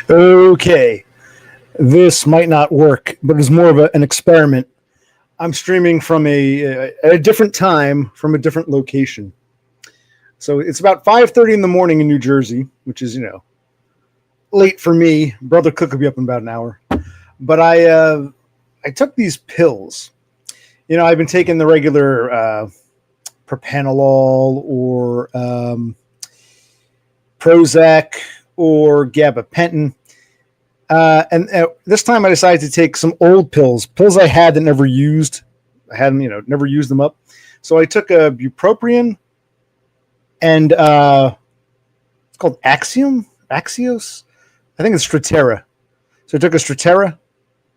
Okay, this might not work, but it's more of an experiment. I'm streaming from a different time from a different location. So it's about 5:30 in the morning in New Jersey, which is late for me. Brother Cook will be up in about an hour. But I took these pills. I've been taking the regular propanolol or Prozac or gabapentin. And this time I decided to take some old pills I had that never used. I hadn't, never used them up. So I took a bupropion and it's called Axios. I think it's Strattera. So I took a Strattera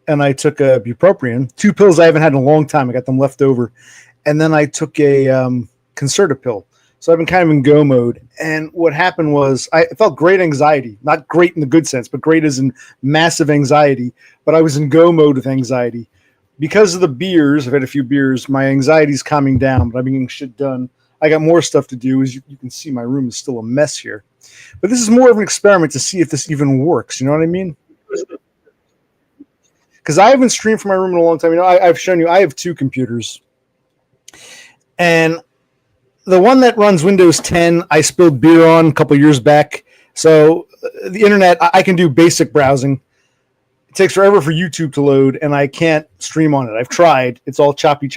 and I took a bupropion, two pills I haven't had in a long time. I got them left over. And then I took a Concerta pill. So I've been kind of in go mode. And what happened was I felt great anxiety, not great in the good sense, but great as in massive anxiety. But I was in go mode with anxiety. Because of the beers, I've had a few beers, my anxiety's calming down, but I've been getting shit done. I got more stuff to do. As you can see, my room is still a mess here. But this is more of an experiment to see if this even works. You know what I mean? Because I haven't streamed from my room in a long time. I've shown you I have two computers. And the one that runs Windows 10, I spilled beer on a couple years back. So the internet, I can do basic browsing. It takes forever for YouTube to load, and I can't stream on it. I've tried. It's all choppy.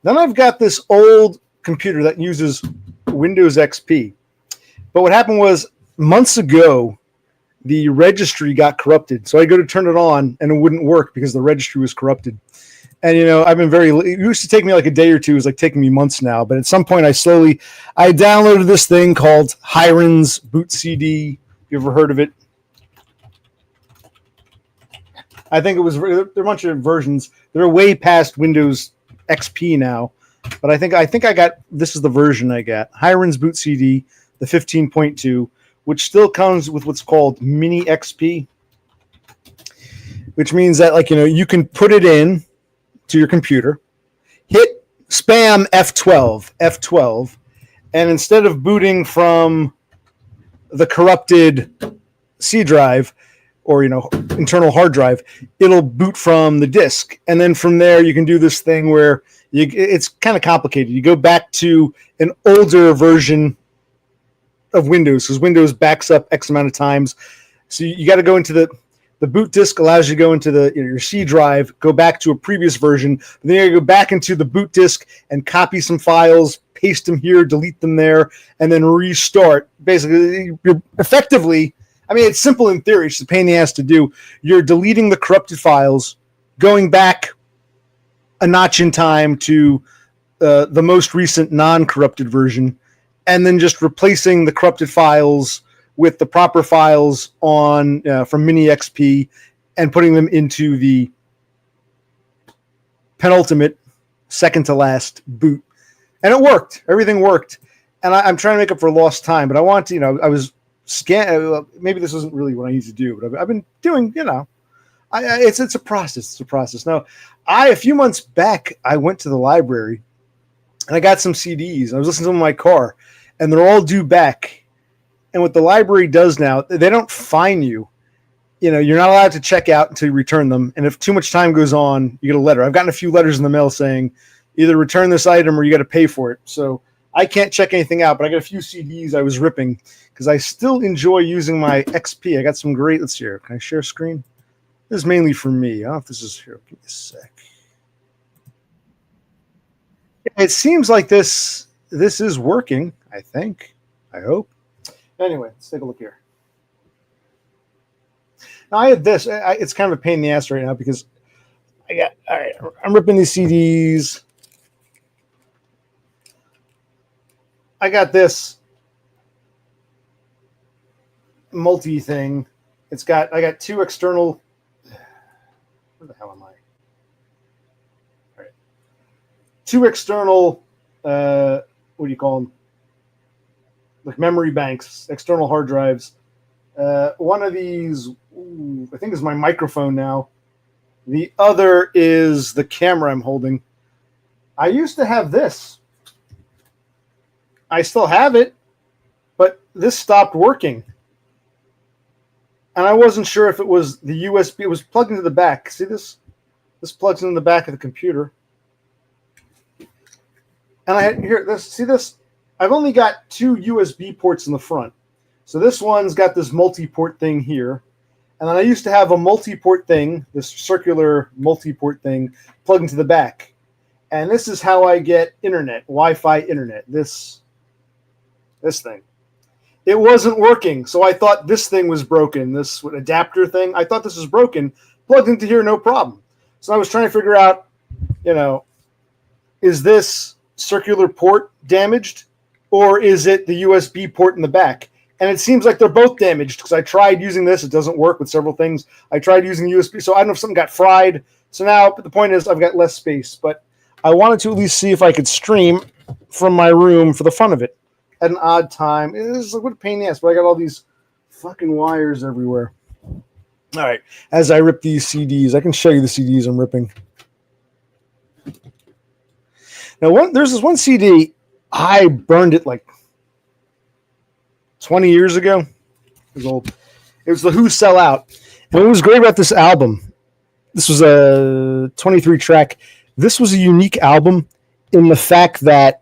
Then I've got this old computer that uses Windows XP. But what happened was months ago, the registry got corrupted. So I go to turn it on, and it wouldn't work because the registry was corrupted. And, I've been it used to take me like a day or two. It's like taking me months now. But at some point I downloaded this thing called Hiren's Boot CD. You ever heard of it? I think there are a bunch of versions. They're way past Windows XP now. But I think I got, this is the version I got. Hiren's Boot CD, the 15.2, which still comes with what's called Mini XP, which means that you can put it in to your computer, hit spam F12, and instead of booting from the corrupted C drive or internal hard drive, it'll boot from the disk. And then from there you can do this thing where it's kind of complicated. You go back to an older version of Windows because Windows backs up X amount of times. So you got to go into the boot disk allows you to go into your C drive, go back to a previous version. Then you go back into the boot disk and copy some files, paste them here, delete them there, and then restart. Basically, you're effectively, it's simple in theory. It's a pain in the ass to do. You're deleting the corrupted files, going back a notch in time to the most recent non-corrupted version, and then just replacing the corrupted files with the proper files on from Mini XP and putting them into the penultimate, second to last boot. And it worked. Everything worked. And I'm trying to make up for lost time, but I want to, I was maybe this isn't really what I need to do, but I've been doing, it's a process. It's a process. Now, a few months back, I went to the library and I got some CDs. I was listening to them in my car, and they're all due back. And what the library does now, they don't fine you. You're not allowed to check out until you return them. And if too much time goes on, you get a letter. I've gotten a few letters in the mail saying either return this item or you got to pay for it. So I can't check anything out, but I got a few CDs I was ripping because I still enjoy using my XP. I got some great, let's see here. Can I share screen? This is mainly for me. I don't know if this is here. Give me a sec. It seems like this is working, I think. I hope. Anyway, let's take a look here. Now I had this. It's kind of a pain in the ass right now because I'm ripping these CDs. I got this multi thing. I got two external. Where the hell am I? All right. Two external, what do you call them? Like memory banks, external hard drives. One of these, I think is my microphone now. The other is the camera I'm holding. I used to have this. I still have it, but this stopped working. and I wasn't sure if it was the USB. It was plugged into the back. See this? This plugs into the back of the computer. And I had here this. See this? I've only got 2 USB ports in the front. So this one's got this multi-port thing here. And then I used to have a multi-port thing, this circular multi-port thing, plugged into the back. And this is how I get internet, Wi-Fi internet, this thing. It wasn't working, so I thought this thing was broken, this adapter thing. I thought this was broken, plugged into here, no problem. So I was trying to figure out, is this circular port damaged, or is it the USB port in the back? And it seems like they're both damaged because I tried using this. It doesn't work with several things. I tried using USB. So I don't know if something got fried. So now the point is I've got less space. But I wanted to at least see if I could stream from my room for the fun of it at an odd time. It's like, what a pain in the ass. But I got all these fucking wires everywhere. All right. As I rip these CDs, I can show you the CDs I'm ripping. Now, there's this one CD. I burned it like 20 years ago. It was old. It was the Who Sell Out. And what was great about this album, this was a 23 track. This was a unique album in the fact that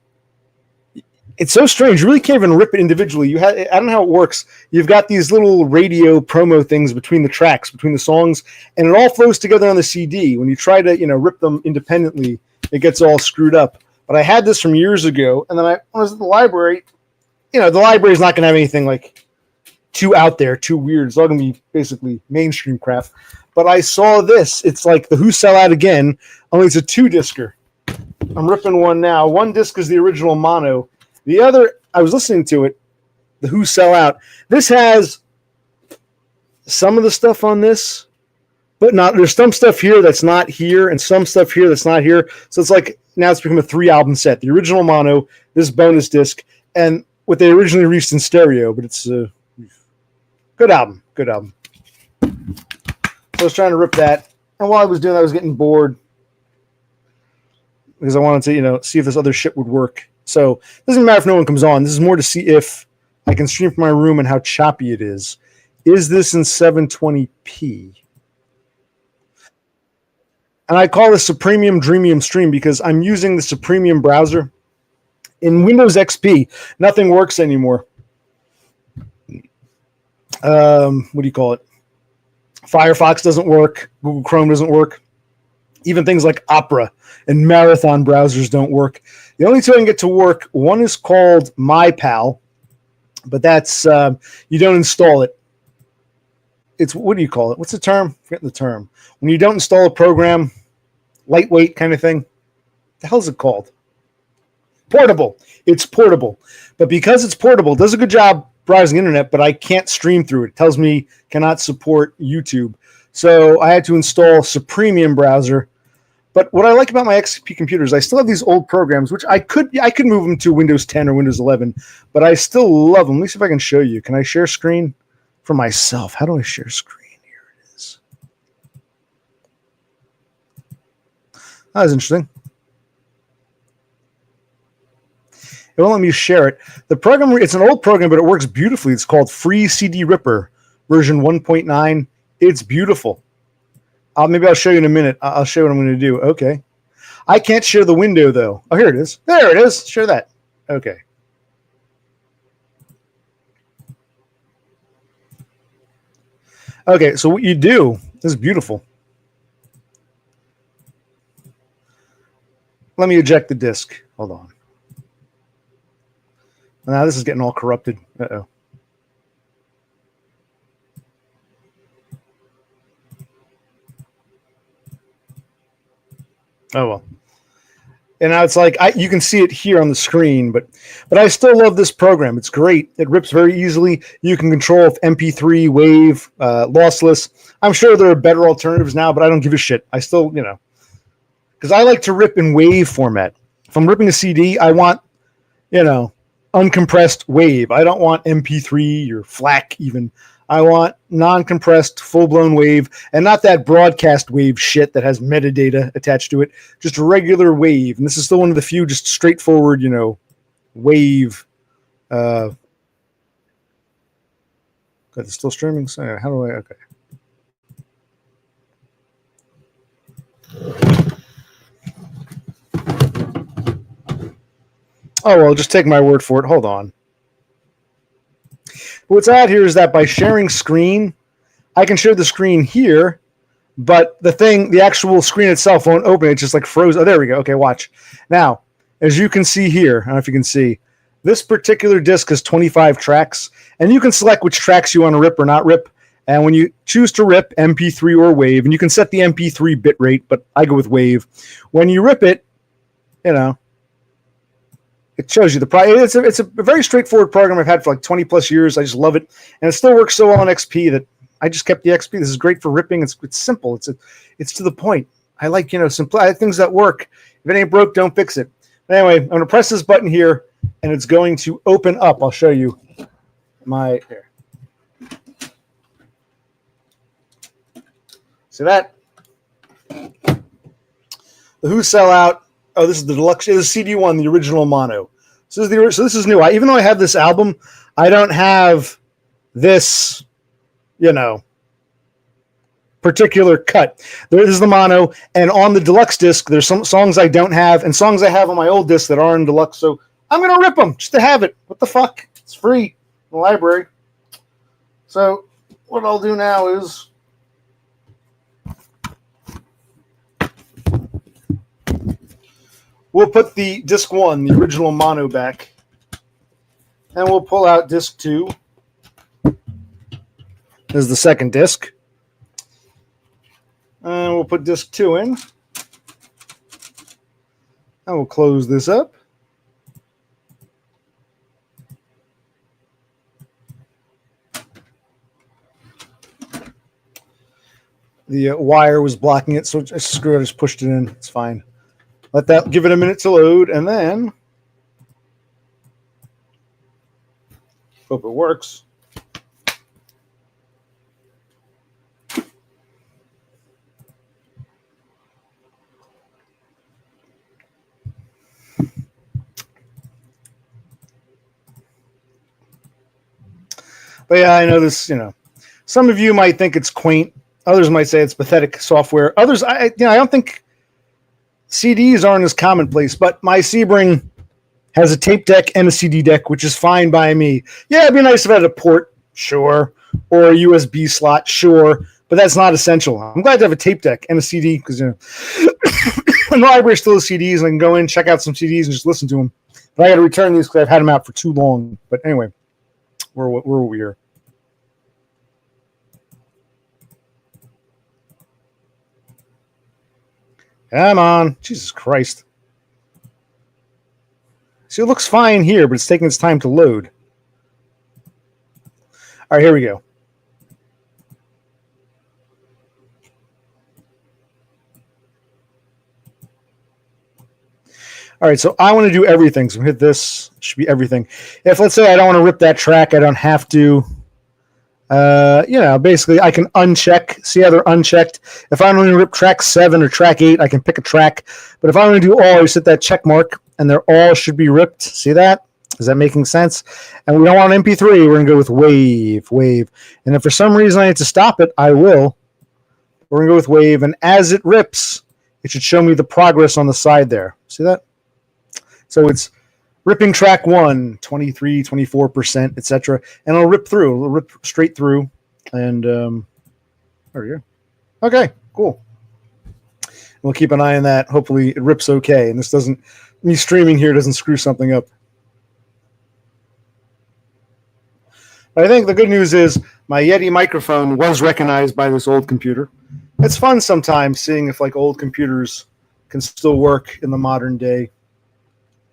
it's so strange. You really can't even rip it individually. I don't know how it works. You've got these little radio promo things between the tracks, between the songs, and it all flows together on the CD. When you try to, rip them independently, it gets all screwed up. But I had this from years ago, and then I was at the library. The library is not going to have anything like too out there, too weird. It's all going to be basically mainstream crap. But I saw this. It's like the Who Sell Out Again, only it's a 2-discer. I'm ripping one now. One disc is the original mono. The other, I was listening to it, the Who Sell Out. This has some of the stuff on this, but not. There's some stuff here that's not here, and some stuff here that's not here. So it's like now it's become a 3-album set. The original mono, this bonus disc, and what they originally released in stereo, but it's a good album. Good album. So I was trying to rip that, and while I was doing that, I was getting bored because I wanted to, see if this other shit would work. So it doesn't matter if no one comes on. This is more to see if I can stream from my room and how choppy it is. Is this in 720p? And I call this Supremium Dreamium stream because I'm using the Supremium browser. In Windows XP, nothing works anymore. What do you call it? Firefox doesn't work. Google Chrome doesn't work. Even things like Opera and Marathon browsers don't work. The only 2 I can get to work, one is called MyPal, but that's, you don't install it. It's, what do you call it? What's the term? I'm forgetting the term. When you don't install a program, lightweight kind of thing. What the hell is it called? Portable. It's portable. But because it's portable, it does a good job browsing internet, but I can't stream through it. It tells me cannot support YouTube. So I had to install Supremium browser. But what I like about my XP computers, I still have these old programs, which I could move them to Windows 10 or Windows 11, but I still love them. Let me see if I can show you. Can I share screen for myself? How do I share screen? Here it is. That was interesting. It won't let me share it. The program, it's an old program, but it works beautifully. It's called Free CD Ripper, version 1.9. It's beautiful. Maybe I'll show you in a minute. I'll show you what I'm going to do. Okay. I can't share the window, though. Oh, here it is. There it is. Share that. Okay. Okay, so what you do, this is beautiful. Let me eject the disk. Hold on. Now this is getting all corrupted. Uh-oh. Oh, well. And now it's like, you can see it here on the screen, but I still love this program. It's great. It rips very easily. You can control if MP3, WAV, lossless. I'm sure there are better alternatives now, but I don't give a shit. I still, because I like to rip in WAV format. If I'm ripping a CD, I want, uncompressed WAV. I don't want MP3 or FLAC even. I want non-compressed, full-blown WAV, and not that broadcast WAV shit that has metadata attached to it. Just a regular WAV. And this is still one of the few just straightforward, WAV. It's still streaming. So how do I? Okay. Oh, well, just take my word for it. Hold on. What's odd here is that by sharing screen, I can share the screen here, but the actual screen itself won't open. It's just like froze. Oh, there we go. Okay, watch. Now, as you can see here, I don't know if you can see, this particular disc has 25 tracks, and you can select which tracks you want to rip or not rip. And when you choose to rip MP3 or WAV, and you can set the MP3 bit rate, but I go with WAV. When you rip it, it shows you the price. It's a very straightforward program I've had for like 20 plus years. I just love it, and it still works so well on XP that I just kept the XP. This is great for ripping. It's simple. It's to the point. I like simple things that work. If it ain't broke, don't fix it. But anyway, I'm gonna press this button here, and it's going to open up. I'll show you my here. See that? The Who Sell Out. Oh, this is the deluxe. This is CD1, the original mono. So this is new. Even though I have this album, I don't have this, particular cut. This is the mono, and on the deluxe disc, there's some songs I don't have, and songs I have on my old disc that are in deluxe. So I'm gonna rip them just to have it. What the fuck? It's free in the library. So what I'll do now is. We'll put the disc 1, the original mono, back, and we'll pull out disc 2. This is the second disc. And we'll put disc 2 in. And we'll close this up. The wire was blocking it, so I just pushed it in. It's fine. Let that give it a minute to load, and then hope it works. But yeah, I know this. Some of you might think it's quaint. Others might say it's pathetic software. Others, I don't think. CDs aren't as commonplace, but my Sebring has a tape deck and a CD deck, which is fine by me. Yeah, it'd be nice if I had a port, sure, or a USB slot, sure, but that's not essential. I'm glad to have a tape deck and a CD because in the library still has CDs, and I can go in, check out some CDs, and just listen to them. But I got to return these because I've had them out for too long. But anyway, we're here. Come on. Jesus Christ. See, it looks fine here, but it's taking its time to load. All right, here we go. All right, so I want to do everything. So hit this. It should be everything. If, let's say, I don't want to rip that track, I don't have to. Basically I can uncheck. See how they're unchecked? If I want to rip track 7 or track 8, I can pick a track. But if I want to do all, I set that check mark, and they're all should be ripped. See that? Is that making sense? And we don't want MP3. We're going to go with WAV. And if for some reason I need to stop it, I will. We're going to go with WAV. And as it rips, it should show me the progress on the side there. See that? So it's ripping track 1, 23, 24%, etc. And it'll rip through. It'll rip straight through. And there we go. Okay, cool. We'll keep an eye on that. Hopefully it rips okay. And this doesn't, me streaming here doesn't screw something up. But I think the good news is my Yeti microphone was recognized by this old computer. It's fun sometimes seeing if old computers can still work in the modern day.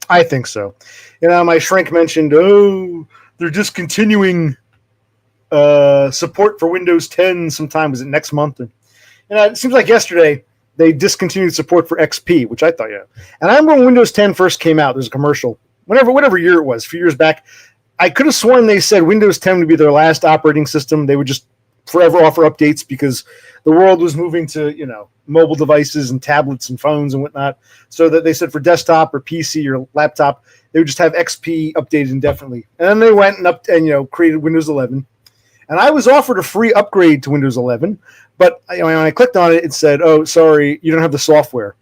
I think so. My shrink mentioned, they're discontinuing support for Windows 10 sometime. Was it next month? And, it seems like yesterday they discontinued support for XP, which I thought, yeah. And I remember when Windows 10 first came out, there's a commercial, whatever year it was, a few years back. I could have sworn they said Windows 10 would be their last operating system. They would just forever offer updates because the world was moving to, mobile devices and tablets and phones and whatnot. So that they said for desktop or PC or laptop, they would just have XP updated indefinitely. And then they went and created Windows 11. And I was offered a free upgrade to Windows 11, but when I clicked on it, it said, "Oh, sorry, you don't have the software."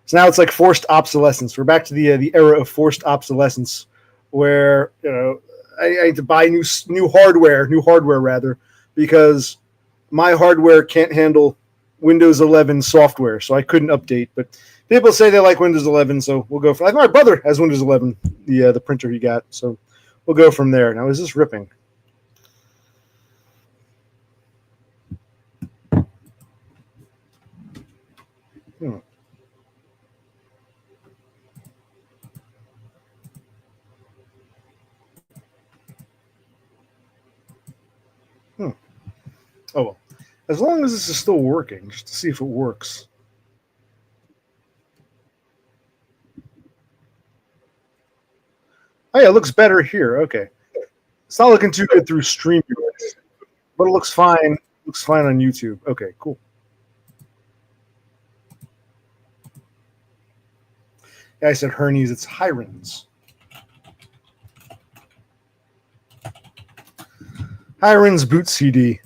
So now it's like forced obsolescence. We're back to the era of forced obsolescence, where I had to buy new hardware rather, because my hardware can't handle Windows 11 software, so I couldn't update. But people say they like Windows 11, so we'll go for. My brother has Windows 11, the printer he got, so we'll go from there. Now, is this ripping? Hmm. Hmm. Oh well. As long as this is still working, just to see if it works. Oh yeah, it looks better here. Okay. It's not looking too good through StreamYard, but it looks fine. Looks fine on YouTube. Okay, cool. Yeah, I said Hernies. It's Hirons. Hirons boot CD.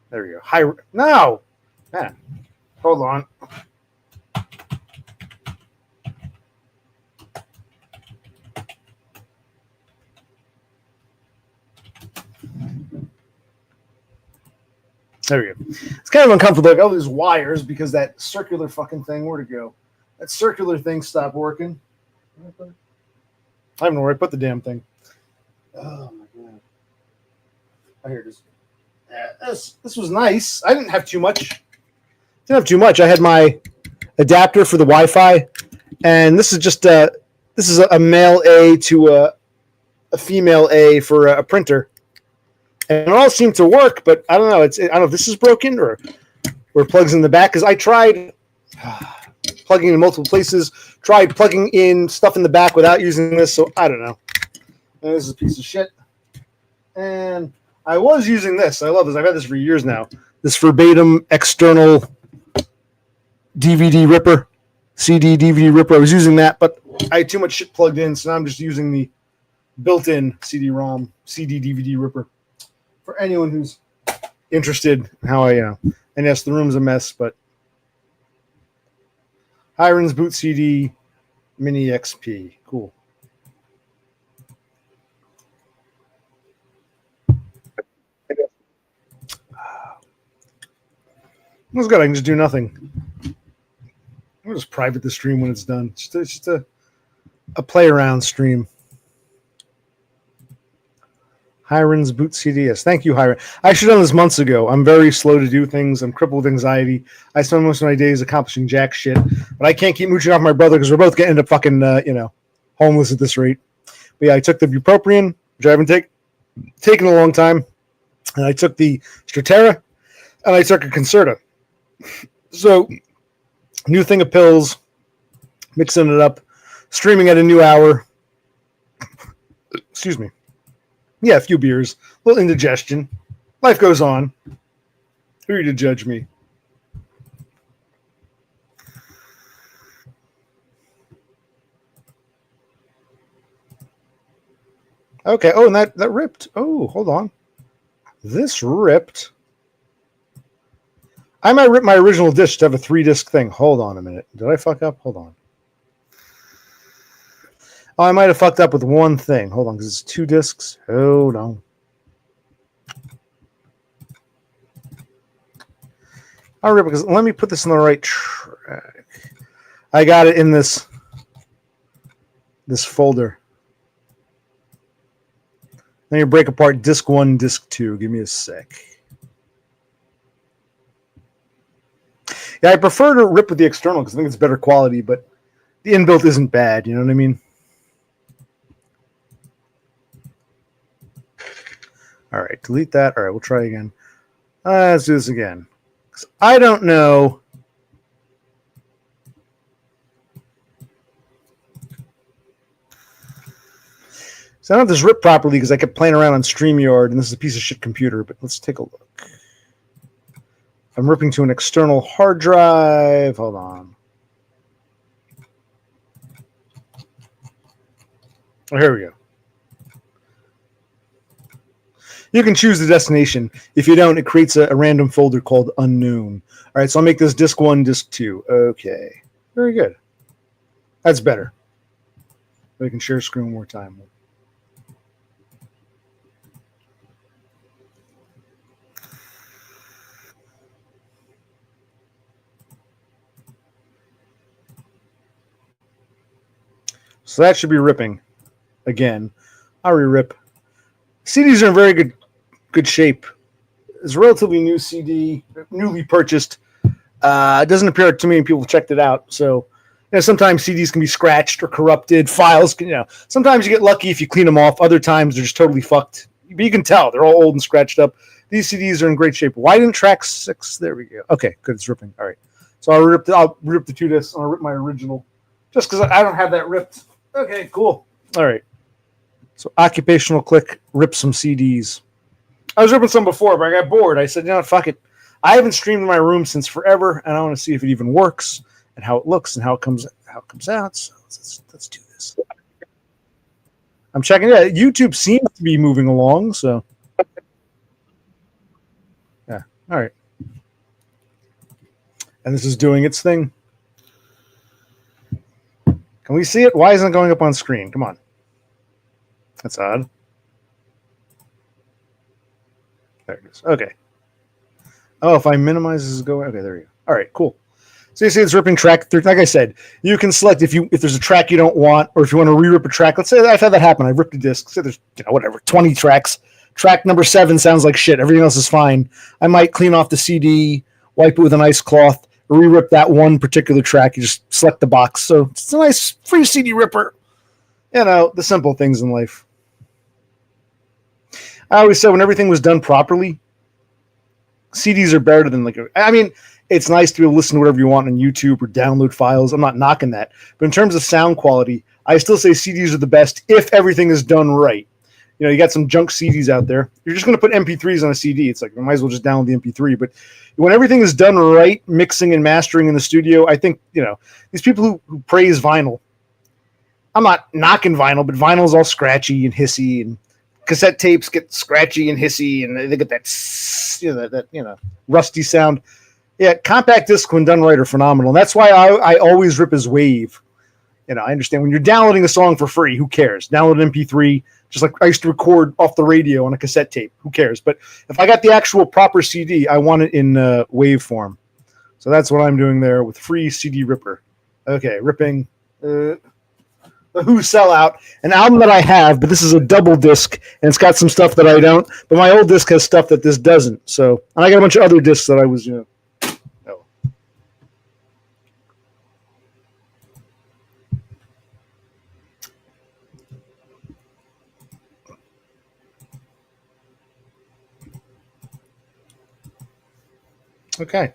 There we go. No, man. Hold on. There we go. It's kind of uncomfortable. Like, all these wires because that circular fucking thing. Where'd it go? That circular thing stopped working. I don't know where I put the damn thing. Oh my god. Oh, here it is. This was nice. I didn't have too much. Didn't have too much. I had my adapter for the Wi-Fi, and this is just this is a male A to a female A for a printer, and it all seemed to work. But I don't know. I don't know if this is broken or plugs in the back, because I tried plugging in multiple places. Tried plugging in stuff in the back without using this, so I don't know. And this is a piece of shit. And I was using this. I love this. I've had this for years now. This verbatim external DVD ripper, CD DVD ripper. I was using that, but I had too much shit plugged in, so now I'm just using the built-in CD-ROM, CD DVD ripper. For anyone who's interested in how and yes, the room's a mess, but Hiron's Boot CD Mini XP. Cool. That's good. I can just do nothing. I'll just private the stream when it's done. It's just a play around stream. Hiron's Boot CDS. Thank you, Hiron. I should have done this months ago. I'm very slow to do things. I'm crippled with anxiety. I spend most of my days accomplishing jack shit, but I can't keep mooching off my brother because we're both going to end up fucking, homeless at this rate. But yeah, I took the bupropion, which I haven't taken a long time, and I took the Stratera, and I took a Concerta. So, new thing of pills, mixing it up, streaming at a new hour. Excuse me. Yeah, a few beers, a little indigestion. Life goes on. Who are you to judge me? Okay. Oh, and that ripped. Oh, hold on. This ripped. I might rip my original disc to have a 3-disc thing. Hold on a minute. Did I fuck up? Hold on. Oh, I might have fucked up with one thing. Hold on, because it's 2 discs. Hold on. I'll rip it, because let me put this in the right track. I got it in this folder. Let me break apart disc 1, disc 2. Give me a sec. Yeah, I prefer to rip with the external because I think it's better quality, but the inbuilt isn't bad. You know what I mean? All right, delete that. All right, we'll try again. Let's do this again. I don't know. So I don't have this ripped properly because I kept playing around on StreamYard, and this is a piece of shit computer, but let's take a look. I'm ripping to an external hard drive. Hold on. Oh, here we go. You can choose the destination. If you don't, it creates a random folder called unknown. All right, so I'll make this disk 1, disk 2. Okay, very good. That's better. We can share screen one more time. So that should be ripping again. I'll re-rip. CDs are in very good shape. It's a relatively new CD, newly purchased. It doesn't appear too many people checked it out. So, sometimes CDs can be scratched or corrupted. Files can, sometimes you get lucky if you clean them off. Other times they're just totally fucked. But you can tell they're all old and scratched up. These CDs are in great shape. Why didn't track 6? There we go. Okay, good. It's ripping. All right. So I'll rip the 2 discs. I'll rip my original, just because I don't have that ripped. Okay, cool. All right. So occupational click, rip some CDs. I was ripping some before, but I got bored. I said, fuck it. I haven't streamed in my room since forever, and I want to see if it even works and how it looks and how it comes out. So let's do this. I'm checking. Yeah, YouTube seems to be moving along. So yeah, all right. And this is doing its thing. Can we see it? Why isn't it going up on screen? Come on. That's odd. There it is. Okay. Oh, if I minimize this, go. Okay, there you go. All right, cool. So you see it's ripping track. Like I said, you can select if there's a track you don't want, or if you want to re-rip a track. Let's say I've had that happen. I've ripped a disc. Say there's 20 tracks. Track number 7 sounds like shit. Everything else is fine. I might clean off the CD, wipe it with a nice cloth, re-rip that one particular track. You just select the box. So it's a nice free CD ripper. The simple things in life. I always said when everything was done properly, CDs are better than it's nice to be able to listen to whatever you want on YouTube or download files. I'm not knocking that. But in terms of sound quality, I still say CDs are the best if everything is done right. You got some junk CDs out there. You're just going to put MP3s on a CD. It's like, you might as well just download the MP3. But when everything is done right, mixing and mastering in the studio, I think, these people who praise vinyl, I'm not knocking vinyl, but vinyl is all scratchy and hissy, and cassette tapes get scratchy and hissy, and they get that rusty sound. Yeah, compact discs when done right are phenomenal. And that's why I always rip as wave. I understand when you're downloading a song for free, who cares? Download an MP3, just like I used to record off the radio on a cassette tape. Who cares? But if I got the actual proper CD, I want it in wave form. So that's what I'm doing there with free CD ripper. Okay, ripping. The Who Sellout, an album that I have, but this is a double disc, and it's got some stuff that I don't. But my old disc has stuff that this doesn't. So, and I got a bunch of other discs that I was, Oh. Okay.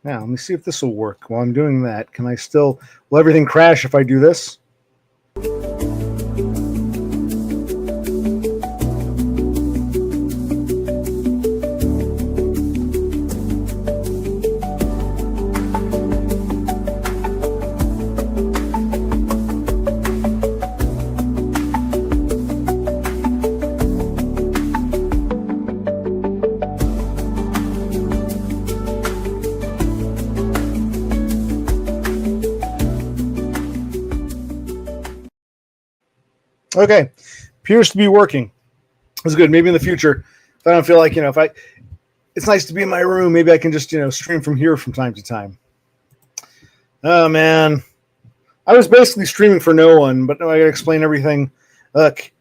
Now, let me see if this will work. While I'm doing that, will everything crash if I do this? Okay, appears to be working. It's good. Maybe in the future, if I don't feel like, it's nice to be in my room. Maybe I can just, stream from here from time to time. Oh man, I was basically streaming for no one, but now I got to explain everything. Look,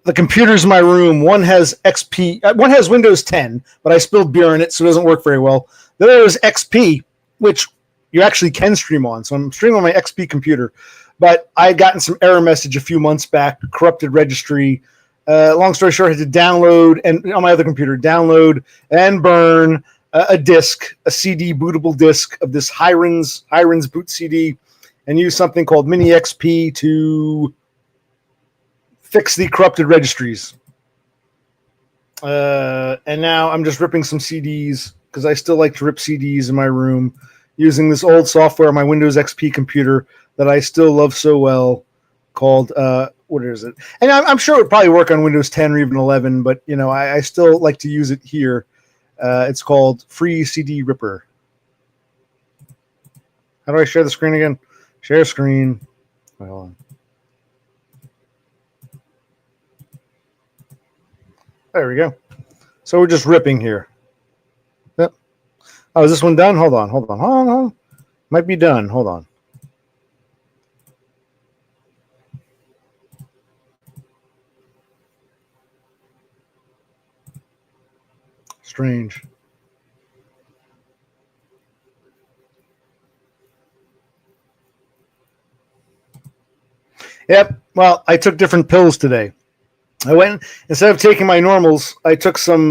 the computers in my room. One has XP. One has Windows 10, but I spilled beer in it, so it doesn't work very well. The other is XP, which you actually can stream on. So I'm streaming on my XP computer. But I had gotten some error message a few months back, corrupted registry. Long story short, I had to download, and on my other computer, download and burn a disk, a CD, bootable disk of this Hiren's boot CD, and use something called Mini XP to fix the corrupted registries. And now I'm just ripping some CDs because I still like to rip CDs in my room. using this old software on my Windows XP computer that I still love so well, called what is it? And I'm sure it would probably work on Windows 10 or even 11, but I still like to use it here. It's called Free CD Ripper. How do I share the screen again? Share screen. Wait, hold on. There we go. So we're just ripping here. Yep. Oh, is this one done? Hold on. Might be done. Hold on. Strange. Yep. Well, I took different pills today. I went, instead of taking my normals, I took some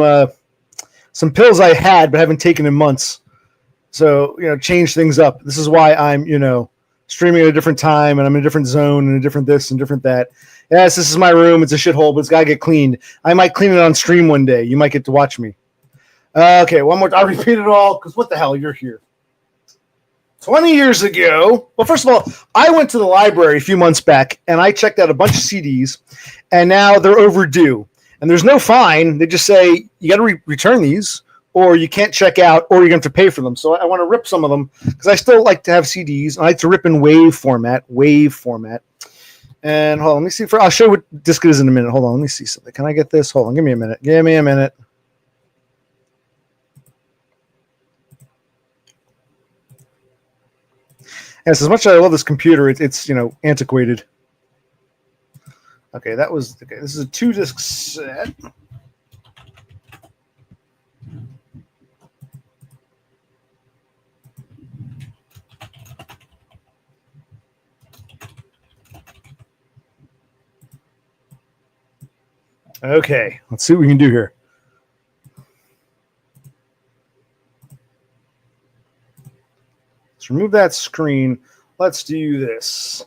pills I had but haven't taken in months. So, change things up. This is why I'm, streaming at a different time and I'm in a different zone and a different this and different that. Yes, this is my room. It's a shithole, but it's got to get cleaned. I might clean it on stream one day. You might get to watch me. Okay, one more. I'll repeat it all because what the hell? You're here. 20 years ago, well, first of all, I went to the library a few months back and I checked out a bunch of CDs, and now they're overdue. And there's no fine. They just say you got to return these, or you can't check out, or you're going to have to pay for them. So I want to rip some of them because I still like to have CDs. I like to rip in WAV format. And hold on, let me see. I'll show you what disc it is in a minute. Hold on, let me see something. Can I get this? Hold on, give me a minute. Yes, as much as I love this computer, it's antiquated. Okay, this is a 2-disc set. Okay, let's see what we can do here. Let's remove that screen. Let's do this.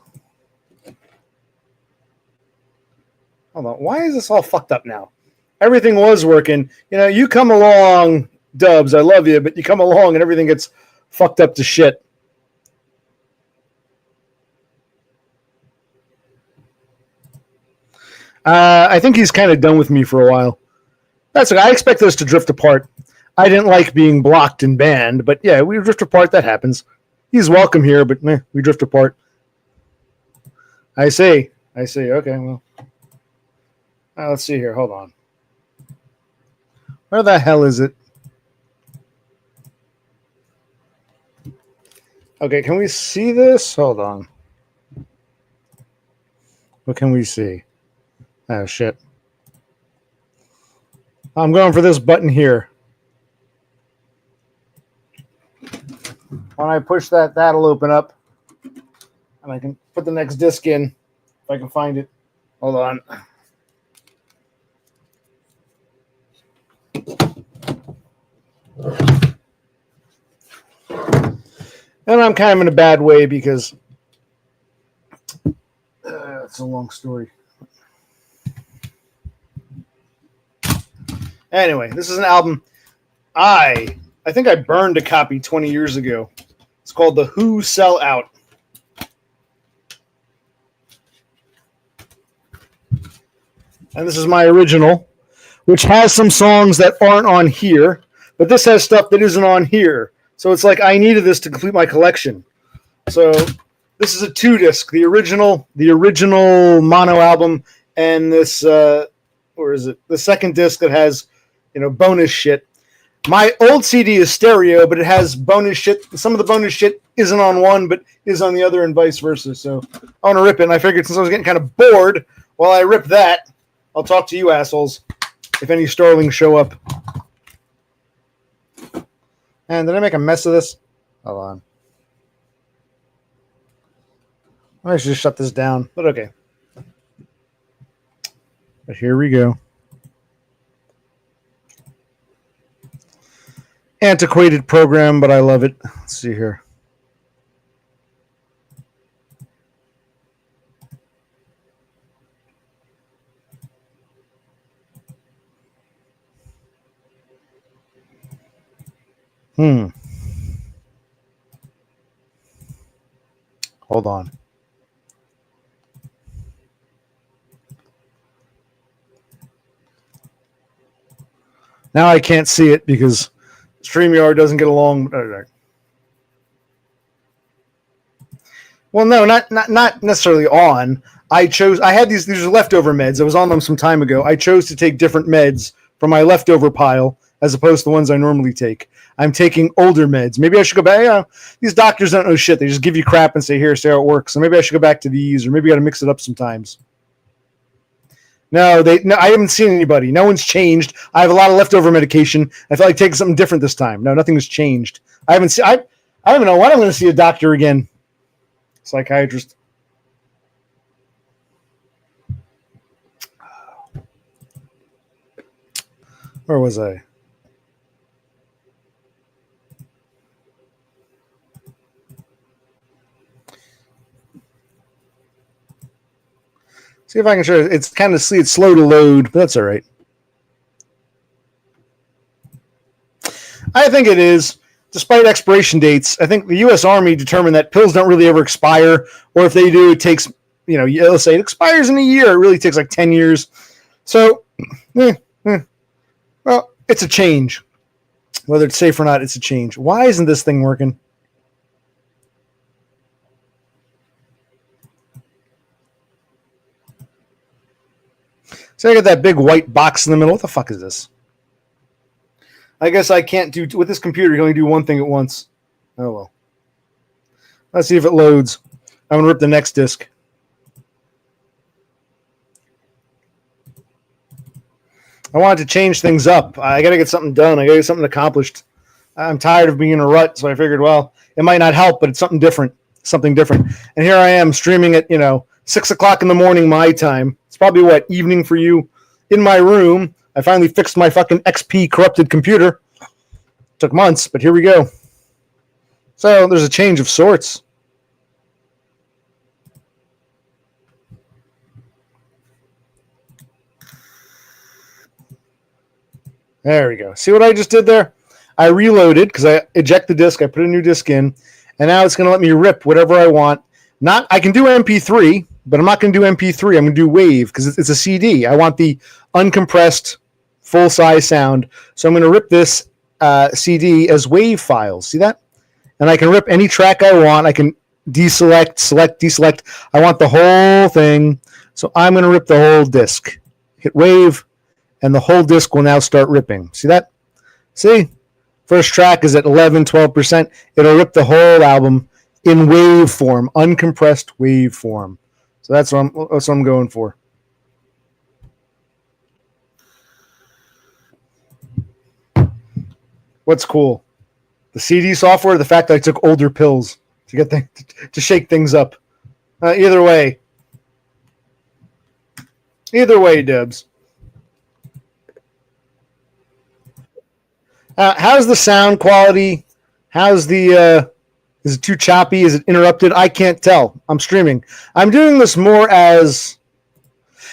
Hold on. Why is this all fucked up now? Everything was working. You come along, Dubs. I love you, but you come along and everything gets fucked up to shit. I think he's kind of done with me for a while. That's okay. I expect us to drift apart. I didn't like being blocked and banned, but yeah, we drift apart. That happens. He's welcome here, but we drift apart. I see. Okay, well. Let's see here. Hold on. Where the hell is it? Okay, can we see this? Hold on. What can we see? Oh, shit. I'm going for this button here. When I push that, that'll open up. And I can put the next disc in if I can find it. Hold on. And I'm kind of in a bad way because it's a long story. Anyway, this is an album. I think I burned a copy 20 years ago. It's called The Who Sell Out. And this is my original, which has some songs that aren't on here, but this has stuff that isn't on here. So it's like I needed this to complete my collection. So this is a 2-disc, the original mono album, and this where is it? The second disc that has bonus shit. My old CD is stereo, but it has bonus shit. Some of the bonus shit isn't on one, but is on the other, and vice versa. So I want to rip it, and I figured since I was getting kind of bored while I rip that, I'll talk to you assholes if any Starlings show up. And did I make a mess of this? Hold on. I should just shut this down, but okay. But here we go. Antiquated program, but I love it. Let's see here. Hold on. Now I can't see it because StreamYard doesn't get along. Well, no, not necessarily on. I had these are leftover meds. I was on them some time ago. I chose to take different meds from my leftover pile as opposed to the ones I normally take. I'm taking older meds. Maybe I should go back. These doctors don't know shit. They just give you crap and say, here, see how it works. So maybe I should go back to these, or maybe I got to mix it up sometimes. No, I haven't seen anybody. No one's changed. I have a lot of leftover medication. I felt like taking something different this time. No, nothing has changed. I don't even know when I'm going to see a doctor again. Psychiatrist. Where was I? See if I can show it. It's kind of it's slow to load, but that's all right. I think it is. Despite expiration dates, I think the U.S. Army determined that pills don't really ever expire, or if they do, it takes, let's say it expires in a year. It really takes like 10 years. So, well, it's a change. Whether it's safe or not, it's a change. Why isn't this thing working? So I got that big white box in the middle. What the fuck is this? I guess I can't do with this computer. You can only do one thing at once. Oh well. Let's see if it loads. I'm gonna rip the next disk. I wanted to change things up. I gotta get something done. I gotta get something accomplished. I'm tired of being in a rut, so I figured, well, it might not help, but it's something different. Something different. And here I am streaming at 6:00 in the morning my time. It's probably evening for you. In my room. I finally fixed my fucking XP corrupted computer. Took months, but here we go. So there's a change of sorts. There we go. See what I just did there? I reloaded because I eject the disk. I put a new disk in, and now it's going to let me rip whatever I want. I can do MP3, but I'm not going to do MP3. I'm going to do WAV because it's a CD. I want the uncompressed full-size sound. So I'm going to rip this CD as WAV files. See that? And I can rip any track I want. I can deselect, select, deselect. I want the whole thing. So I'm going to rip the whole disc. Hit WAV, and the whole disc will now start ripping. See that? See? First track is at 11, 12%. It'll rip the whole album in WAV form, uncompressed WAV form. So that's what I'm going for. What's cool? The CD software, the fact that I took older pills to get to shake things up. Either way, Debs. How's the sound quality? How's the? Is it too choppy? Is it interrupted? I can't tell. I'm streaming. I'm doing this more as.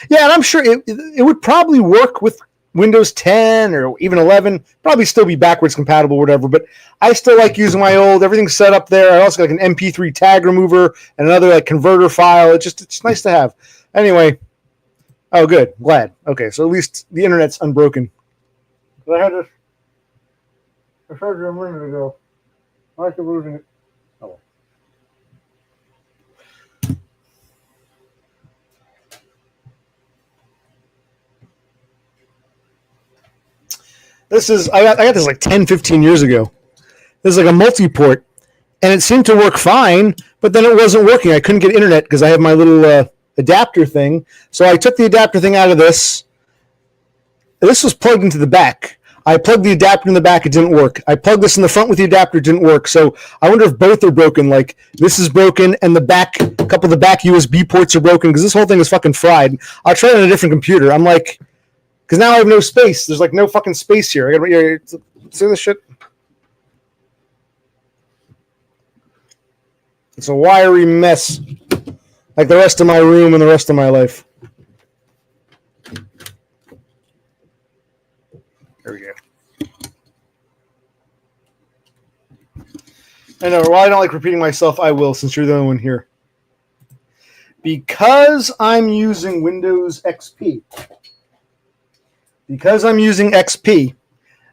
Yeah, and I'm sure it would probably work with Windows 10 or even 11, probably still be backwards compatible or whatever, but I still like using my old, everything's set up there. I also got like an MP3 tag remover and another converter file. It's nice to have. Anyway, oh good, glad. Okay, so at least the internet's unbroken. I had to charge it a minute ago. I keep losing it. Oh. I got this like 10, 15 years ago. This is like a multi-port, and it seemed to work fine, but then it wasn't working. I couldn't get internet because I have my little adapter thing. So I took the adapter thing out of this. This was plugged into the back. I plugged the adapter in the back, it didn't work. I plugged this in the front with the adapter, it didn't work. So I wonder if both are broken. Like this is broken, and a couple of the back USB ports are broken because this whole thing is fucking fried. I'll try it on a different computer. I'm like, because now I have no space. There's like no fucking space here. I gotta see this shit. It's a wiry mess, like the rest of my room and the rest of my life. There we go. I know. While I don't like repeating myself, I will, since you're the only one here. because I'm using Windows XP,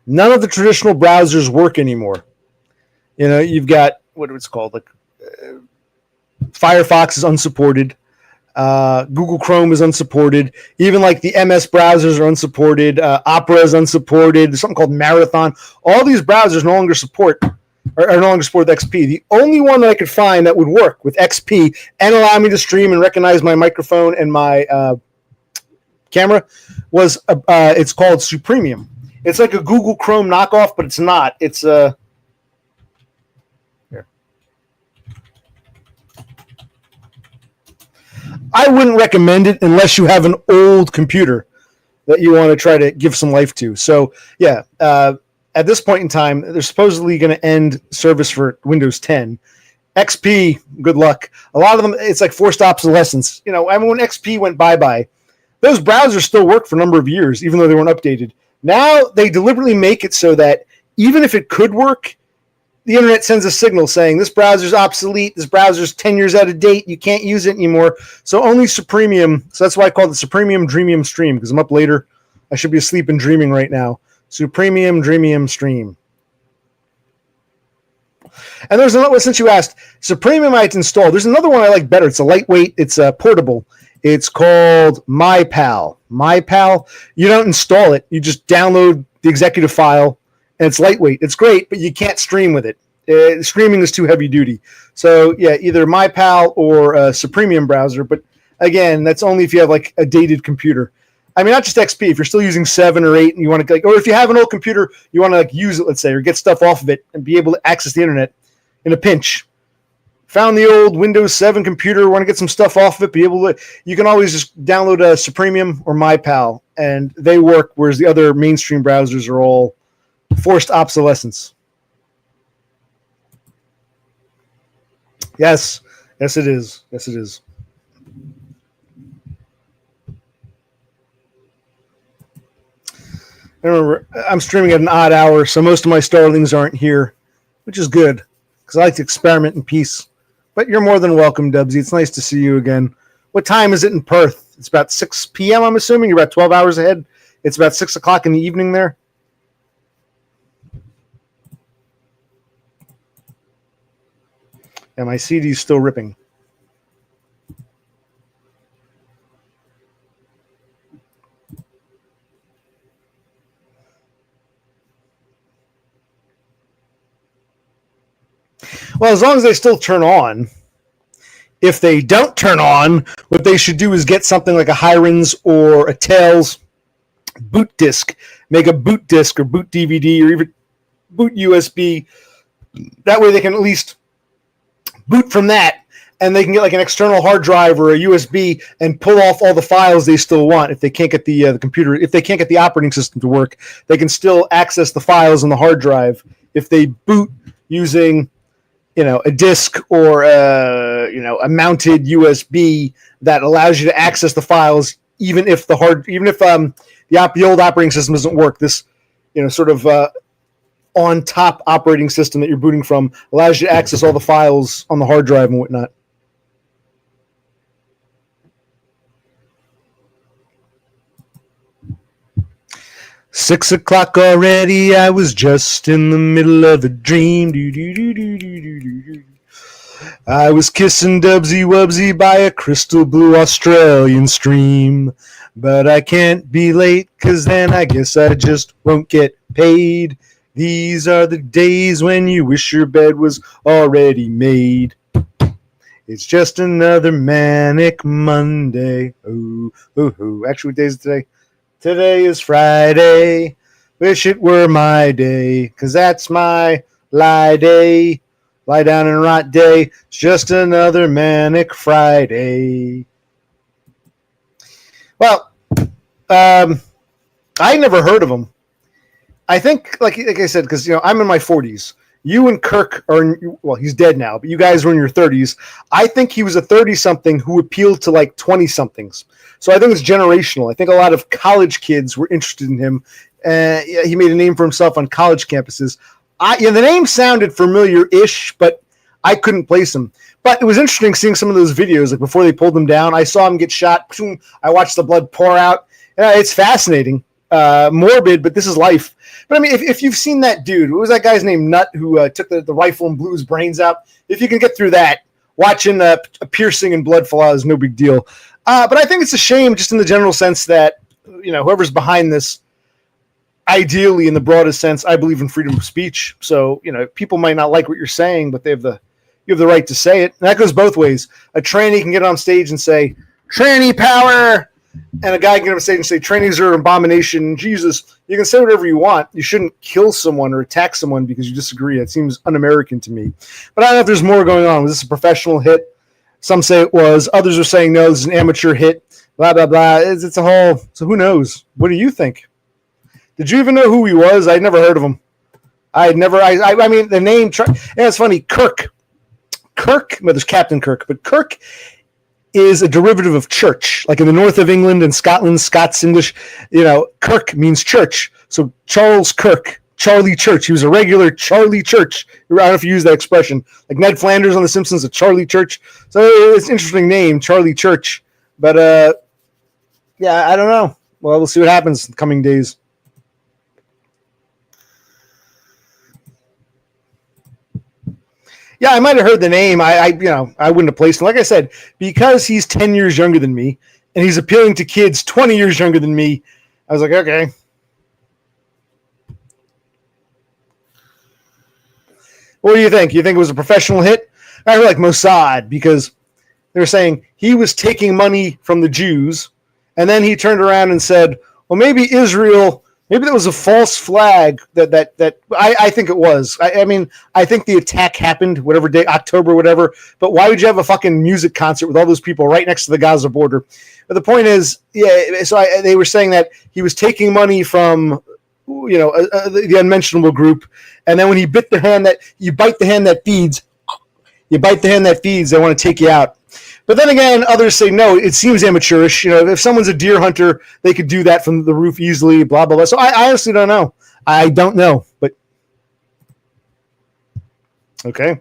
none of the traditional browsers work anymore. You know, you've got what it's called, like Firefox is unsupported. Google Chrome is unsupported. Even like the MS browsers are unsupported. Opera is unsupported. There's something called Marathon. All these browsers no longer support XP. The only one that I could find that would work with XP and allow me to stream and recognize my microphone and my camera was it's called Supremium. It's like a Google Chrome knockoff, but it's not. It's here. I wouldn't recommend it unless you have an old computer that you want to try to give some life to. So yeah, at this point in time, they're supposedly going to end service for Windows 10. XP, good luck. A lot of them, it's like forced obsolescence. You know, I mean, when XP went bye-bye, those browsers still worked for a number of years, even though they weren't updated. Now they deliberately make it so that even if it could work, the internet sends a signal saying this browser's obsolete, this browser's 10 years out of date, you can't use it anymore. So only Supremium, so that's why I call it the Supremium Dreamium Stream, because I'm up later. I should be asleep and dreaming right now. Supremium Dreamium Stream. And there's another one, since you asked, Supremium I had to install. There's another one I like better. It's a lightweight, it's portable. It's called MyPal. MyPal, you don't install it. You just download the executive file, and it's lightweight. It's great, but you can't stream with it. Streaming is too heavy duty. So, yeah, either MyPal or a Supremium browser. But, again, that's only if you have, like, a dated computer. I mean, not just XP. If you're still using 7 or 8 and you want to, like, or if you have an old computer, you want to, like, use it, let's say, or get stuff off of it and be able to access the internet in a pinch. Found the old Windows 7 computer, want to get some stuff off of it, be able to, you can always just download a Supremium or MyPal, and they work, whereas the other mainstream browsers are all forced obsolescence. Yes, yes it is. Yes it is. I remember I'm streaming at an odd hour, so most of my starlings aren't here, which is good, because I like to experiment in peace. But you're more than welcome, Dubsy. It's nice to see you again. What time is it in Perth? It's about 6 p.m., I'm assuming. You're about 12 hours ahead. It's about 6 o'clock in the evening there. And my CD's still ripping. Well, as long as they still turn on. If they don't turn on, what they should do is get something like a Hiren's or a Tails boot disc. Make a boot disc or boot DVD or even boot USB. That way they can at least boot from that, and they can get like an external hard drive or a USB and pull off all the files they still want. If they can't get the computer, if they can't get the operating system to work, they can still access the files on the hard drive. If they boot using, you know, a disk or a mounted USB that allows you to access the files, even if the old operating system doesn't work. This, sort of on top operating system that you're booting from allows you to access all the files on the hard drive and whatnot. "6 o'clock already, I was just in the middle of a dream. I was kissing Dubsy Wubsy by a crystal blue Australian stream. But I can't be late, 'cause then I guess I just won't get paid. These are the days when you wish your bed was already made. It's just another manic Monday." Ooh, ooh, ooh. Actually, what day is it today? Today is Friday. Wish it were my day, 'cause that's my lie day. Lie down and rot day. It's just another manic Friday. Well, I never heard of him. I think, like I said, because I'm in my 40s. You and Kirk are, well, he's dead now, but you guys were in your 30s. I think he was a 30-something who appealed to like 20-somethings. So I think it's generational. I think a lot of college kids were interested in him. He made a name for himself on college campuses. The name sounded familiar-ish, but I couldn't place him. But it was interesting seeing some of those videos, like before they pulled him down. I saw him get shot. I watched the blood pour out. It's fascinating, morbid, but this is life. But I mean, if you've seen that dude, what was that guy's name? Nut, who took the rifle and blew his brains out. If you can get through that, watching a piercing and blood fall out is no big deal. But I think it's a shame, just in the general sense that whoever's behind this. Ideally, in the broadest sense, I believe in freedom of speech. So, people might not like what you're saying, but you have the right to say it. And that goes both ways. A tranny can get on stage and say, tranny power. And a guy can get on stage and say, trannies are an abomination. Jesus, you can say whatever you want. You shouldn't kill someone or attack someone because you disagree. It seems un-American to me. But I don't know if there's more going on. Was this a professional hit? Some say it was. Others are saying, no, this is an amateur hit. Blah, blah, blah. It's a whole, so who knows? What do you think? Did you even know who he was? I'd never heard of him. I mean, the name, it's funny, Kirk, well, there's Captain Kirk, but Kirk is a derivative of church. Like in the north of England and Scotland, Scots English, Kirk means church. So Charles Kirk, Charlie Church, he was a regular Charlie Church. I don't know if you use that expression. Like Ned Flanders on The Simpsons, a Charlie Church. So it's an interesting name, Charlie Church. But, I don't know. Well, we'll see what happens in the coming days. Yeah, I might have heard the name. I wouldn't have placed him. Like I said, because he's 10 years younger than me, and he's appealing to kids 20 years younger than me, I was like, okay. What do you think? You think it was a professional hit? I like Mossad, because they were saying he was taking money from the Jews, and then he turned around and said, well, maybe Israel... Maybe that was a false flag that I think it was. I mean, I think the attack happened, whatever day, October, whatever. But why would you have a fucking music concert with all those people right next to the Gaza border? But the point is, they were saying that he was taking money from, the unmentionable group. And then when he bit the hand you bite the hand that feeds, they want to take you out. But then again, others say, no, it seems amateurish. If someone's a deer hunter, they could do that from the roof easily, blah, blah, blah. So I honestly don't know. I don't know. But, okay.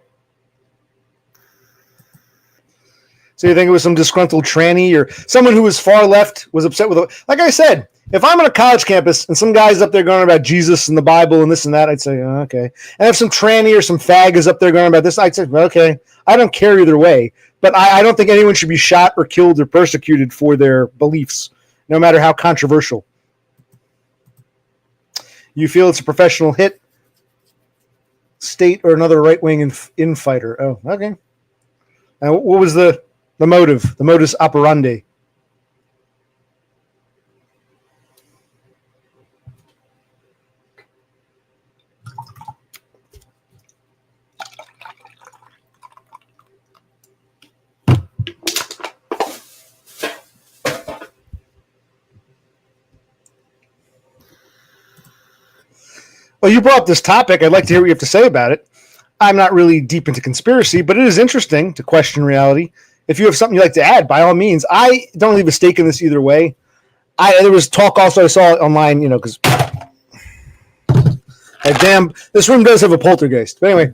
So you think it was some disgruntled tranny or someone who was far left was upset with it? Like I said, if I'm on a college campus and some guy's up there going about Jesus and the Bible and this and that, I'd say, oh, okay. And if some tranny or some fag is up there going about this, I'd say, okay. I don't care either way. But I don't think anyone should be shot or killed or persecuted for their beliefs, no matter how controversial. You feel it's a professional hit, state, or another right-wing infighter? Oh, okay. And what was the motive, the modus operandi? Well, you brought up this topic. I'd like to hear what you have to say about it. I'm not really deep into conspiracy, but it is interesting to question reality. If you have something you'd like to add, by all means. I don't leave a stake in this either way. There was talk also I saw online, because damn, this room does have a poltergeist. But anyway,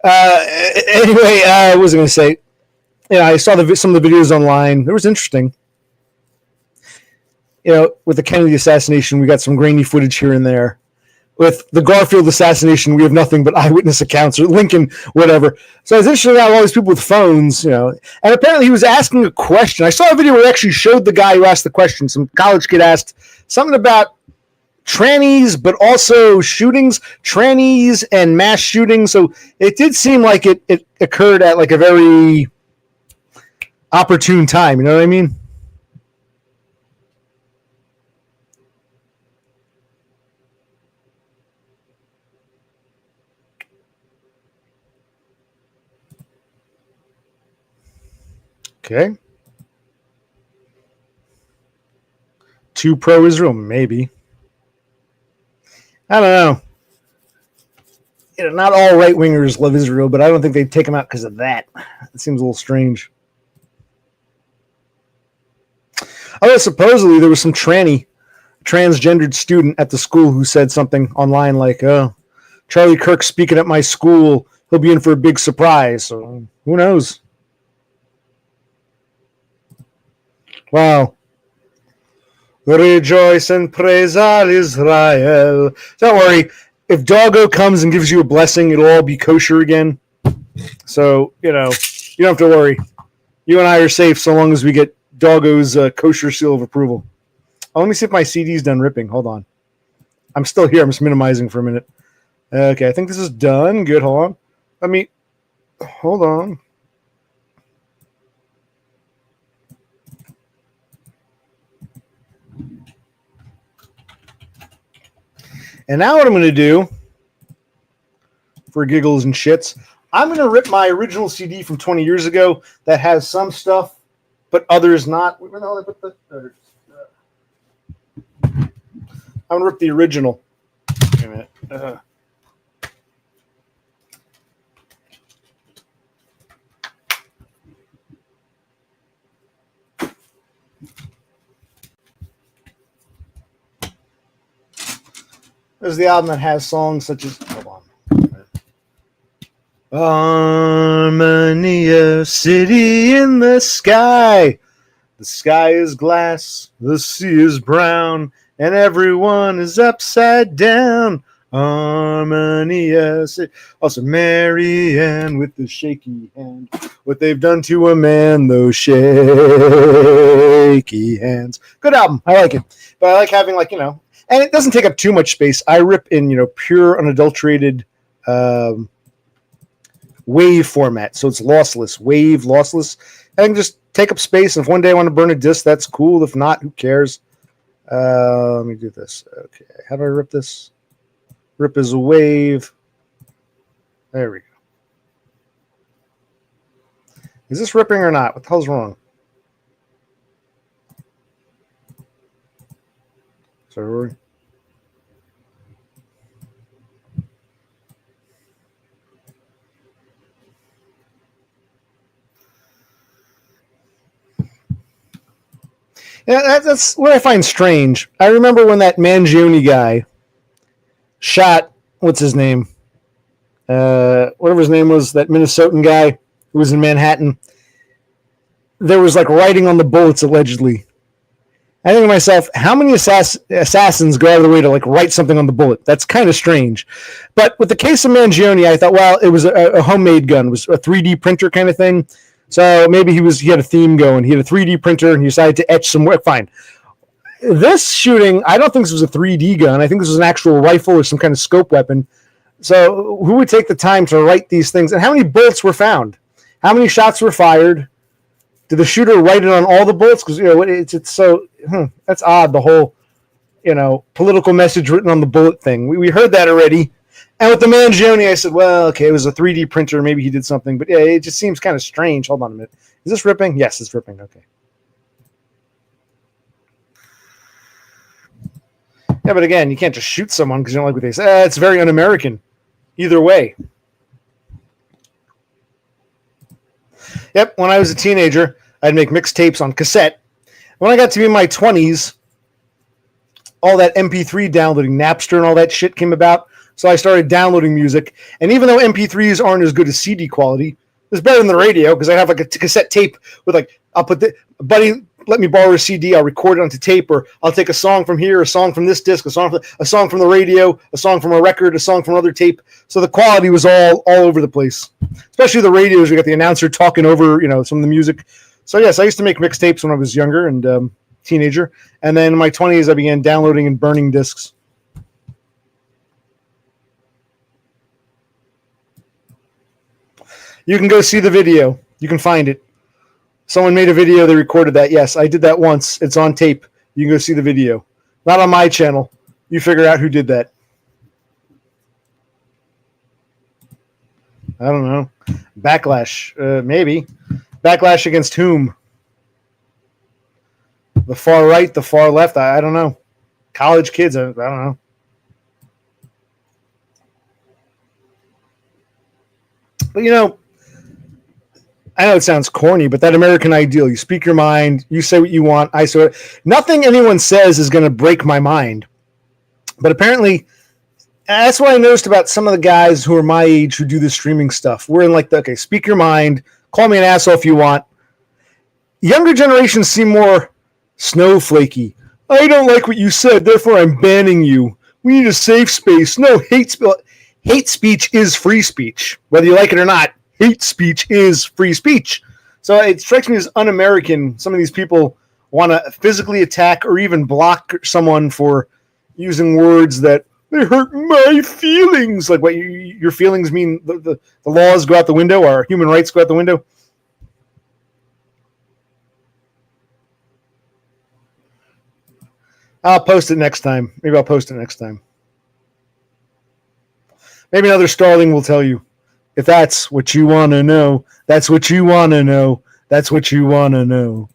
what was I going to say? I saw some of the videos online. It was interesting. With the Kennedy assassination, we got some grainy footage here and there. With the Garfield assassination, we have nothing but eyewitness accounts, or Lincoln, whatever. So I was interested about all these people with phones, and apparently he was asking a question. I saw a video where it actually showed the guy who asked the question. Some college kid asked something about trannies, but also shootings, trannies and mass shootings. So it did seem like it occurred at like a very opportune time. You know what I mean? Okay. Too pro-Israel, maybe. I don't know. Not all right-wingers love Israel, but I don't think they'd take him out because of that. It seems a little strange. Although supposedly there was some transgendered student at the school who said something online like, oh, Charlie Kirk speaking at my school he'll be in for a big surprise. So who knows? Wow. Rejoice and praise Al Israel. Don't worry. If Doggo comes and gives you a blessing, it'll all be kosher again. So, you don't have to worry. You and I are safe so long as we get Doggo's kosher seal of approval. Oh, let me see if my CD's done ripping. Hold on. I'm still here. I'm just minimizing for a minute. Okay, I think this is done. Good. Hold on. Hold on. And now what I'm going to do, for giggles and shits, I'm going to rip my original CD from 20 years ago that has some stuff, but others not. Where the hell did I put the... I'm going to rip the original. Wait a minute. There's the album that has songs such as... Hold on. Armenia, city in the sky. The sky is glass, the sea is brown, and everyone is upside down. Armenia. Also, Marianne with the shaky hand. What they've done to a man, those shaky hands. Good album. I like it. But I like having, and it doesn't take up too much space. I rip in, pure, unadulterated wave format. So it's lossless. Wave, lossless. I can just take up space. And if one day I want to burn a disc, that's cool. If not, who cares? Let me do this. Okay. How do I rip this? Rip as a wave. There we go. Is this ripping or not? What the hell's wrong? Sorry. Yeah, that's what I find strange. I remember when that Mangione guy shot, what's his name? Whatever his name was, that Minnesotan guy who was in Manhattan. There was writing on the bullets, allegedly. I think to myself, how many assassins go out of the way to write something on the bullet? That's kind of strange. But with the case of Mangione, I thought, well, it was a homemade gun. It was a 3D printer kind of thing. So maybe he had a theme going. He had a 3D printer and he decided to etch some work. Fine. This shooting, I don't think this was a 3D gun. I think this was an actual rifle or some kind of scope weapon. So who would take the time to write these things? And how many bullets were found? How many shots were fired? Did the shooter write it on all the bullets? Because it's so that's odd. The whole political message written on the bullet thing. We heard that already. And with the Mangione, I said, well, okay, it was a 3D printer. Maybe he did something. But yeah, it just seems kind of strange. Hold on a minute. Is this ripping? Yes, it's ripping. Okay. Yeah, but again, you can't just shoot someone because you don't like what they say. It's very un-American. Either way. Yep, when I was a teenager, I'd make mixtapes on cassette. When I got to be in my 20s, all that MP3 downloading, Napster and all that shit came about. So I started downloading music. And even though MP3s aren't as good as CD quality, it's better than the radio because I have a cassette tape with I'll put buddy, let me borrow a CD. I'll record it onto tape, or I'll take a song from here, a song from this disc, a song from the radio, a song from a record, a song from another tape. So the quality was all over the place. Especially the radios, we got the announcer talking over, some of the music. So yes, I used to make mixtapes when I was younger and teenager, and then in my 20s I began downloading and burning discs. You can go see the video. You can find it. Someone made a video. They recorded that. Yes, I did that once. It's on tape. You can go see the video. Not on my channel. You figure out who did that. I don't know. Backlash. Maybe. Backlash against whom? The far right, the far left? I don't know. College kids? I don't know. But I know it sounds corny, but that American ideal, you speak your mind, you say what you want, I say it. Nothing anyone says is going to break my mind. But apparently, that's what I noticed about some of the guys who are my age who do this streaming stuff. We're in like okay, speak your mind, call me an asshole if you want. Younger generations seem more snowflakey. I don't like what you said, therefore I'm banning you. We need a safe space. No, hate speech is free speech. Whether you like it or not, hate speech is free speech. So it strikes me as un-American. Some of these people want to physically attack or even block someone for using words that they hurt my feelings. Like what your feelings mean the laws go out the window or human rights go out the window. I'll post it next time. Maybe I'll post it next time. Maybe another Starling will tell you. If that's what you want to know, that's what you want to know, that's what you want to know.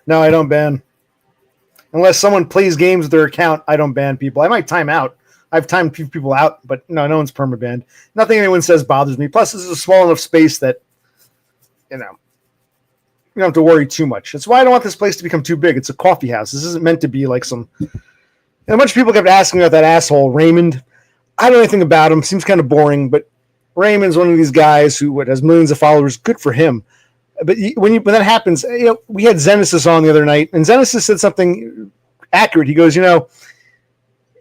No, I don't ban. Unless someone plays games with their account, I don't ban people. I might time out. I've timed people out, but no one's permabanned. Nothing anyone says bothers me. Plus, this is a small enough space that, you don't have to worry too much. That's why I don't want this place to become too big. It's a coffee house. This isn't meant to be like some... And a bunch of people kept asking about that asshole, Raymond. I don't know anything about him. Seems kind of boring, but Raymond's one of these guys who has millions of followers. Good for him. But when that happens, we had Zenesis on the other night, and Zenesis said something accurate. He goes,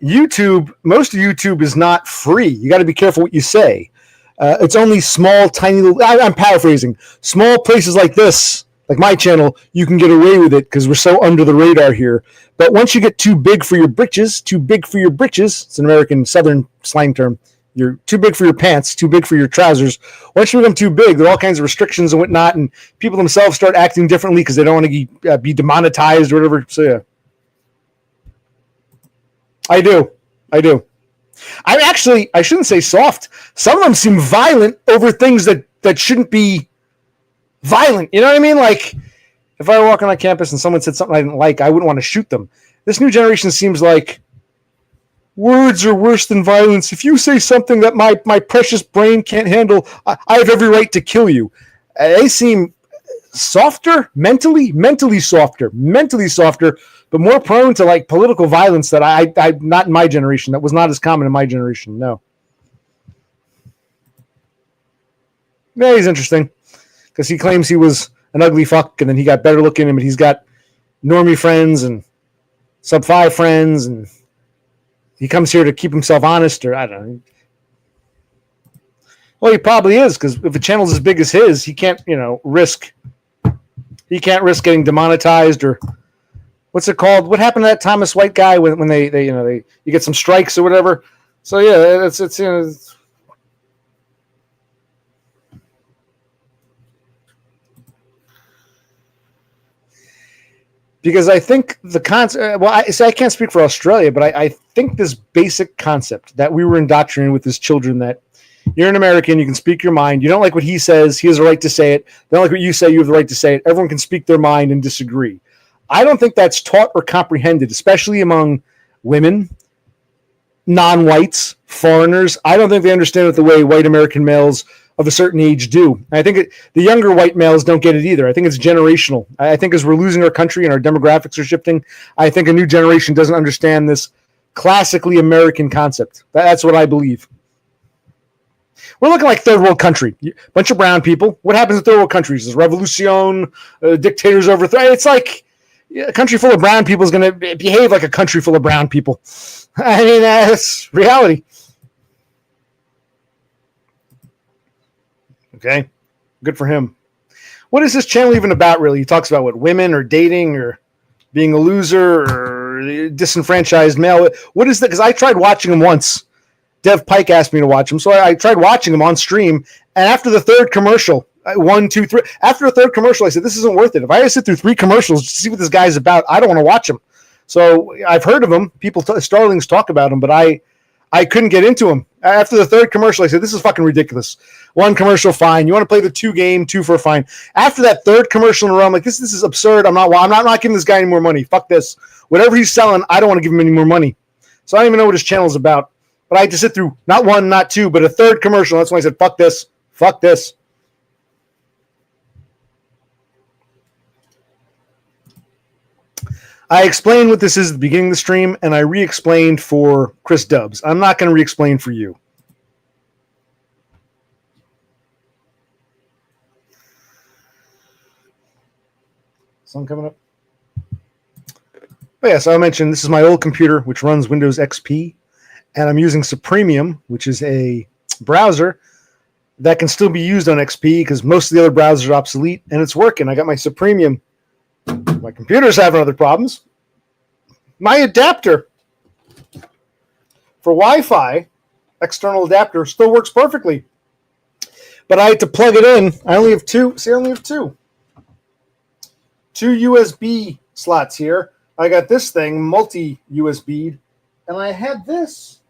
YouTube, most of YouTube is not free. You got to be careful what you say. It's only small, tiny little... I'm paraphrasing. Small places like this, like my channel, you can get away with it because we're so under the radar here. But once you get too big for your britches, it's an American Southern slang term. You're too big for your pants, too big for your trousers. Once you become too big, there are all kinds of restrictions and whatnot, and people themselves start acting differently because they don't want to be demonetized or whatever. So, yeah. I do. I shouldn't say soft. Some of them seem violent over things that shouldn't be violent. You know what I mean? Like, if I were walking on campus and someone said something I didn't like, I wouldn't want to shoot them. This new generation seems like words are worse than violence. If you say something that my precious brain can't handle, I have every right to kill you. They seem softer, mentally softer, but more prone to like political violence that I not in my generation. That was not as common in my generation. No. Yeah, he's interesting because he claims he was an ugly fuck, and then he got better looking, but he's got normie friends and sub 5 friends, and he comes here to keep himself honest, or I don't know. Well, he probably is, because if a channel's as big as his, he can't, risk getting demonetized, or what's it called? What happened to that Thomas White guy when they you get some strikes or whatever? So yeah, it's because I think the concept, I can't speak for Australia, but I think this basic concept that we were indoctrinated with as children, that you're an American, you can speak your mind. You don't like what he says, he has a right to say it. They don't like what you say, you have the right to say it. Everyone can speak their mind and disagree. I don't think that's taught or comprehended, especially among women, non-whites, foreigners. I don't think they understand it the way white American males of a certain age do. And I think the younger white males don't get it either. I think it's generational. I think as we're losing our country and our demographics are shifting, I think a new generation doesn't understand this classically American concept. That's what I believe. We're looking like third world country. Bunch of brown people. What happens in third world countries? There's revolution, dictators overthrow. It's like a country full of brown people is going to behave like a country full of brown people. I mean, that's reality. Okay, good for him. What is this channel even about, really? He talks about what, women or dating or being a loser or disenfranchised male. What is that? Because I tried watching him once. Dev Pike asked me to watch him, so I tried watching him on stream. And after the third commercial, 1, 2, 3. After the third commercial, I said, "This isn't worth it. If I had to sit through 3 commercials to see what this guy's about, I don't want to watch him." So I've heard of him. People, Starlings talk about him, but I couldn't get into him. After the third commercial, I said, "This is fucking ridiculous." 1 commercial, fine. You want to play the 2 game, 2 for a fine. After that third commercial in a row, I'm like, this is absurd. I'm not giving this guy any more money. Fuck this. Whatever he's selling, I don't want to give him any more money. So I don't even know what his channel is about. But I had to sit through not 1, not 2, but a third commercial. That's when I said, fuck this. Fuck this. I explained what this is at the beginning of the stream, and I re-explained for Chris Dubs. I'm not going to re-explain for you. Sun coming up? But yeah, so I mentioned this is my old computer, which runs Windows XP, and I'm using Supremium, which is a browser that can still be used on XP because most of the other browsers are obsolete, and it's working. I got my Supremium. My computer's having other problems. My adapter for Wi-Fi, external adapter, still works perfectly. But I had to plug it in. I only have two. See, I only have two. Two USB slots here. I got this thing, multi-USB, and I had this.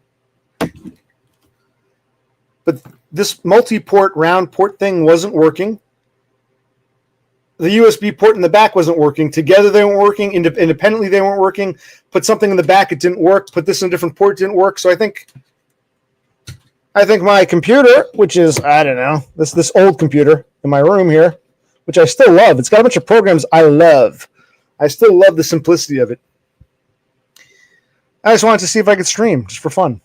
But this multi-port round port thing wasn't working. The USB port in the back wasn't working. Together they weren't working. Independently they weren't working. Put something in the back, it didn't work. Put this in a different port, it didn't work. So I think my computer, which is, I don't know, this old computer in my room here, which I still love. It's got a bunch of programs I love. I still love the simplicity of it. I just wanted to see if I could stream just for fun.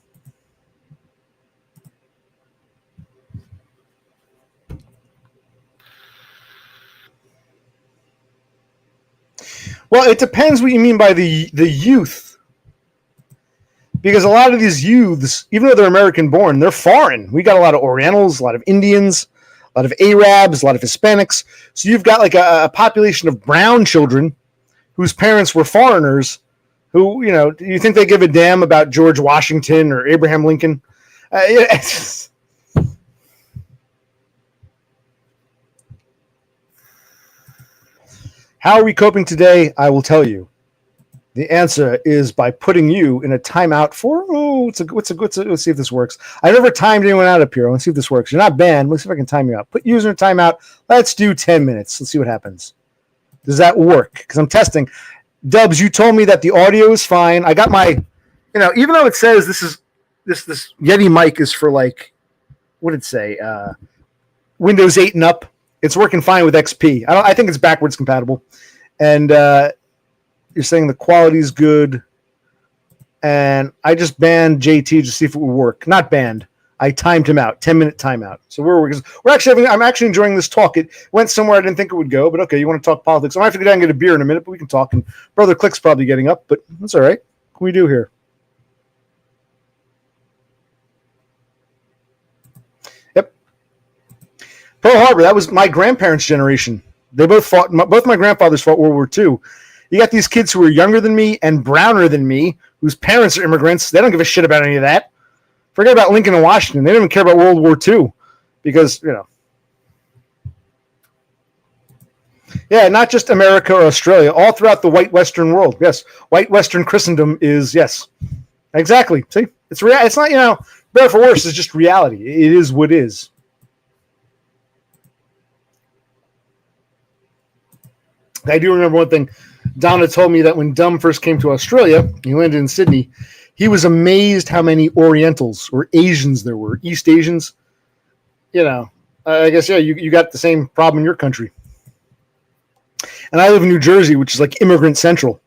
Well, it depends what you mean by the youth. Because a lot of these youths, even though they're American-born, they're foreign. We got a lot of Orientals, a lot of Indians, a lot of Arabs, a lot of Hispanics. So you've got like a population of brown children whose parents were foreigners who, you know, do you think they give a damn about George Washington or Abraham Lincoln? How are we coping today? I will tell you. The answer is by putting you in a timeout for, let's see if this works. I never timed anyone out up here. Let's see if this works. You're not banned. Let's see if I can time you out. Put user in a timeout. Let's do 10 minutes. Let's see what happens. Does that work? Because I'm testing. Dubs, you told me that the audio is fine. I got my, you know, even though it says this Yeti mic is for like, what did it say? Windows 8 and up. It's working fine with XP. I think it's backwards compatible. And you're saying the quality is good. And I just banned JT to see if it would work. Not banned. I timed him out. 10-minute timeout. So I'm actually enjoying this talk. It went somewhere I didn't think it would go, but okay, you want to talk politics. I'm going to have to go down and get a beer in a minute, but we can talk. And Brother Click's probably getting up, but that's all right. What can we do here? Yep. Pearl Harbor, that was my grandparents' generation. They both fought, both my grandfathers fought World War II. You got these kids who are younger than me and browner than me, whose parents are immigrants. They don't give a shit about any of that. Forget about Lincoln and Washington. They don't even care about World War II because, you know. Yeah, not just America or Australia, all throughout the white Western world. Yes, white Western Christendom is, yes. Exactly. See? It's not, you know, better for worse, it's just reality. It is what it is. I do remember one thing. Donna told me that when Dumb first came to Australia, he landed in Sydney, he was amazed how many Orientals or Asians there were, East Asians. You know, I guess, yeah, you got the same problem in your country. And I live in New Jersey, which is like immigrant central,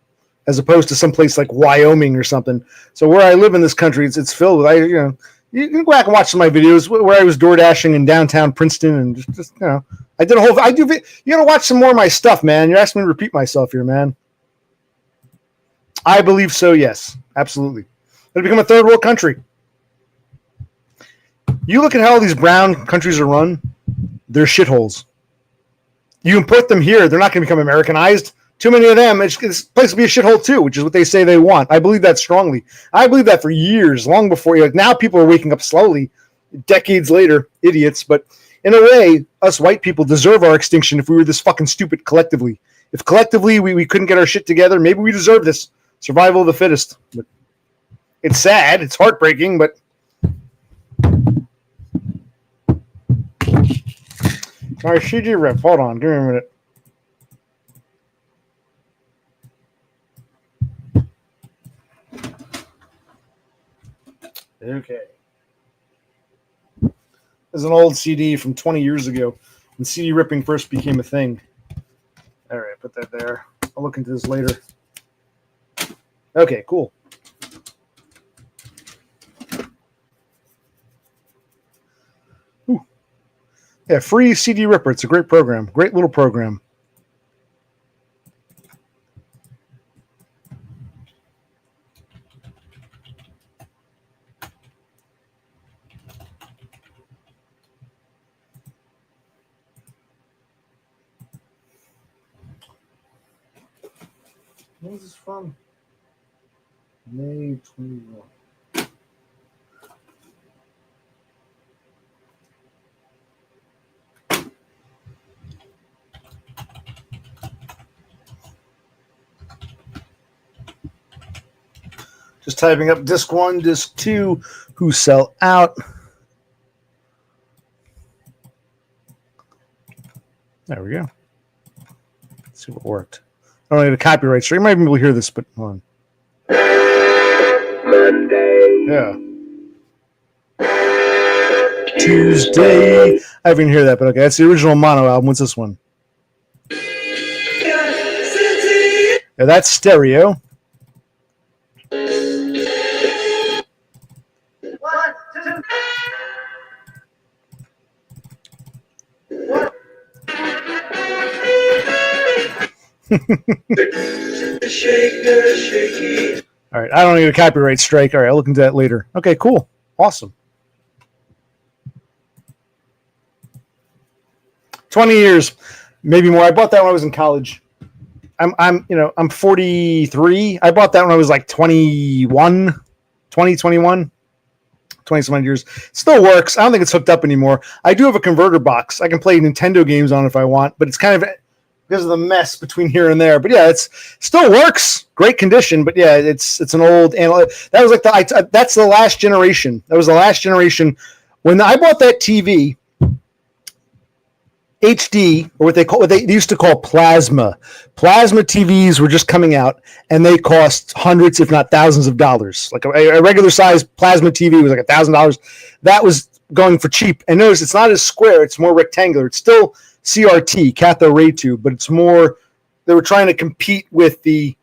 as opposed to someplace like Wyoming or something. So where I live in this country, it's filled with, you can go back and watch some of my videos where I was door dashing in downtown Princeton and just you know, you got to watch some more of my stuff, man. You're asking me to repeat myself here, man. I believe so, yes. Absolutely. It'll become a third world country. You look at how all these brown countries are run, they're shitholes. You import them here, they're not going to become Americanized. Too many of them, this place will be a shithole too, which is what they say they want. I believe that strongly. I believe that for years, long before, now people are waking up slowly, decades later, idiots. But in a way, us white people deserve our extinction if we were this fucking stupid collectively. If collectively we couldn't get our shit together, maybe we deserve this. Survival of the fittest. But it's sad, it's heartbreaking, but all right, CG rep. Hold on, give me a minute. Okay. This is an old CD from 20 years ago when CD ripping first became a thing. All right, put that there. I'll look into this later. Okay, cool. Ooh. Yeah, free CD Ripper. It's a great program. Great little program. When was this from? May 21. Just typing up disc 1, disc 2, who sell out. There we go. Let's see what worked. I don't need a copyright strike. You might be able to hear this, but hold on. Monday. Yeah. Tuesday. I didn't hear that, but okay. That's the original mono album. What's this one? Yeah, that's stereo. All right, I don't need a copyright strike. All right, I'll look into that later. Okay, cool. Awesome. 20 years, maybe more. I bought that when I was in college. I'm 43. I bought that when I was like 21, 21. 20-some years. Still works. I don't think it's hooked up anymore. I do have a converter box. I can play Nintendo games on it if I want, but it's kind of because of the mess between here and there. But yeah, it's still works. Great condition, but yeah, it's an old analog. That was like that's the last generation. That was the last generation when I bought that TV. HD, or what they used to call plasma. Plasma TVs were just coming out, and they cost hundreds, if not thousands, of dollars. Like a regular size plasma TV was like $1,000. That was going for cheap. And notice it's not as square; it's more rectangular. It's still CRT, cathode ray tube, but it's more. They were trying to compete with the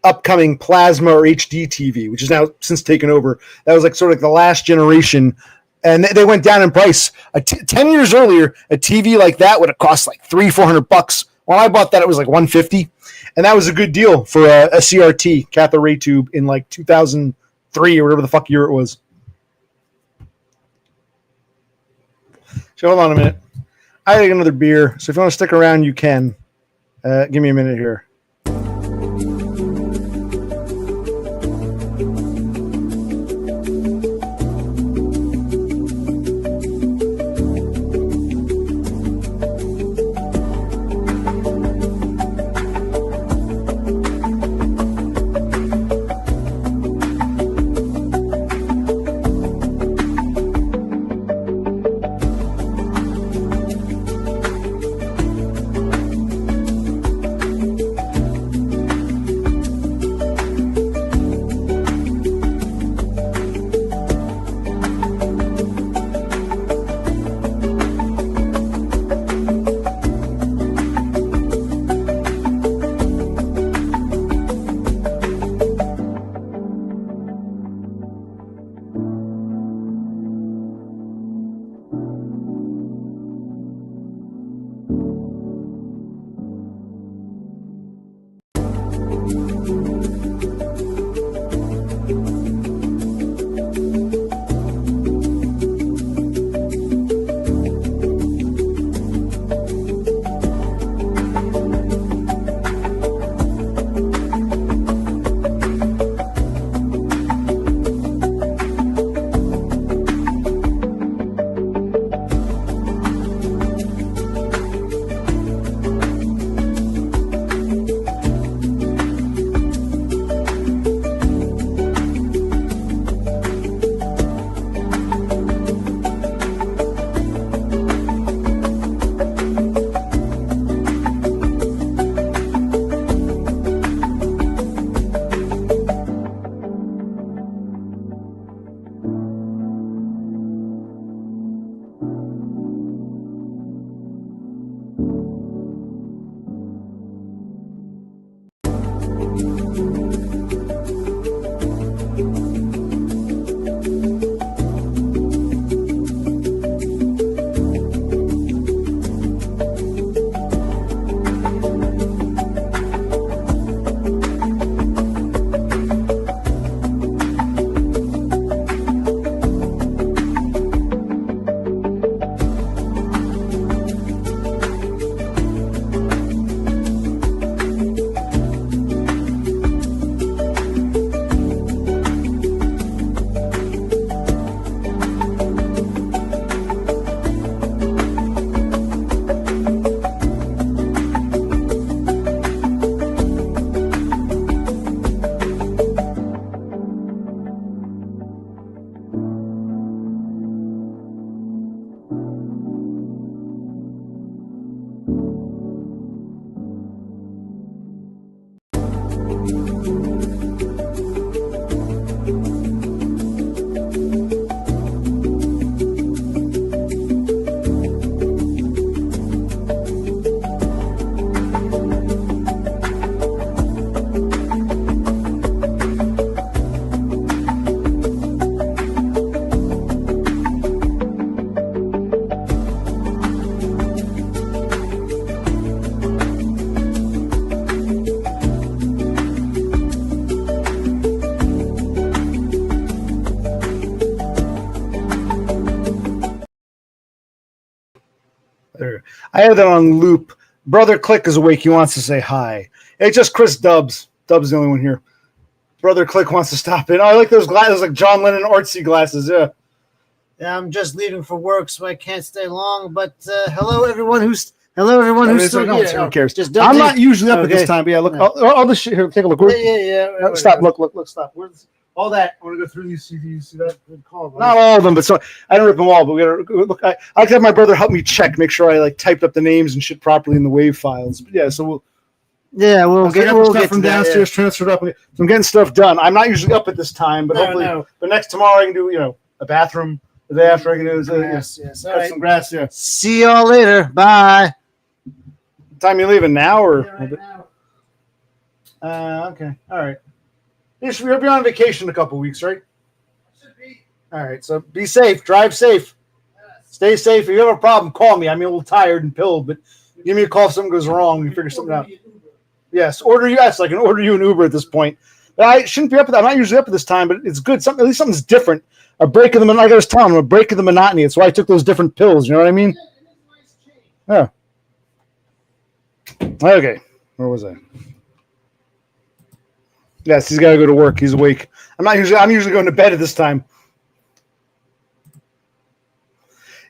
upcoming plasma or HD TV, which is now since taken over. That was like sort of like the last generation. And they went down in price. 10 years earlier, a TV like that would have cost like $300-400. When I bought that, it was like $150, and that was a good deal for a CRT cathode ray tube in like 2003 or whatever the fuck year it was. So hold on a minute. I had another beer, so if you want to stick around, you can. Give me a minute here. I had that on loop. Brother Click is awake. He wants to say hi. It's just Chris Dubs. Dubs is the only one here. Brother Click wants to stop in. Oh, I like those glasses, like John Lennon artsy glasses. Yeah. Yeah, I'm just leaving for work, so I can't stay long. But hello, everyone who's still here. Who cares? Just I'm not usually up at this time, but yeah, look, all this shit here. Take a look. Yeah. Stop. Look. Stop. Where's all that? I want to go through these CDs. See that? Good call. Not all of them, but so I don't rip them all. But we gotta look. I like to have my brother help me check, make sure I like typed up the names and shit properly in the WAV files. But yeah, so we'll get from downstairs transferred up. So I'm getting stuff done. I'm not usually up at this time, but hopefully, but next tomorrow I can do a bathroom. The day after I can do yes. All right. Some grass. Yeah. See y'all later. Bye. What time you leaving now or? Yeah, right now. Okay. All right. You'll be on vacation in a couple weeks, right? Should be. All right. So be safe. Drive safe. Yes. Stay safe. If you have a problem, call me. I'm a little tired and pilled, but give me a call if something goes wrong. We figure something out. Yes. Yes, I can order you an Uber at this point. But I shouldn't be up at that. I'm not usually up at this time, but it's good. At least something's different. A break of the monotony. I was telling him a break of the monotony. It's why I took those different pills. You know what I mean? Yeah. Okay. Where was I? Yes, he's got to go to work. He's awake. I'm usually going to bed at this time.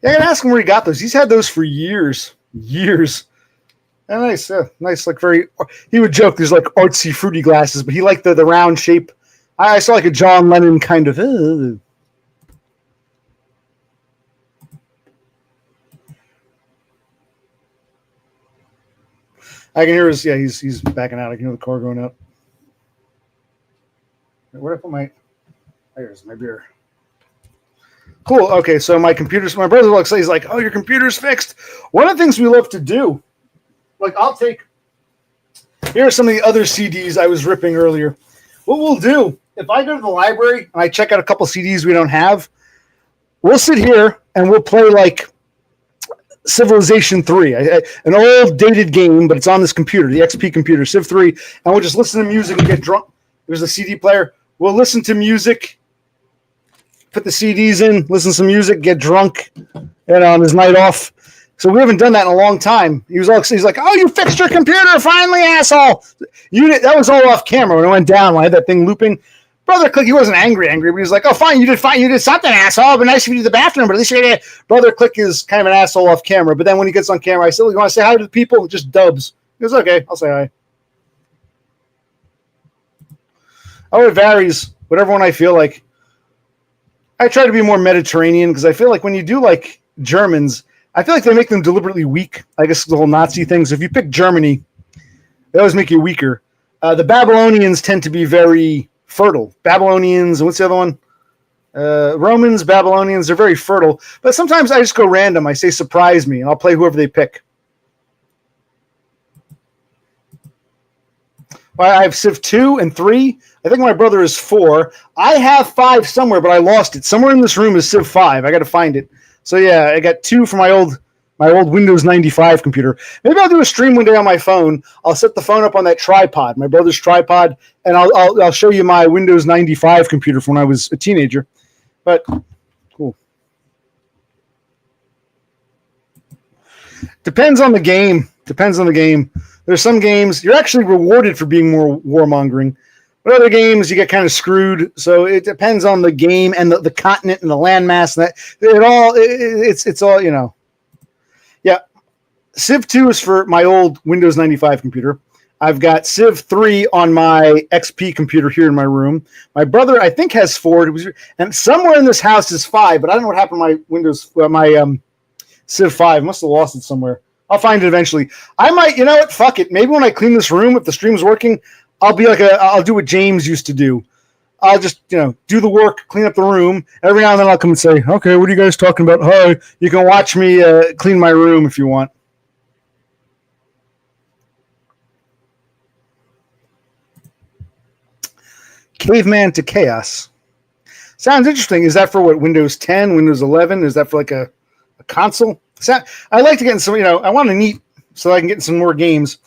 Yeah, I gotta ask him where he got those. He's had those for years. Years. And nice, like very. He would joke there's like artsy, fruity glasses, but he liked the round shape. I saw like a John Lennon kind of. I can hear he's backing out. I can hear the car going up. Where did I put my? There's my beer. Cool. Okay, so my brother looks. He's like, "Oh, your computer's fixed." One of the things we love to do, like here are some of the other CDs I was ripping earlier. What we'll do if I go to the library and I check out a couple CDs we don't have, we'll sit here and we'll play like Civilization 3, an old dated game, but it's on this computer, the XP computer, Civ 3, and we'll just listen to music and get drunk. There's a CD player. We'll listen to music, put the CDs in, listen to some music, get drunk, on his night off. So we haven't done that in a long time. He's like, "Oh, you fixed your computer finally, asshole!" That was all off camera when it went down. When I had that thing looping. Brother Click, he wasn't angry, but he was like, "Oh, fine, you did something, asshole. It'd be nice if you did the bathroom, but at least you did." Brother Click is kind of an asshole off camera, but then when he gets on camera, I said, "You want to say hi to the people?" Just Dubs. He goes, "Okay, I'll say hi." Oh, it varies. Whatever one I feel like. I try to be more Mediterranean because I feel like when you do like Germans, I feel like they make them deliberately weak. I guess the whole Nazi thing. So if you pick Germany, they always make you weaker. The Babylonians tend to be very fertile. Babylonians, and what's the other one? Romans, Babylonians, they're very fertile. But sometimes I just go random. I say surprise me, and I'll play whoever they pick. Well, I have Civ 2 and 3. I think my brother is 4. I have 5 somewhere, but I lost it. Somewhere in this room is Civ 5. I got to find it. So yeah, I got 2 from my old Windows 95 computer. Maybe I'll do a stream one day on my phone. I'll set the phone up on that tripod, my brother's tripod, and I'll show you my Windows 95 computer from when I was a teenager. But cool. Depends on the game. There's some games you're actually rewarded for being more warmongering, but other games you get kind of screwed. So it depends on the game and the continent and the landmass. And it's all Yeah, Civ 2 is for my old Windows 95 computer. I've got Civ 3 on my XP computer here in my room. My brother, I think, has 4. And somewhere in this house is 5, but I don't know what happened to my Civ 5. Must have lost it somewhere. I'll find it eventually. I might, what? Fuck it. Maybe when I clean this room, if the stream's working, I'll do what James used to do. I'll just, do the work, clean up the room. Every now and then I'll come and say, "Okay, what are you guys talking about?" Hi, you can watch me clean my room if you want. Caveman to Chaos. Sounds interesting. Is that for what, Windows 10, Windows 11? Is that for like a console? I like to get in some, I want to neat so I can get in some more games.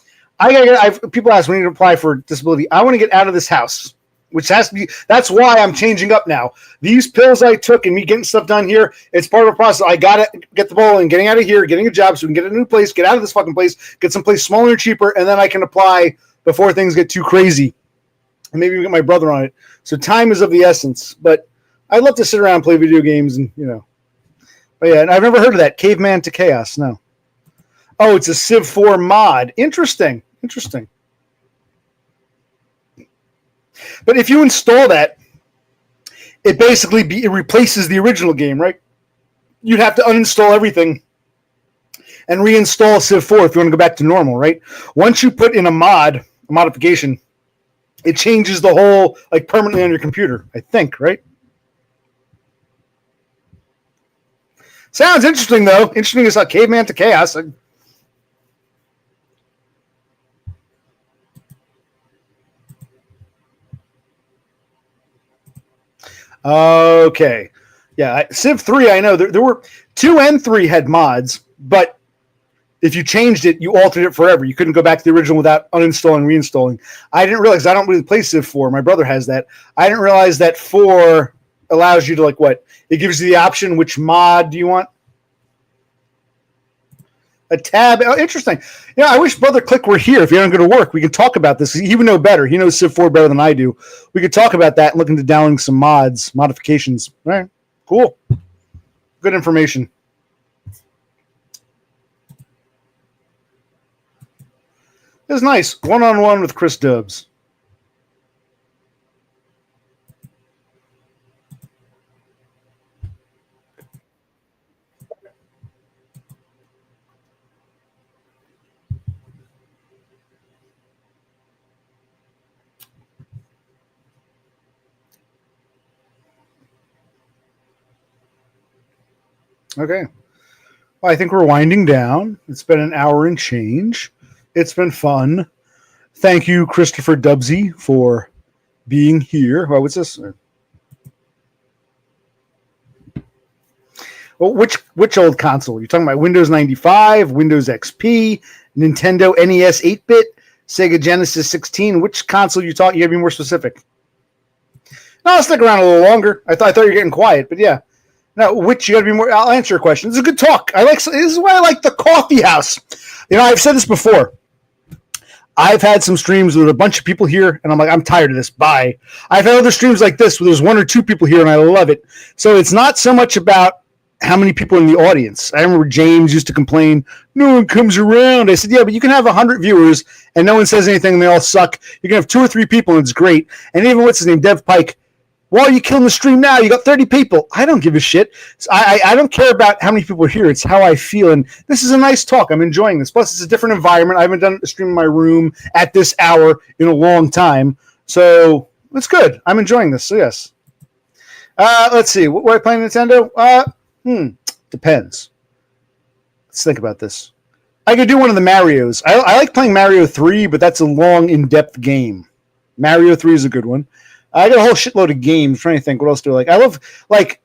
People ask me to apply for disability. I want to get out of this house. which has to be. That's why I'm changing up now. These pills I took and me getting stuff done here, it's part of the process. I gotta get the ball and getting out of here, getting a job so we can get a new place, get out of this fucking place, get someplace smaller and cheaper, and then I can apply before things get too crazy. And maybe we get my brother on it. So time is of the essence. But I'd love to sit around and play video games and But yeah, and I've never heard of that. Caveman to Chaos. No. Oh, it's a Civ 4 mod. Interesting. But if you install that, it basically it replaces the original game, right? You'd have to uninstall everything and reinstall Civ 4 if you want to go back to normal, right? Once you put in a modification, it changes the whole, like, permanently on your computer, I think, right? Sounds interesting, though. Interesting as Caveman to Chaos. Okay. Yeah, Civ 3, I know. There were 2 and 3 had mods, but if you changed it, you altered it forever. You couldn't go back to the original without uninstalling, reinstalling. I didn't realize, I don't really play Civ 4. My brother has that. I didn't realize that 4 allows you to, like, what? It gives you the option, which mod do you want? A tab. Oh, interesting. Yeah, I wish Brother Click were here. If you're not going to work, we can talk about this. He would know better. He knows Civ 4 better than I do. We could talk about that and look into downloading some modifications. All right, cool. Good information. It was nice. One-on-one with Chris Dubs. Okay. Well, I think we're winding down. It's been an hour and change. It's been fun. Thank you, Christopher Dubsy, for being here. Well, what's this? Well, which old console? You're talking about Windows 95, Windows XP, Nintendo NES 8-bit, Sega Genesis 16. Which console you talking? You gotta be more specific. No, I'll stick around a little longer. I thought you were getting quiet, but yeah. No, which you got to be more. I'll answer your question. This is a good talk. This is why I like the coffee house. I've said this before. I've had some streams with a bunch of people here, and I'm like, I'm tired of this. Bye. I've had other streams like this where there's 1 or 2 people here, and I love it. So it's not so much about how many people in the audience. I remember James used to complain, no one comes around. I said, yeah, but you can have 100 viewers, and no one says anything, and they all suck. You can have 2 or 3 people, and it's great. And even what's his name, Dev Pike. Why are you killing the stream now? You got 30 people. I don't give a shit. I don't care about how many people are here. It's how I feel. And this is a nice talk. I'm enjoying this. Plus, it's a different environment. I haven't done a stream in my room at this hour in a long time. So it's good. I'm enjoying this. So, yes. Let's see. What are I playing Nintendo? Depends. Let's think about this. I could do one of the Marios. I like playing Mario 3, but that's a long, in-depth game. Mario 3 is a good one. I got a whole shitload of games. I'm trying to think, what else do I like? I love, like,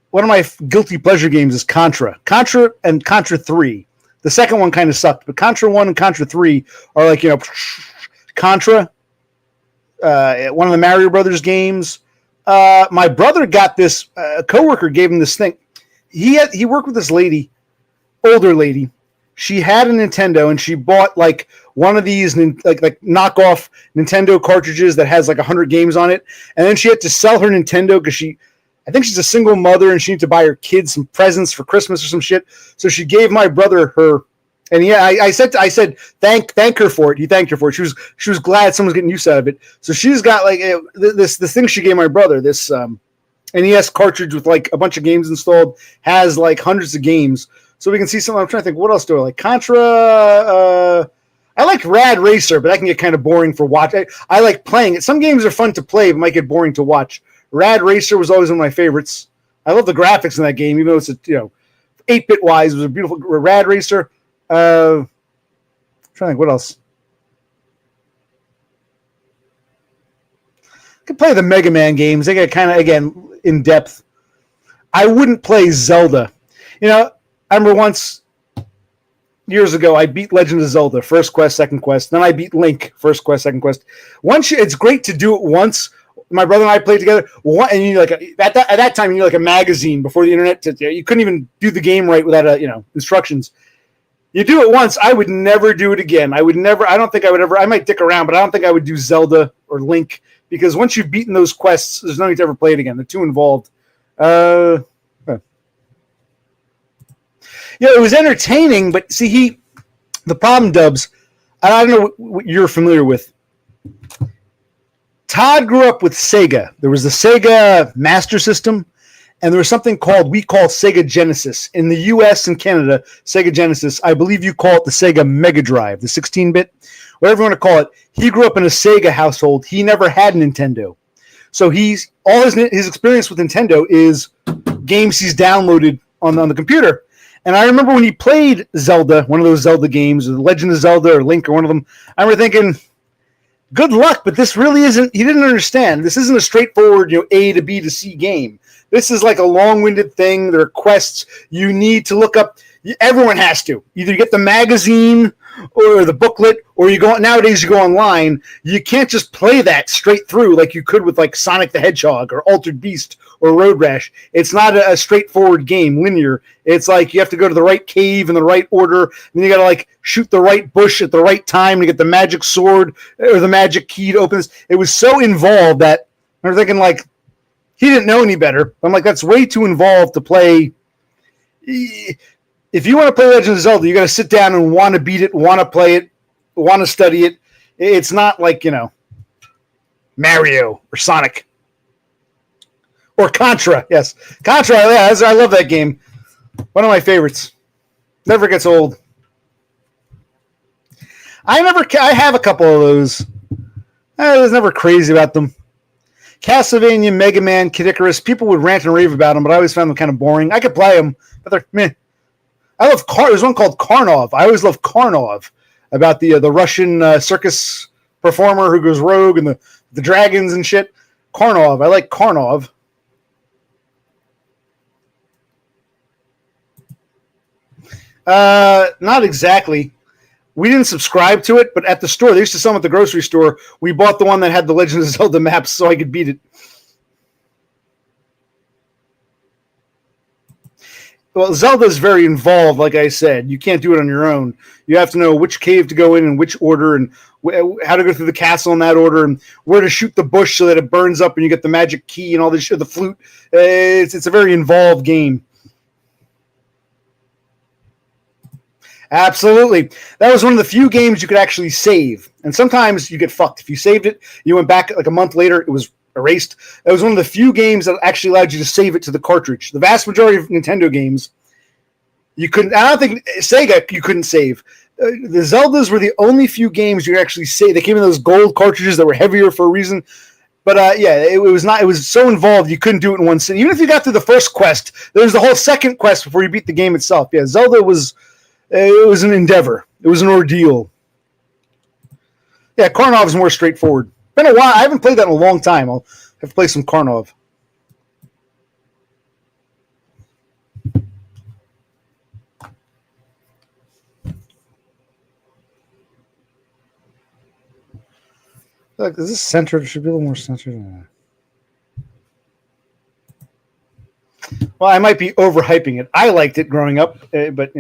one of my guilty pleasure games is Contra. Contra and Contra 3. The second one kind of sucked, but Contra 1 and Contra 3 are like, Contra, one of the Mario Brothers games. My brother got this, a coworker gave him this thing. He worked with this lady, older lady. She had a Nintendo, and she bought, like, one of these like knockoff Nintendo cartridges that has like 100 games on it. And then she had to sell her Nintendo because I think she's a single mother and she needed to buy her kids some presents for Christmas or some shit. So she gave my brother her. And yeah, I said thank her for it. He thanked her for it. She was glad someone's getting use out of it. So she's got like this thing she gave my brother, this NES cartridge with like a bunch of games installed, has like hundreds of games. So we can see something. I'm trying to think, what else do I like? Contra. I like Rad Racer, but that can get kind of boring for watch. I like playing it. Some games are fun to play, but might get boring to watch. Rad Racer was always one of my favorites. I love the graphics in that game, even though it's 8-bit wise, it was a beautiful Rad Racer. I'm trying to think, what else? I could play the Mega Man games. They get kind of, again, in depth. I wouldn't play Zelda. I remember once, years ago, I beat Legend of Zelda, first quest, second quest. Then I beat Link, first quest, second quest. It's great to do it once. my brother and I played together. And you like at that time you need like a magazine before the internet. You couldn't even do the game right without instructions. You do it once, I would never do it again. I would never. I don't think I would ever. I might dick around, but I don't think I would do Zelda or Link because once you've beaten those quests, there's no need to ever play it again. They're too involved. It was entertaining, but see, the problem, Dubs. I don't know what you're familiar with. Todd grew up with Sega. There was the Sega Master System, and there was something we call Sega Genesis. In the US and Canada, Sega Genesis, I believe you call it the Sega Mega Drive, the 16-bit, whatever you want to call it. He grew up in a Sega household. He never had a Nintendo. So all his experience with Nintendo is games he's downloaded on the computer. And I remember when he played Zelda, one of those Zelda games, or The Legend of Zelda or Link or one of them, I remember thinking, good luck, but this really isn't, he didn't understand. This isn't a straightforward, A to B to C game. This is like a long-winded thing. There are quests you need to look up. Everyone has to. Either get the magazine or the booklet, or nowadays you go online. You can't just play that straight through like you could with like Sonic the Hedgehog or Altered Beast or Road Rash. It's not a straightforward game, linear. It's like you have to go to the right cave in the right order, and then you got to like shoot the right bush at the right time to get the magic sword or the magic key to open this. It was so involved that I'm thinking like, he didn't know any better. I'm like, that's way too involved to play. If you want to play Legend of Zelda, you got to sit down and want to beat it, want to play it, want to study it. It's not like, Mario or Sonic or Contra. Yes. Contra. Yeah, I love that game. One of my favorites. Never gets old. I have a couple of those. I was never crazy about them. Castlevania, Mega Man, Kid Icarus, people would rant and rave about them, but I always found them kind of boring. I could play them, but they're meh. I love there's one called Karnov. I always love Karnov, about the Russian circus performer who goes rogue and the dragons and shit. Karnov. I like Karnov. Not exactly. We didn't subscribe to it, but at the store, they used to sell them at the grocery store. We bought the one that had the Legend of Zelda maps so I could beat it. Well, Zelda's very involved, like I said. You can't do it on your own. You have to know which cave to go in which order, and how to go through the castle in that order, and where to shoot the bush so that it burns up and you get the magic key and all this shit, the flute. It's a very involved game. Absolutely. That was one of the few games you could actually save. And sometimes you get fucked. If you saved it, you went back like a month later, it was erased. That was one of the few games that actually allowed you to save it to the cartridge. The vast majority of Nintendo games, you couldn't. I don't think Sega, you couldn't save. The Zeldas were the only few games you could actually save. They came in those gold cartridges that were heavier for a reason. But it was so involved you couldn't do it in one sitting. Even if you got through the first quest, there was the whole second quest before you beat the game itself. Yeah, Zelda was... It was an endeavor. It was an ordeal. Yeah, Karnov is more straightforward. Been a while. I haven't played that in a long time. I'll have to play some Karnov. Look, is this centered? It should be a little more centered. Well, I might be overhyping it. I liked it growing up, but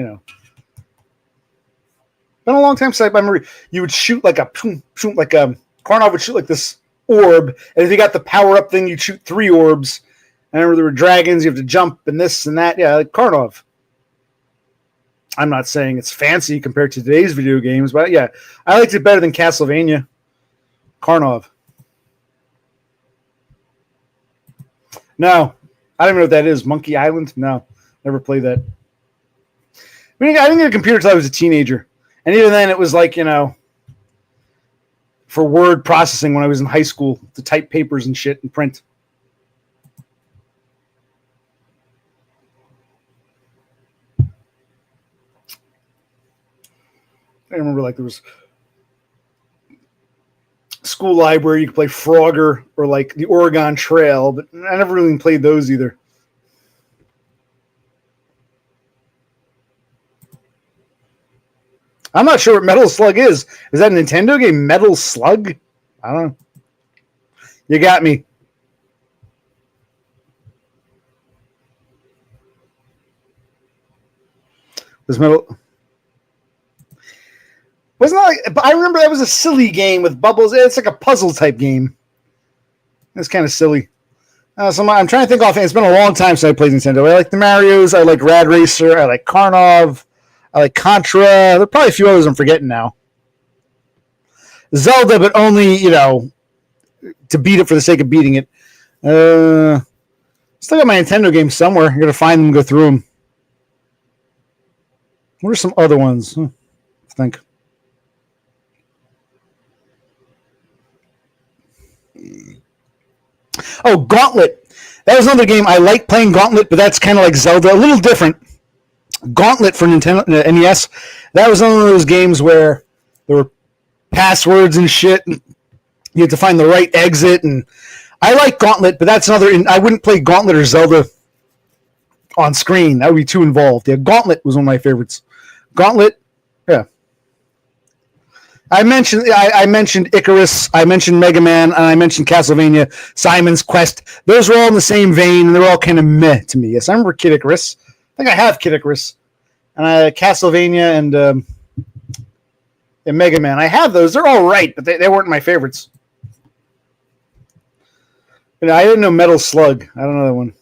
been a long time since I remember you would shoot like Karnov would shoot like this orb, and if you got the power up thing, you'd shoot 3 orbs. I remember there were dragons, you have to jump and this and that. Yeah, like Karnov. I'm not saying it's fancy compared to today's video games, but yeah, I liked it better than Castlevania. Karnov. No, I don't even know what that is. Monkey Island? No, never played that. I didn't get a computer until I was a teenager. And even then, it was like, for word processing when I was in high school to type papers and shit and print. I remember like there was school library, you could play Frogger or like the Oregon Trail, but I never really played those either. I'm not sure what Metal Slug is. Is that a Nintendo game, Metal Slug? I don't know. You got me. This metal wasn't that like, but I remember that was a silly game with bubbles. It's like a puzzle type game. It's kind of silly. So I'm trying to think offhand. It's been a long time since I played Nintendo. I like the Marios. I like Rad Racer. I like Karnov. I like Contra. There are probably a few others I'm forgetting now. Zelda, but only, to beat it for the sake of beating it. Still got my Nintendo games somewhere. I'm going to find them and go through them. What are some other ones? I think. Oh, Gauntlet. That was another game. I like playing Gauntlet, but that's kind of like Zelda. A little different. Gauntlet for Nintendo NES. That was one of those games where there were passwords and shit. And you had to find the right exit. And I like Gauntlet, but that's another. I wouldn't play Gauntlet or Zelda on screen. That would be too involved. Yeah, Gauntlet was one of my favorites. Gauntlet, yeah. I mentioned Icarus, I mentioned Mega Man, and I mentioned Castlevania, Simon's Quest. Those were all in the same vein, and they're all kind of meh to me. Yes, I remember Kid Icarus. I think I have Kid Icarus. And Castlevania and Mega Man. I have those. They're all right, but they weren't my favorites. I didn't know Metal Slug. I don't know that one.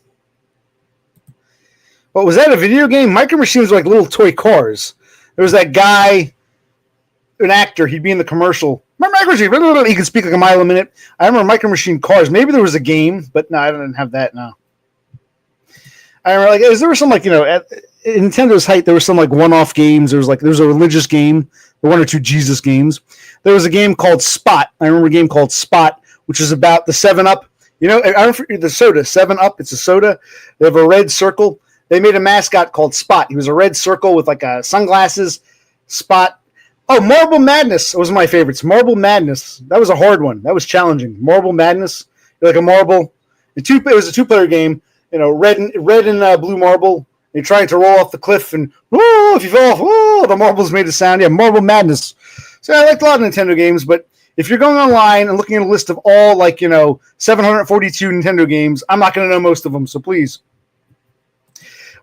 What, was that a video game? Micro Machines were like little toy cars. There was that guy, an actor, he'd be in the commercial. Remember Micro Machine? He could speak like a mile a minute. I remember Micro Machine cars. Maybe there was a game, but no, I didn't have that now. I remember, like, there was some, like, at Nintendo's height, there was some, like, one-off games. There was a religious game, or one or two Jesus games. There was a game called Spot. I remember a game called Spot, which is about the 7-Up. I don't know the soda, 7-Up. It's a soda. They have a red circle. They made a mascot called Spot. He was a red circle with, like, sunglasses. Spot. Oh, Marble Madness was one of my favorites. Marble Madness. That was a hard one. That was challenging. Marble Madness. You're like a marble. It was a two-player game. Red and blue marble. You're trying to roll off the cliff, and if you fall off, the marbles made a sound. Yeah, Marble Madness. So I liked a lot of Nintendo games, but if you're going online and looking at a list of all, 742 Nintendo games, I'm not going to know most of them, so please.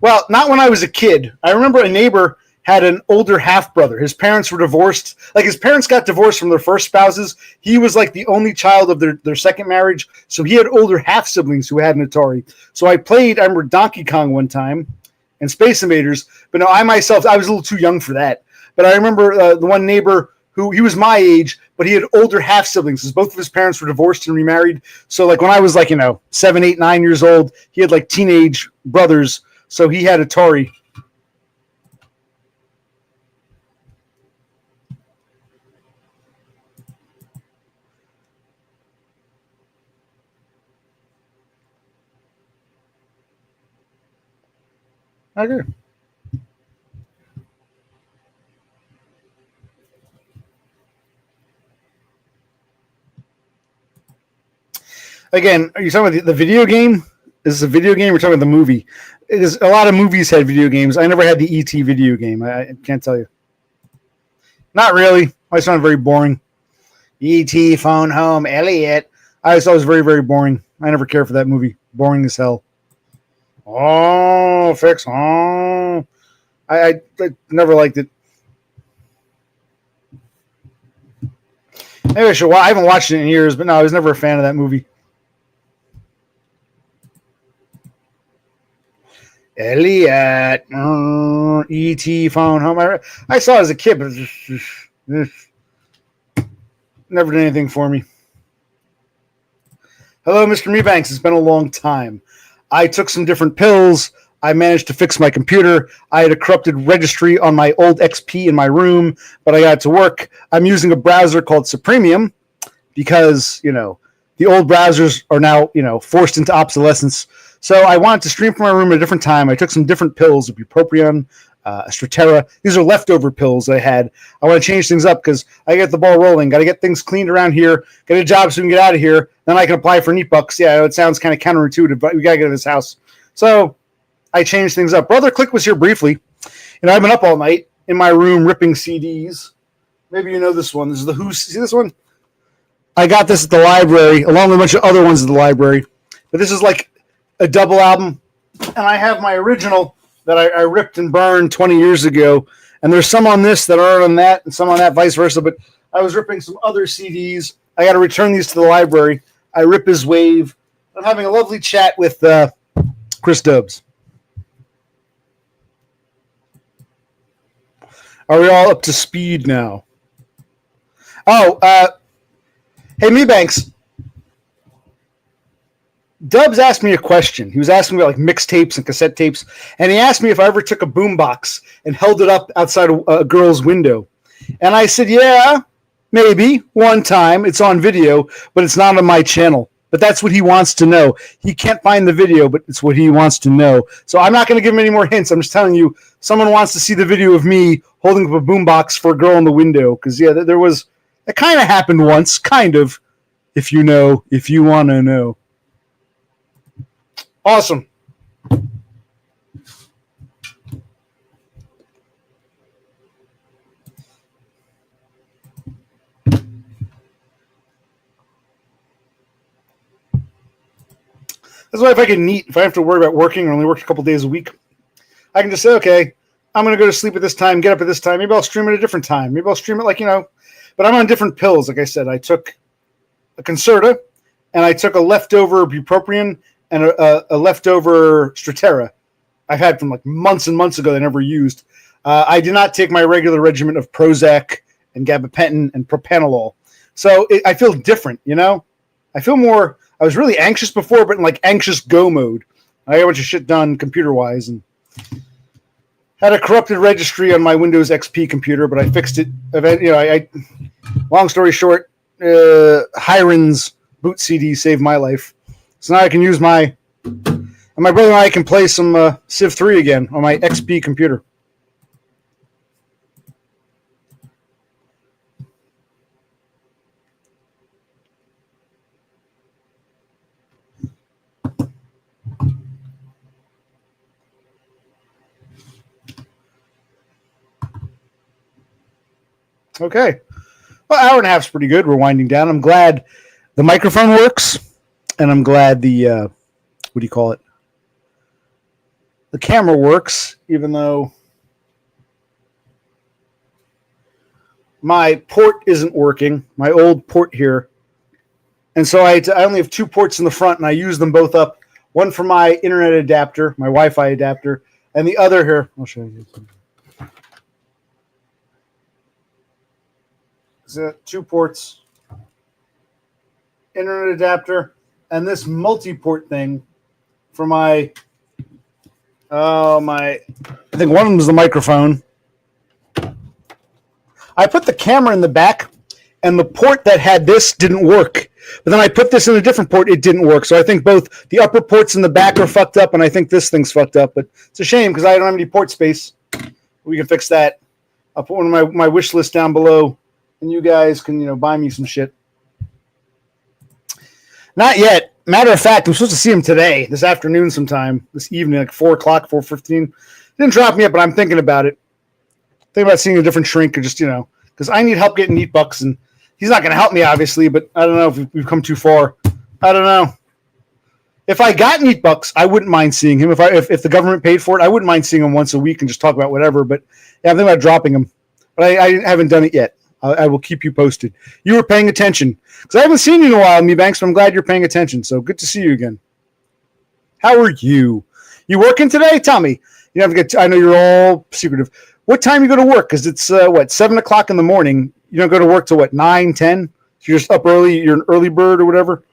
Well, not when I was a kid. I remember a neighbor had an older half-brother. His parents were divorced. Like, his parents got divorced from their first spouses. He was, like, the only child of their second marriage, so he had older half-siblings who had an Atari. So I remember Donkey Kong one time and Space Invaders, but no, I was a little too young for that. But I remember the one neighbor who, he was my age, but he had older half-siblings, because both of his parents were divorced and remarried. So, like, when I was, 7, 8, 9 years old, he had, teenage brothers, so he had Atari. I agree. Again, are you talking about the video game? Is this a video game? We're talking about the movie. A lot of movies had video games. I never had the E.T. video game. I can't tell you. Not really. I found it very boring. E.T. Phone Home, Elliot. I just thought it was very, very boring. I never cared for that movie. Boring as hell. Oh, fix. Oh. I never liked it. Maybe I should. I haven't watched it in years, but no, I was never a fan of that movie. Elliot, E.T. Phone Home. I saw it as a kid, but never did anything for me. Hello, Mr. Mebanks. It's been a long time. I took some different pills. I managed to fix my computer. I had a corrupted registry on my old XP in my room, but I got it to work. I'm using a browser called Supremium because, the old browsers are now, forced into obsolescence. So I wanted to stream from my room at a different time. I took some different pills, bupropion, Stratera. These are leftover pills I had. I want to change things up because I get the ball rolling. Got to get things cleaned around here. Get a job so we can get out of here. Then I can apply for neat bucks. Yeah, it sounds kind of counterintuitive, but we got to get to this house. So I changed things up. Brother Click was here briefly. I've been up all night in my room ripping CDs. Maybe you know this one. This is the Who. See this one? I got this at the library, along with a bunch of other ones at the library. But this is like a double album. And I have my original that I ripped and burned 20 years ago. And there's some on this that aren't on that, and some on that, vice versa. But I was ripping some other CDs. I got to return these to the library. I rip his wave. I'm having a lovely chat with Chris Dubs. Are we all up to speed now? Oh, hey, Mebanks. Dubs asked me a question. He was asking me about like mixtapes and cassette tapes, and he asked me if I ever took a boombox and held it up outside a girl's window. And I said, yeah, maybe one time. It's on video, but it's not on my channel. But that's what he wants to know. He can't find the video, but it's what he wants to know. So I'm not going to give him any more hints. I'm just telling you, someone wants to see the video of me holding up a boombox for a girl in the window. Because, yeah, there was, it kind of happened once, kind of, if you know, if you want to know. Awesome. That's why if I can neat, if I have to worry about working or only work a couple days a week, I can just say, okay, I'm going to go to sleep at this time, get up at this time. Maybe I'll stream at a different time. Maybe I'll stream it like, but I'm on different pills. Like I said, I took a Concerta and I took a leftover bupropion and a leftover Strattera I've had from like months and months ago that I never used. I did not take my regular regimen of Prozac and gabapentin and propanolol. So I feel different, I feel more, I was really anxious before, but in like anxious go mode. I got a bunch of shit done computer-wise and had a corrupted registry on my Windows XP computer, but I fixed it. Long story short, Hiren's boot CD saved my life. So now I can use and my brother and I can play some Civ 3 again on my XP computer. Okay. Well, hour and a half is pretty good. We're winding down. I'm glad the microphone works, and I'm glad the, what do you call it? The camera works, even though my port isn't working, my old port here. And so I only have two ports in the front, and I use them both up. One for my internet adapter, my Wi-Fi adapter, and the other here. I'll show you. Two ports, internet adapter, and this multi-port thing for my, I think one of them is the microphone. I put the camera in the back, and the port that had this didn't work. But then I put this in a different port, it didn't work. So I think both the upper ports in the back are fucked up, and I think this thing's fucked up. But it's a shame because I don't have any port space. We can fix that. I'll put one of my wish list down below. And you guys can, buy me some shit. Not yet. Matter of fact, I'm supposed to see him today, this afternoon sometime, this evening, like 4 o'clock, 4:15. Didn't drop me yet, but I'm thinking about it. Thinking about seeing a different shrink or just, because I need help getting neat bucks. And he's not going to help me, obviously, but I don't know if we've come too far. I don't know. If I got neat bucks, I wouldn't mind seeing him. If the government paid for it, I wouldn't mind seeing him once a week and just talk about whatever. But yeah, I'm thinking about dropping him. But I haven't done it yet. I will keep you posted. You were paying attention because I haven't seen you in a while, Mebanks, but I'm glad you're paying attention. So good to see you again. How are you? You working today? Tell me. You have to get. I know you're all secretive. What time you go to work? Because it's 7 o'clock in the morning. You don't go to work till 9, 10? So you're just up early. You're an early bird or whatever.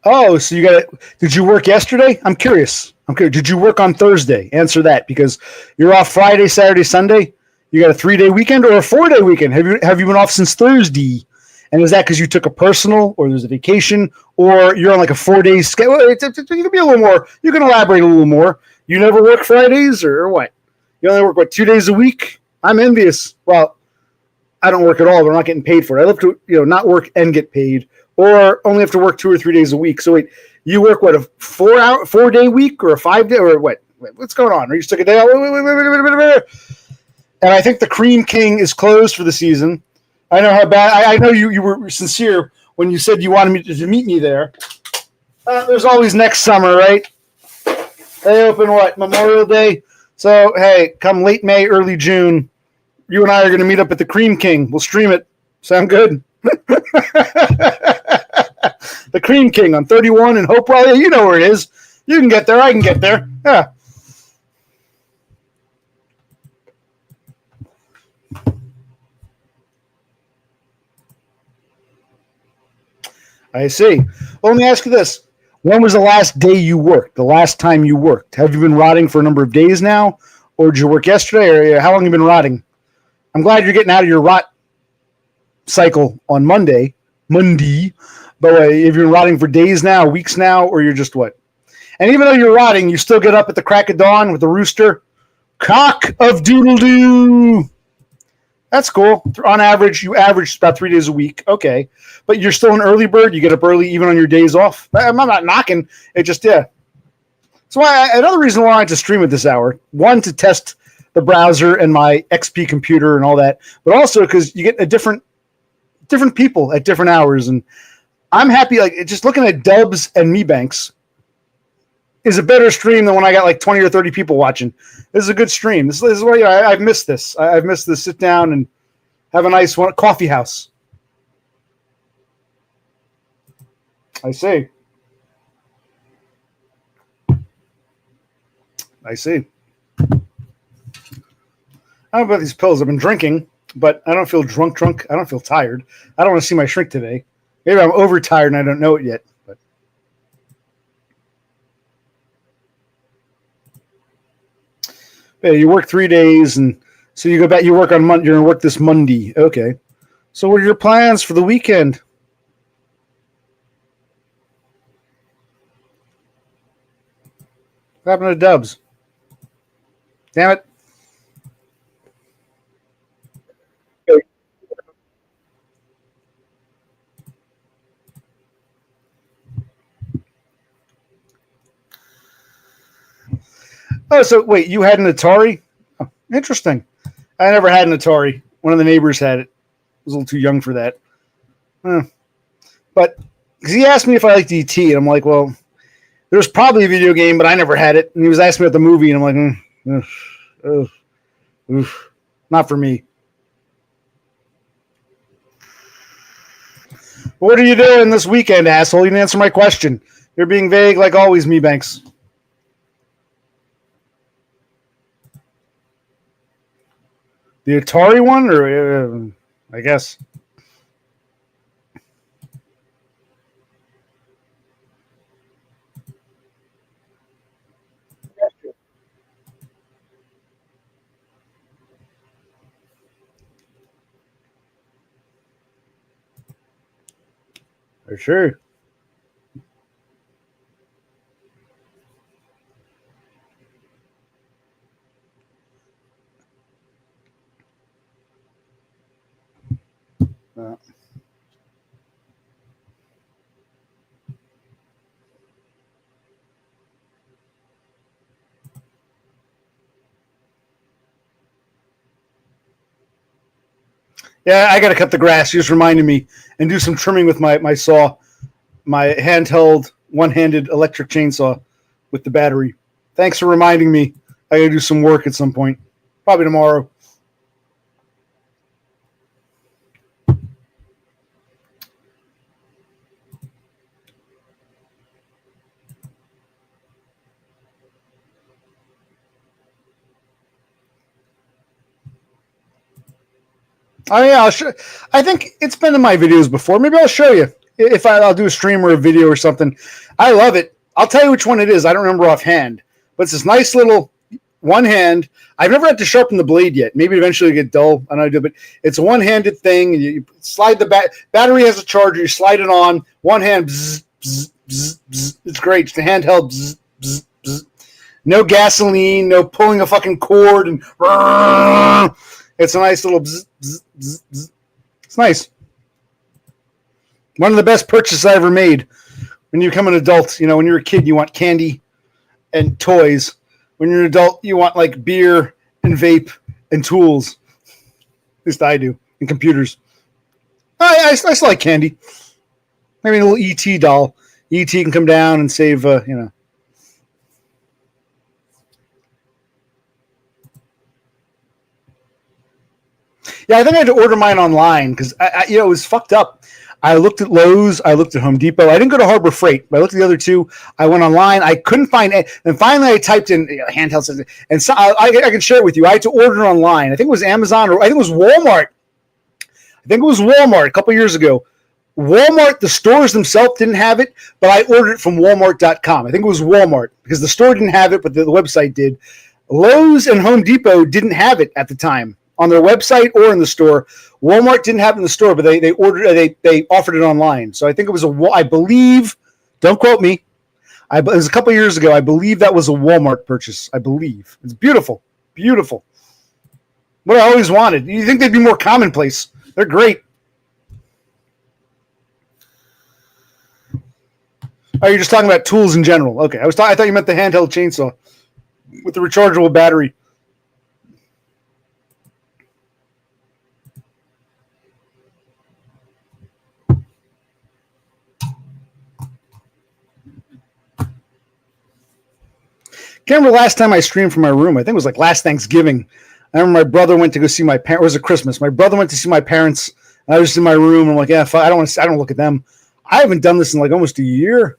Oh, so you got it. Did you work yesterday? I'm curious. Did you work on Thursday? Answer that because you're off Friday, Saturday, Sunday. You got a 3-day weekend or a 4-day weekend? Have you been off since Thursday? And is that because you took a personal or there's a vacation or you're on like a 4-day schedule? You can be a little more. You can elaborate a little more. You never work Fridays or what? You only work, 2 days a week? I'm envious. Well, I don't work at all, but I'm not getting paid for it. I love to, not work and get paid, or only have to work 2 or 3 days a week. So wait, you work what, a 4-day week or a 5-day, or what? What's going on? Are you took a day out? Wait. And I think the Cream King is closed for the season. I know how bad. I know you were sincere when you said you wanted me to meet me there. There's always next summer, right? They open what, Memorial Day? So hey, come late May, early June, you and I are going to meet up at the Cream King. We'll stream it. Sound good? The Cream King on 31 in Hopewell. Yeah, you know where it is. You can get there. I can get there. Yeah. I see. Well, let me ask you this. When was the last day you worked? The last time you worked? Have you been rotting for a number of days now? Or did you work yesterday? Or how long have you been rotting? I'm glad you're getting out of your rot cycle on Monday. But have you been rotting for days now, weeks now, or you're just what? And even though you're rotting, you still get up at the crack of dawn with the rooster. Cock of doodle-doo. That's cool. On average, you average about 3 days a week. Okay. But you're still an early bird. You get up early even on your days off. I'm not knocking. It just, yeah. So another reason why I like to stream at this hour, one, to test the browser and my XP computer and all that, but also because you get a different people at different hours. And I'm happy, like, just looking at Dubs and Me Banks is a better stream than when I got like 20 or 30 people watching. This is a good stream. This is why I've missed this. I've missed this. Sit down and have a nice coffee house. I see. I don't know about these pills. I've been drinking, but I don't feel drunk. I don't feel tired. I don't want to see my shrink today. Maybe I'm overtired and I don't know it yet. But yeah, you work 3 days, and so you go back. You work on Monday. You're gonna work this Monday. Okay. So what are your plans for the weekend? What happened to Dubs? Damn it. Oh, so wait, you had an Atari? Oh, interesting. I never had an Atari. One of the neighbors had it. I was a little too young for that. But because he asked me if I liked ET, and I'm like, well, there was probably a video game, but I never had it. And he was asking me about the movie, and I'm like, not for me. What are you doing this weekend, asshole? You didn't answer my question. You're being vague like always, Me Banks. The Atari one, or I guess. For sure. Yeah, I got to cut the grass. You just reminded me, and do some trimming with my saw, my handheld one-handed electric chainsaw with the battery. Thanks for reminding me. I got to do some work at some point, probably tomorrow. Oh yeah, I think it's been in my videos before. Maybe I'll show you if I'll do a stream or a video or something. I love it. I'll tell you which one it is. I don't remember offhand, but it's this nice little one hand. I've never had to sharpen the blade yet. Maybe eventually it get dull. I know I do, but it's a one-handed thing. You slide the battery has a charger. You slide it on one hand. Bzz, bzz, bzz, bzz. It's great. It's the handheld. Bzz, bzz, bzz. No gasoline. No pulling a fucking cord and. It's a nice little bzz, bzz, bzz, bzz. It's nice. One of the best purchases I ever made. When you become an adult, when you're a kid, you want candy and toys. When you're an adult, you want like beer and vape and tools. At least I do. And computers. I still like candy. Maybe a little ET doll. ET can come down and save, Yeah, I think I had to order mine online because it was fucked up. I looked at Lowe's, I looked at Home Depot. I didn't go to Harbor Freight, but I looked at the other two. I went online. I couldn't find it, and finally I typed in handheld, and so I can share it with you. I had to order it online. I think it was Amazon, or I think it was Walmart. A couple years ago. Walmart, the stores themselves didn't have it, but I ordered it from Walmart.com. I think it was Walmart because the store didn't have it, but the website did. Lowe's and Home Depot didn't have it at the time on their website or in the store. Walmart didn't have it in the store, but they offered it online. So I think it was I believe, don't quote me, it was a couple of years ago. I believe that was a Walmart purchase. I believe. It's beautiful. Beautiful. What I always wanted. You think they'd be more commonplace. They're great. Oh, you're just talking about tools in general. Okay. I thought you meant the handheld chainsaw with the rechargeable battery. Can't remember last time I streamed from my room. I think it was like last Thanksgiving. I remember my brother went to go see my parents. It was a Christmas. My brother went to see my parents. And I was in my room. I'm like, yeah, I don't look at them. I haven't done this in like almost a year.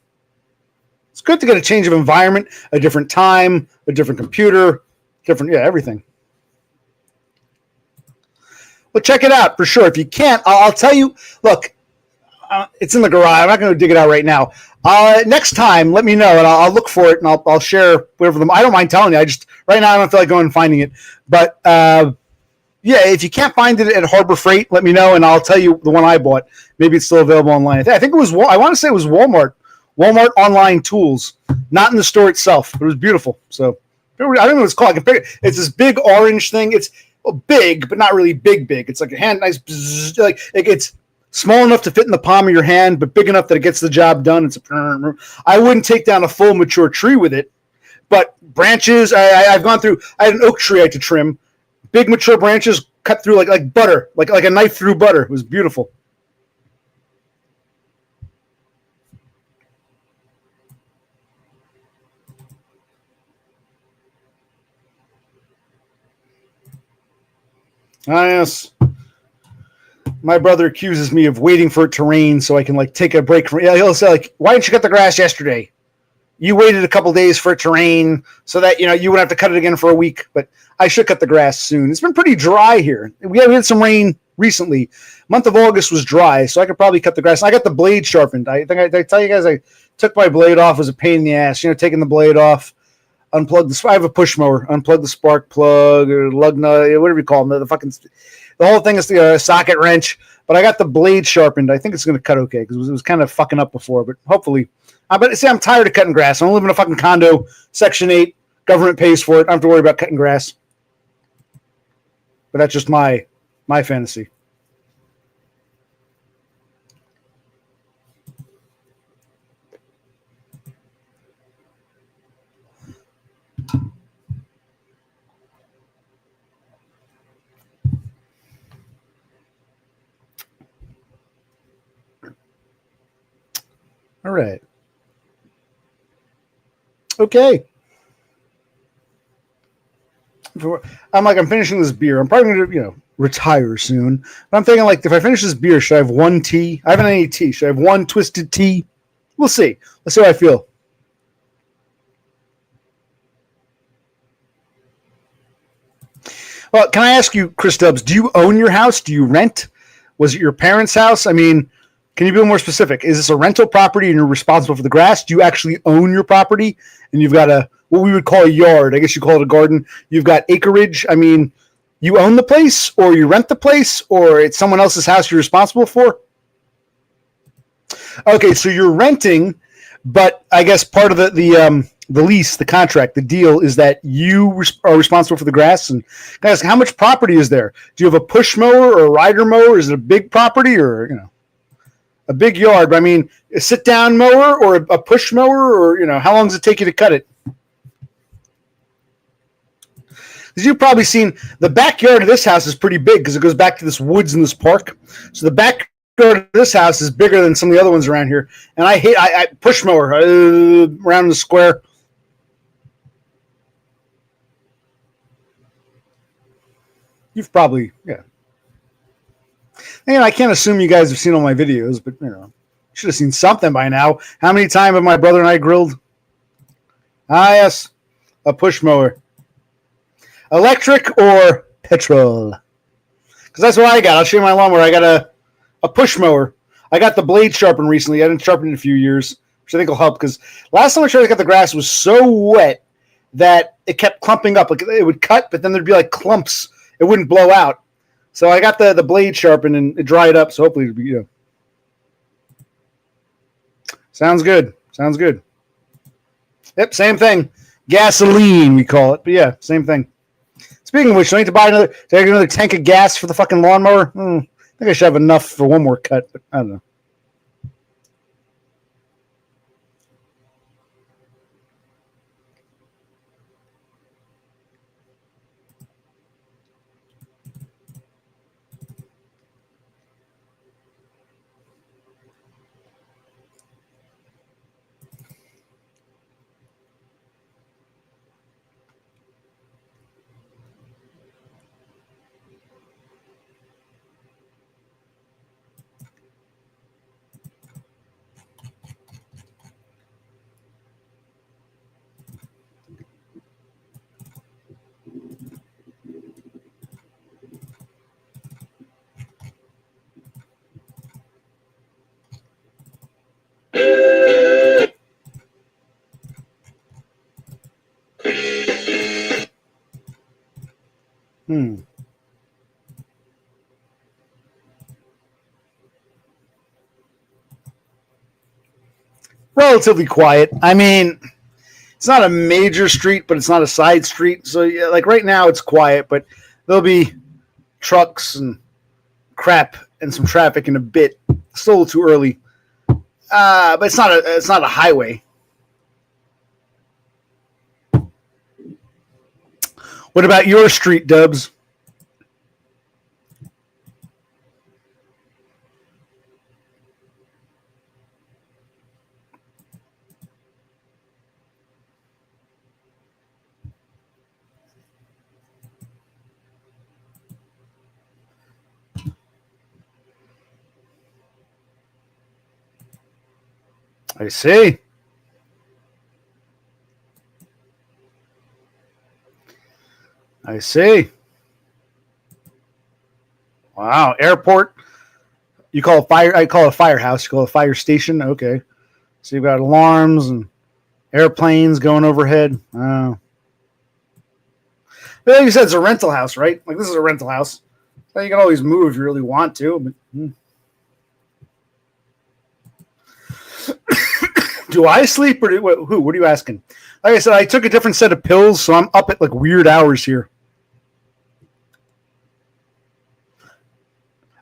It's good to get a change of environment, a different time, a different computer, everything. Well, check it out for sure. If you can't, I'll tell you. Look, it's in the garage. I'm not going to dig it out right now. Next time, let me know, and I'll look for it, and I'll share whatever them. I don't mind telling you. Right now I don't feel like going and finding it. But if you can't find it at Harbor Freight, let me know, and I'll tell you the one I bought. Maybe it's still available online. I think it was. I want to say it was Walmart. Walmart online tools, not in the store itself. But it was beautiful. So I don't know what it's called. It's this big orange thing. It's big, but not really big. It's like a hand, nice, like it's small enough to fit in the palm of your hand, but big enough that it gets the job done. I wouldn't take down a full mature tree with it, but branches. I've gone through. I had an oak tree I had to trim. Big mature branches cut through like butter, like a knife through butter. It was beautiful. Yes. My brother accuses me of waiting for it to rain so I can take a break from. Yeah, he'll say why didn't you cut the grass yesterday? You waited a couple days for it to rain so that you wouldn't have to cut it again for a week. But I should cut the grass soon. It's been pretty dry here. We had some rain recently. Month of August was dry, so I could probably cut the grass. I got the blade sharpened. I think I tell you guys I took my blade off. It was a pain in the ass. Taking the blade off. Unplug I have a push mower. Unplug the spark plug or lug nut, whatever you call them. The whole thing is the socket wrench. But I got the blade sharpened. I think it's going to cut okay because it was kind of fucking up before. But hopefully, I'm tired of cutting grass. I don't live in a fucking condo, Section 8. Government pays for it. I don't have to worry about cutting grass. But that's just my fantasy. All right. Okay. I'm finishing this beer. I'm probably going to, retire soon. But I'm thinking, if I finish this beer, should I have one tea? I haven't had any tea. Should I have one twisted tea? We'll see. Let's see how I feel. Well, can I ask you, Chris Stubbs, do you own your house? Do you rent? Was it your parents' house? I mean, can you be more specific? Is this a rental property and you're responsible for the grass? Do you actually own your property and you've got what we would call a yard? I guess you call it a garden. You've got acreage. I mean, you own the place or you rent the place or it's someone else's house you're responsible for? Okay, so you're renting, but I guess part of the the lease, the contract, the deal is that you are responsible for the grass. And guys, how much property is there? Do you have a push mower or a rider mower? Is it a big property or a big yard? But I mean, a sit down mower or a push mower, or how long does it take you to cut it? Because you've probably seen the backyard of this house is pretty big because it goes back to this woods in this park. So the backyard of this house is bigger than some of the other ones around here. And I push mower around the square. You've probably, And I can't assume you guys have seen all my videos, but you should have seen something by now. How many times have my brother and I grilled? Ah, yes, a push mower. Electric or petrol? Because that's what I got. I'll show you my lawnmower. I got a push mower. I got the blade sharpened recently. I didn't sharpen it in a few years, which I think will help. Because last time I tried to cut the grass was so wet that it kept clumping up. Like it would cut, but then there'd be like clumps. It wouldn't blow out. So I got the blade sharpened and it dried up. So hopefully it'll be Sounds good. Sounds good. Yep, same thing. Gasoline, we call it. But yeah, same thing. Speaking of which, do I need to buy another tank of gas for the fucking lawnmower? I think I should have enough for one more cut, but I don't know. Relatively quiet. I mean, it's not a major street, but it's not a side street. So, yeah, like right now, it's quiet, but there'll be trucks and crap and some traffic in a bit. Still a little too early, but it's not a highway. What about your street, Dubs? I see. I see. Wow. Airport. You call it fire. I call it a firehouse. You call it a fire station. Okay. So you've got alarms and airplanes going overhead. Oh. But like you said, it's a rental house, right? Like this is a rental house. So you can always move if you really want to. But, do I sleep or who? What are you asking? Like I said, I took a different set of pills, so I'm up at like weird hours here.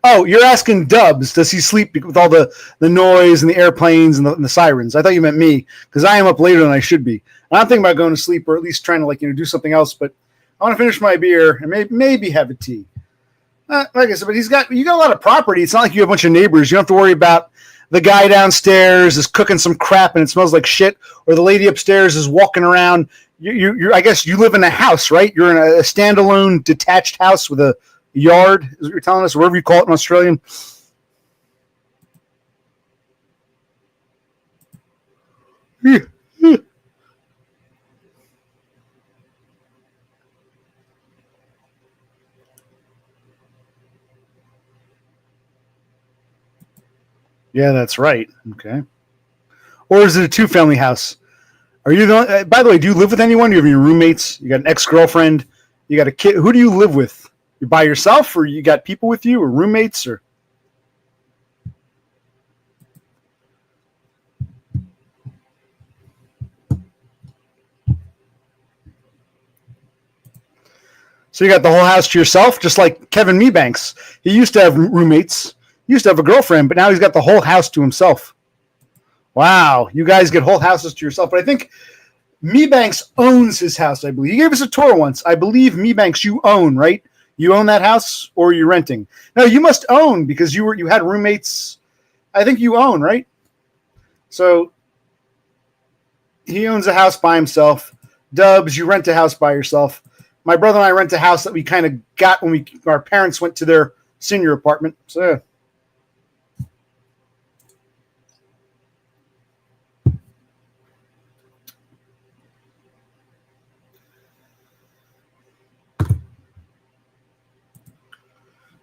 Oh, you're asking Dubs, does he sleep with all the noise and the airplanes and the sirens? I thought you meant me, because I am up later than I should be. And I'm thinking about going to sleep or at least trying to do something else, but I want to finish my beer and maybe have a tea. Like I said, but you got a lot of property. It's not like you have a bunch of neighbors. You don't have to worry about the guy downstairs is cooking some crap and it smells like shit, or the lady upstairs is walking around. I guess you live in a house, right? You're in a standalone detached house with a yard, is what you're telling us, or whatever you call it in Australian. Yeah, that's right. Okay. Or is it a two-family house? Are you the? By the way, do you live with anyone? You have your roommates? You got an ex-girlfriend? You got a kid? Who do you live with? You by yourself, or you got people with you, or roommates, or? So you got the whole house to yourself, just like Kevin Mebanks. He used to have roommates, he used to have a girlfriend, but now he's got the whole house to himself. Wow, you guys get whole houses to yourself. But I think Mebanks owns his house, I believe. He gave us a tour once. I believe Mebanks, you own, right? You own that house, or are you renting? No, you must own because you had roommates. I think you own, right? So he owns a house by himself. Dubs, you rent a house by yourself. My brother and I rent a house that we kind of got when our parents went to their senior apartment. So yeah.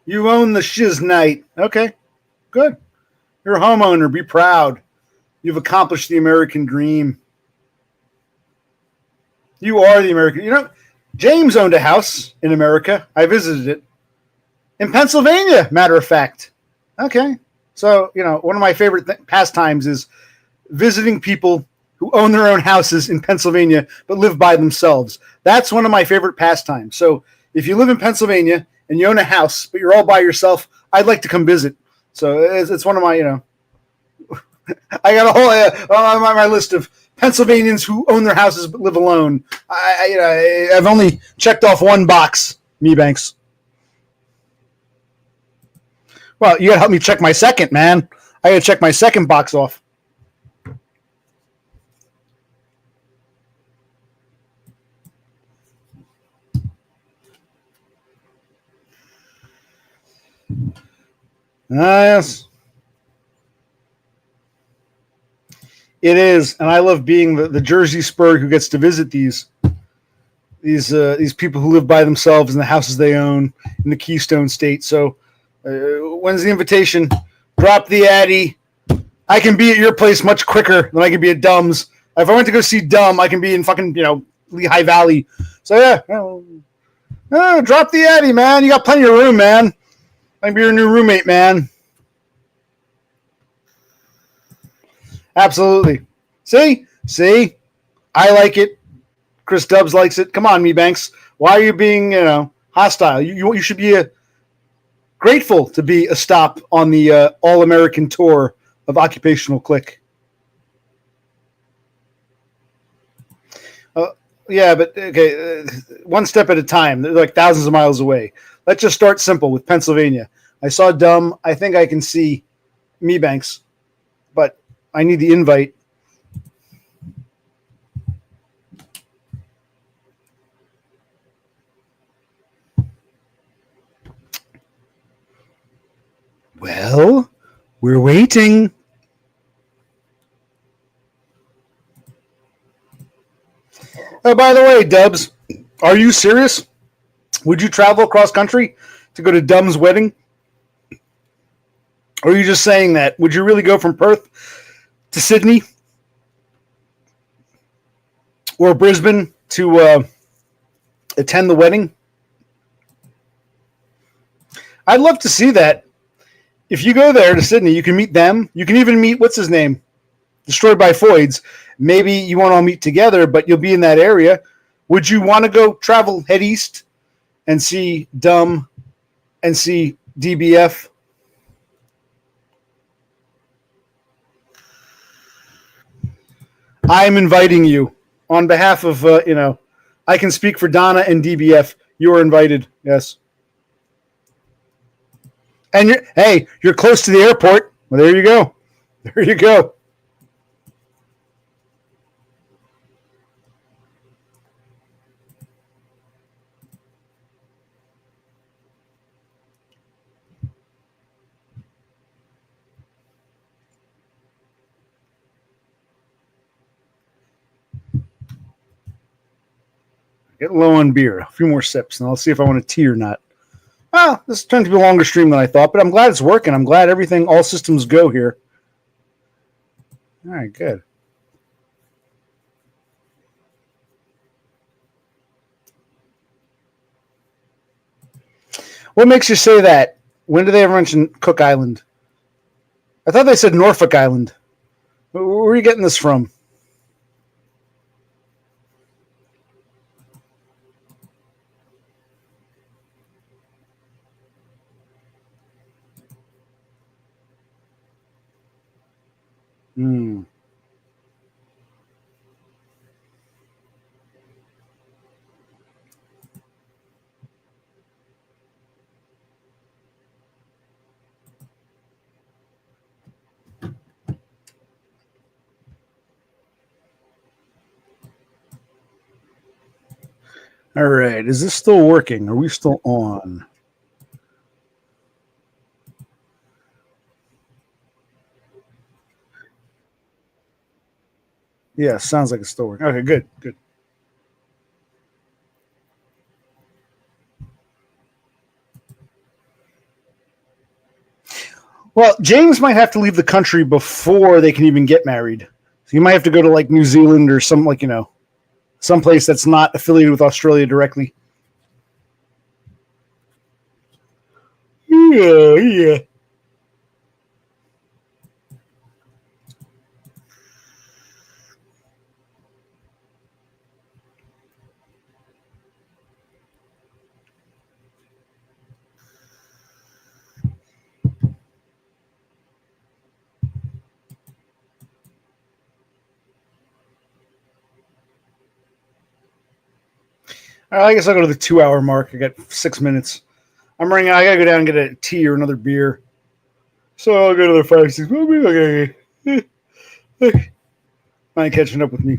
You own the shiz night. Okay, good. You're a homeowner. Be proud. You've accomplished the American dream. You are the American. You know, James owned a house in America. I visited it. In Pennsylvania, matter of fact. Okay. So, you know, one of my favorite pastimes is visiting people who own their own houses in Pennsylvania but live by themselves. That's one of my favorite pastimes. So if you live in Pennsylvania and you own a house, but you're all by yourself, I'd like to come visit. So it's one of my, you know, I got a whole on my list of Pennsylvanians who own their houses but live alone. I've only checked off one box, Mebanks. Well, you got to help me check my second, man. I got to check my second box off. Yes. It is, and I love being the Jersey Spur who gets to visit these people who live by themselves in the houses they own in the Keystone State. So, when's the invitation? Drop the Addy. I can be at your place much quicker than I can be at Dumb's. If I went to go see Dumb, I can be in fucking Lehigh Valley. So yeah, drop the Addy, man. You got plenty of room, man. I can be your new roommate, man. Absolutely. See, I like it. Chris Dubbs likes it. Come on, Mebanks. Why are you being, hostile? You should be grateful to be a stop on the All-American tour of Occupational Click. Yeah, but okay, one step at a time. They're like thousands of miles away. Let's just start simple with Pennsylvania. I saw Dumb. I think I can see Mebanks, but I need the invite. Well, we're waiting. Oh, by the way, Dubs, are you serious? Would you travel across country to go to Dumb's wedding? Or are you just saying that? Would you really go from Perth to Sydney or Brisbane to attend the wedding? I'd love to see that. If you go there to Sydney, you can meet them. You can even meet, what's his name? Destroyed by Foids. Maybe you won't all meet together, but you'll be in that area. Would you want to go travel head east and see Dumb and see DBF? I'm inviting you on behalf of, I can speak for Donna and DBF. You are invited. Yes. And you're close to the airport. Well, there you go. There you go. Get low on beer. A few more sips, and I'll see if I want a tea or not. Well, this turned to be a longer stream than I thought, but I'm glad it's working. I'm glad all systems go here. All right, good. What makes you say that? When did they ever mention Cook Island? I thought they said Norfolk Island. Where are you getting this from? Hmm. All right. Is this still working? Are we still on? Yeah, sounds like it's still working. Okay, good, good. Well, James might have to leave the country before they can even get married. So you might have to go to like New Zealand or some like someplace that's not affiliated with Australia directly. Yeah, yeah. All right, I guess I'll go to the 2 hour mark. I got 6 minutes. I'm running. I gotta go down and get a tea or another beer. So I'll go to the 5, 6. Okay. Mind catching up with me.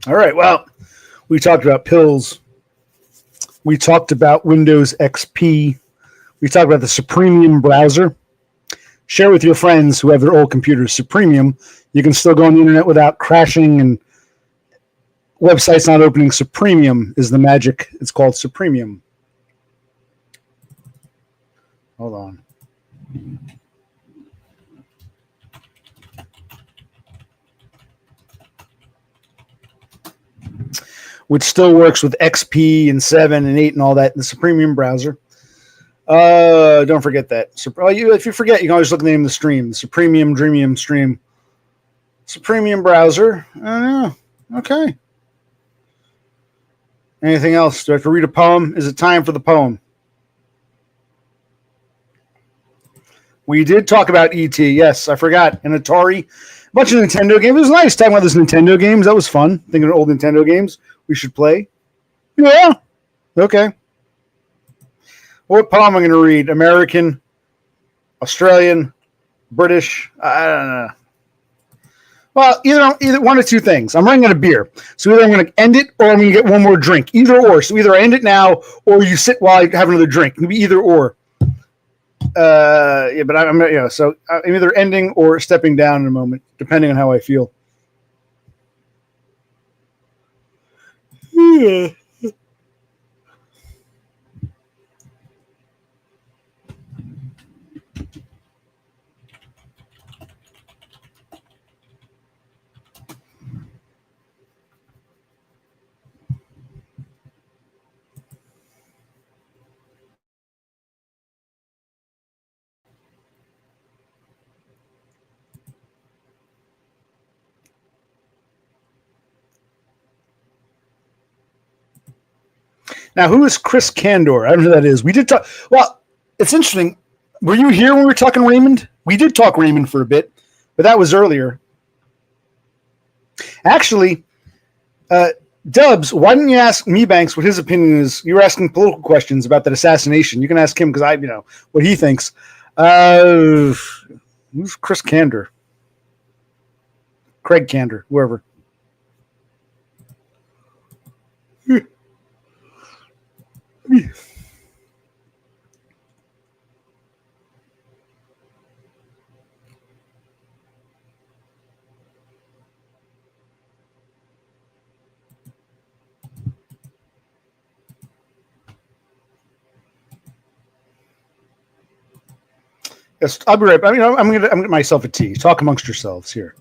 All right. Well, we talked about pills. We talked about Windows XP. We talked about the Supremium browser. Share with your friends who have their old computers. Supremium. You can still go on the internet without crashing and websites not opening. Supremium is the magic. It's called Supremium. Hold on. Which still works with XP and 7 and 8 and all that in the Supremium browser. Don't forget that. If you forget, you can always look at the name of the stream. The Supremium Dreamium stream. Supremium browser. I don't know. Okay. Anything else? Do I have to read a poem? Is it time for the poem? We did talk about ET. Yes, I forgot. And Atari. A bunch of Nintendo games. It was nice talking about those Nintendo games. That was fun. Thinking of old Nintendo games we should play. Yeah. Okay. What poem am I going to read? American, Australian, British? I don't know. Well, either one of two things. I'm running out of beer, so either I'm going to end it or I'm going to get one more drink. Either or. So either I end it now or you sit while I have another drink. It can be either or. Yeah, but so I'm either ending or stepping down in a moment, depending on how I feel. Yeah. Now, who is Chris Candor? I don't know who that is. We did talk. Well, it's interesting. Were you here when we were talking Raymond? We did talk Raymond for a bit, but that was earlier. Actually, Dubs, why didn't you ask me, Banks, what his opinion is? You were asking political questions about that assassination. You can ask him because what he thinks. Who's Chris Candor? Craig Candor, whoever. Yes, I'll be right back. I'm gonna get myself a tea. Talk amongst yourselves here.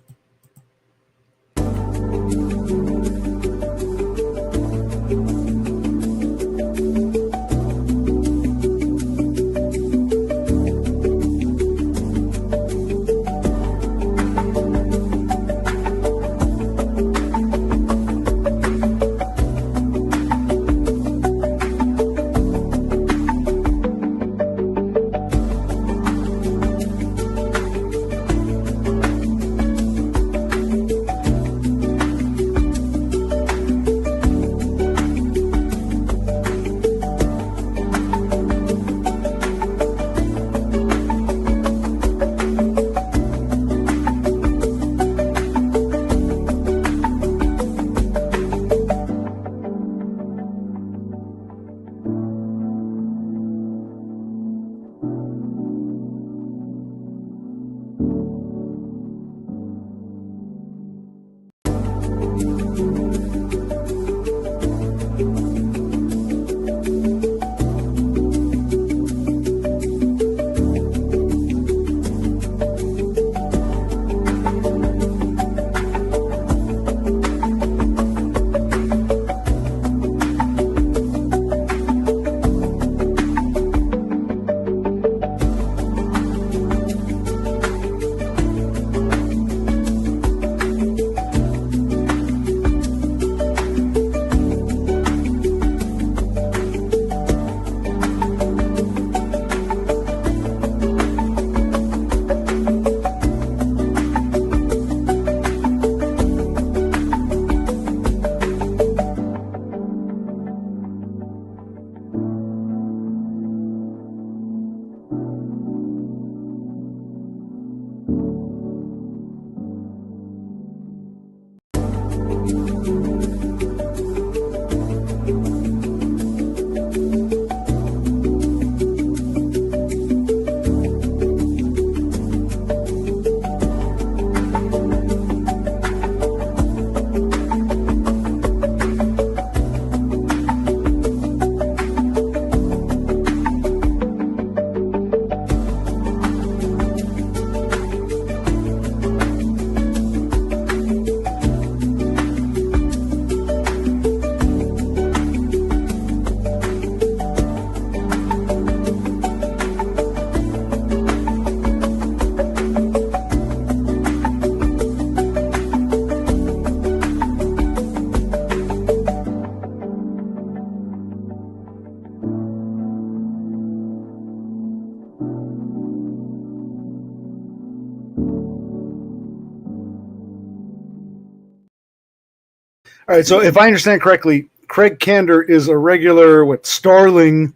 All right, so if I understand correctly, Craig Kander is a regular starling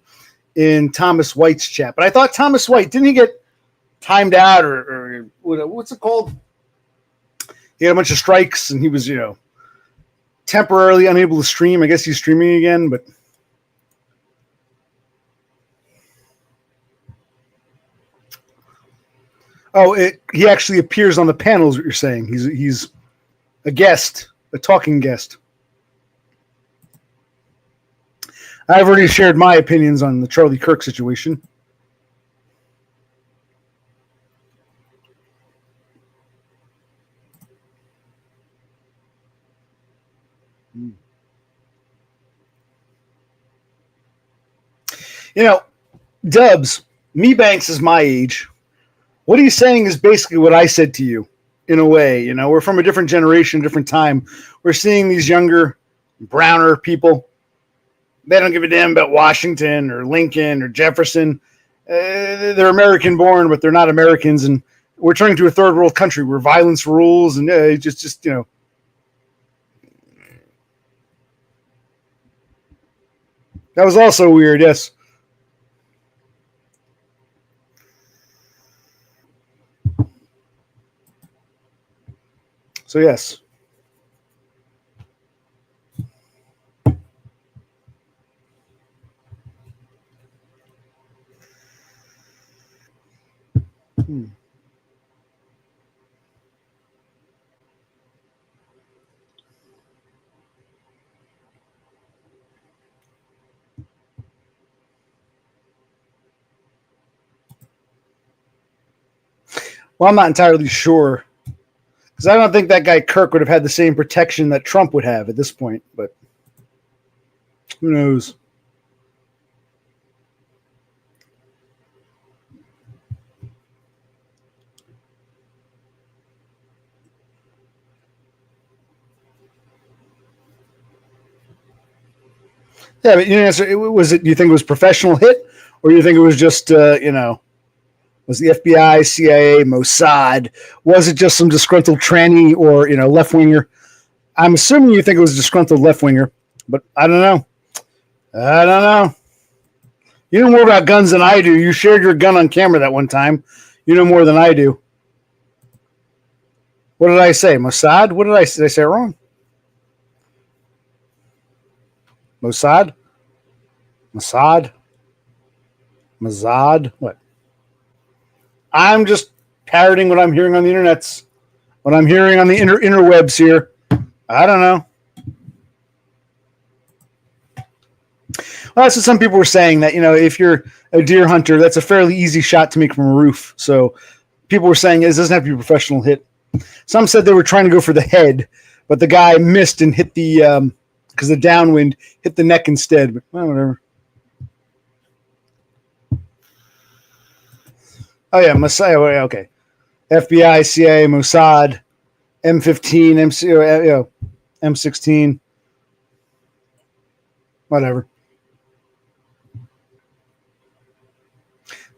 in Thomas White's chat. But I thought Thomas White, didn't he get timed out or what's it called? He had a bunch of strikes and he was, temporarily unable to stream. I guess he's streaming again, but he actually appears on the panel is what you're saying. He's a guest, a talking guest. I've already shared my opinions on the Charlie Kirk situation. Dubs, me Banks is my age. What he's saying is basically what I said to you, in a way. We're from a different generation, different time. We're seeing these younger, browner people. They don't give a damn about Washington or Lincoln or Jefferson. They're American-born, but they're not Americans, and we're turning to a third world country where violence rules, and just. That was also weird, yes. So, yes. Well, I'm not entirely sure. Because I don't think that guy Kirk would have had the same protection that Trump would have at this point. But who knows? Yeah, but you answer. Do you think it was professional hit, or do you think it was just was the FBI, CIA, Mossad? Was it just some disgruntled tranny or left winger? I'm assuming you think it was a disgruntled left winger, but I don't know. You know more about guns than I do. You shared your gun on camera that one time. You know more than I do. What did I say? Mossad? What did I say? Did I say it wrong? Mossad? Mossad? What? I'm just parroting what I'm hearing on the internets, what I'm hearing on the interwebs here. I don't know. Well, that's what some people were saying, that, if you're a deer hunter, that's a fairly easy shot to make from a roof. So people were saying it doesn't have to be a professional hit. Some said they were trying to go for the head, but the guy missed and hit the because the downwind hit the neck instead. But whatever. Oh yeah, Messiah. Okay, FBI, CIA, Mossad, M15, M16, whatever.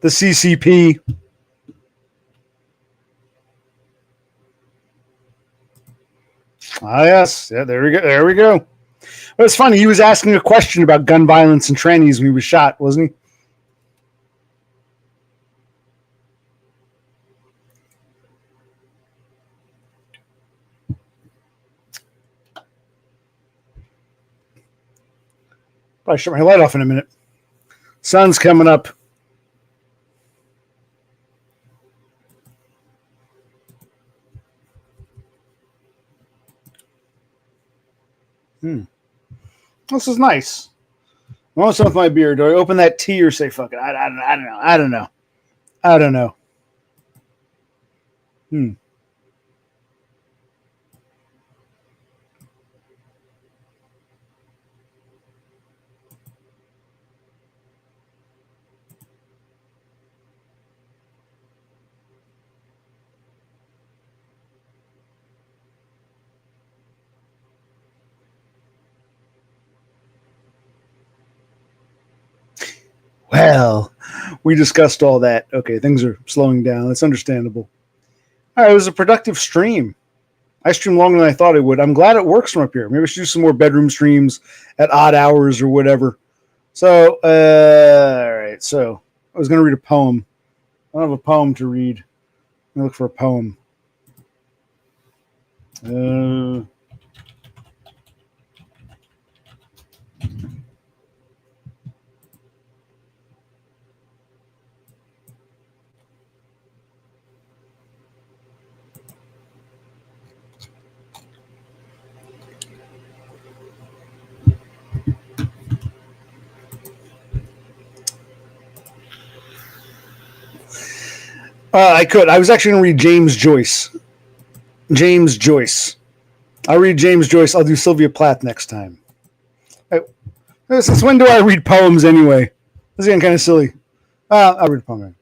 The CCP. Ah, yes. Yeah, there we go. But it's funny. He was asking a question about gun violence and trannies when he was shot, wasn't he? Probably shut my light off in a minute. Sun's coming up. This is nice. I want some with my beer. Do I open that tea or say fuck it? I don't know. Well, we discussed all that. Okay, things are slowing down. It's understandable. All right, it was a productive stream. I stream longer than I thought it would. I'm glad it works from up here. Maybe I should do some more bedroom streams at odd hours or whatever. So, all right. So I was going to read a poem. I don't have a poem to read. Let me look for a poem. I could. I was actually going to read James Joyce. James Joyce. I'll read James Joyce. I'll do Sylvia Plath next time. Since when do I read poems anyway? This is getting kind of silly. I'll read a poem.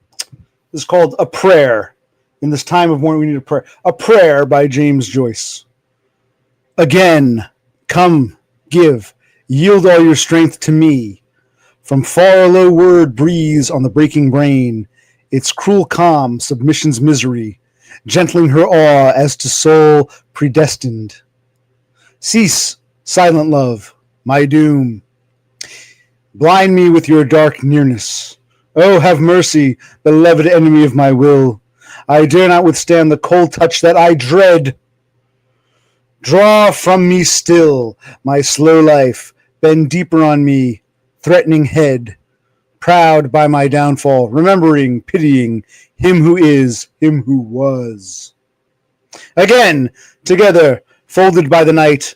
This is called A Prayer. In this time of mourning, we need a prayer. A Prayer by James Joyce. Again, come, give, yield all your strength to me. From far a low word breathes on the breaking brain, its cruel calm, submission's misery, gentling her awe as to soul predestined. Cease, silent love, my doom. Blind me with your dark nearness. Oh, have mercy, beloved enemy of my will. I dare not withstand the cold touch that I dread. Draw from me still my slow life, bend deeper on me, threatening head, proud by my downfall, remembering, pitying him who is, him who was. Again, together, folded by the night,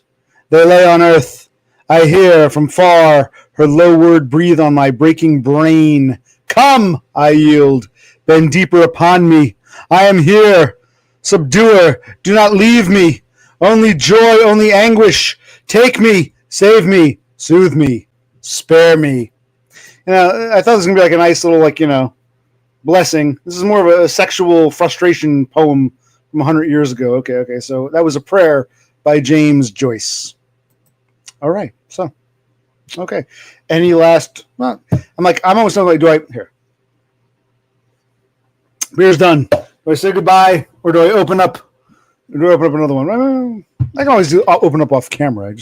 they lay on earth. I hear from far her low word breathe on my breaking brain. Come, I yield, bend deeper upon me. I am here. Subduer, do not leave me. Only joy, only anguish. Take me, save me, soothe me, spare me. I thought this was going to be like a nice little, blessing. This is more of a sexual frustration poem from 100 years ago. Okay. So that was A Prayer by James Joyce. All right. So, okay. Any last, I'm almost done. Here. Beer's done. Do I say goodbye or do I open up? Or do I open up another one? I can always open up off camera.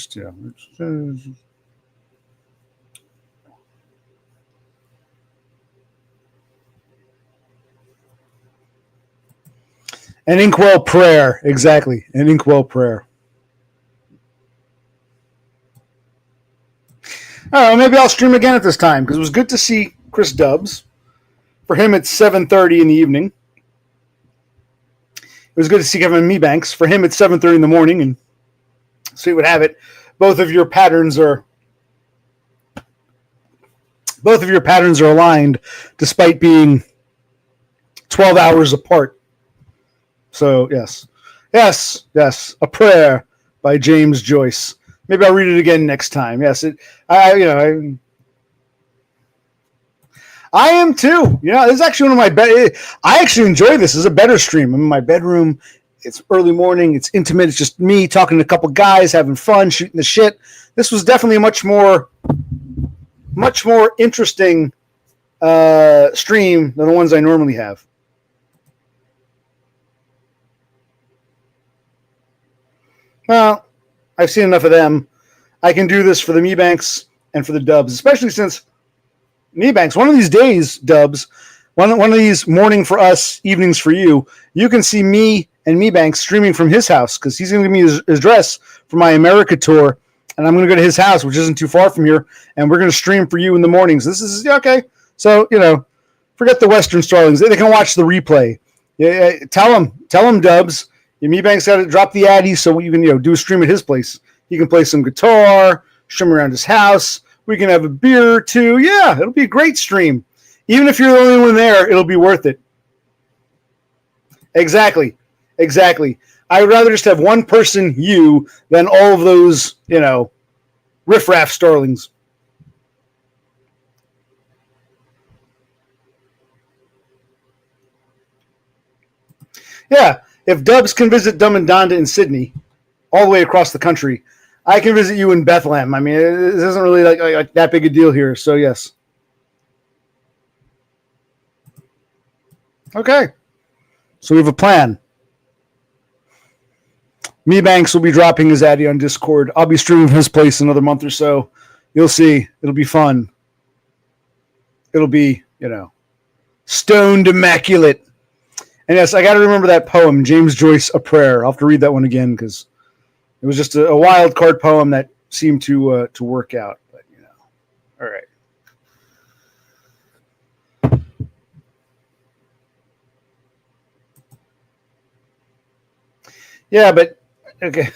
An inkwell prayer. Exactly. An inkwell prayer. Maybe I'll stream again at this time because it was good to see Chris Dubbs. For him, it's 7:30 in the evening. It was good to see Kevin Meebanks. For him, it's 7:30 in the morning. And so you would have it. Both of your patterns are aligned despite being 12 hours apart. So, yes. A Prayer by James Joyce. Maybe I'll read it again next time. Yes, I am too. This is actually one of my I actually enjoy this. This is a better stream. I'm in my bedroom. It's early morning. It's intimate. It's just me talking to a couple guys, having fun, shooting the shit. This was definitely a much more interesting stream than the ones I normally have. Well, I've seen enough of them. I can do this for the Meebanks and for the Dubs, especially since Meebanks, one of these days, Dubs, one of these morning for us, evenings for you, you can see me and Meebanks streaming from his house because he's going to give me his address for my America tour, and I'm going to go to his house, which isn't too far from here, and we're going to stream for you in the mornings. This is okay. So, forget the Western Starlings. They can watch the replay. Yeah, tell them, Dubs. Meebanks got to drop the addy so you can do a stream at his place. He can play some guitar, stream around his house. We can have a beer or two. Yeah, it'll be a great stream. Even if you're the only one there, it'll be worth it. Exactly. I would rather just have one person, you, than all of those, riffraff starlings. Yeah, if Dubs can visit Dumb and Donda in Sydney, all the way across the country, I can visit you in Bethlehem. I mean, it isn't really like that big a deal here. So, yes. Okay. So we have a plan. Me Banks will be dropping his Addy on Discord. I'll be streaming from his place in another month or so. You'll see. It'll be fun. It'll be, stoned immaculate. And yes, I got to remember that poem, James Joyce, A Prayer. I'll have to read that one again because it was just a wild card poem that seemed to work out. But, all right. Yeah, but okay.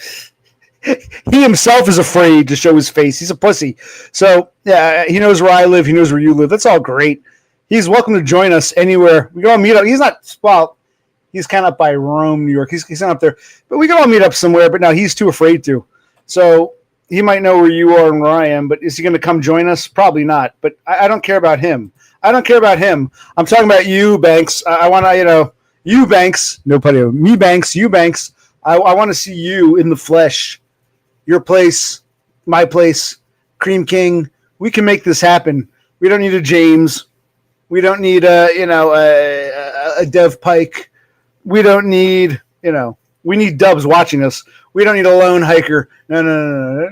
He himself is afraid to show his face. He's a pussy. So, yeah, he knows where I live. He knows where you live. That's all great. He's welcome to join us anywhere. We can all meet up. He's not, well, he's kind of up by Rome, New York. He's not up there. But we can all meet up somewhere. But no, he's too afraid to. So he might know where you are and where I am. But is he going to come join us? Probably not. But I don't care about him. I don't care about him. I'm talking about you, Banks. I want to, you, Banks. No pun. Me, Banks. You, Banks. I want to see you in the flesh. Your place, my place, Cream King. We can make this happen. We don't need a James. We don't need a Dev Pike. We don't need, we need Dubs watching us. We don't need a lone hiker. No.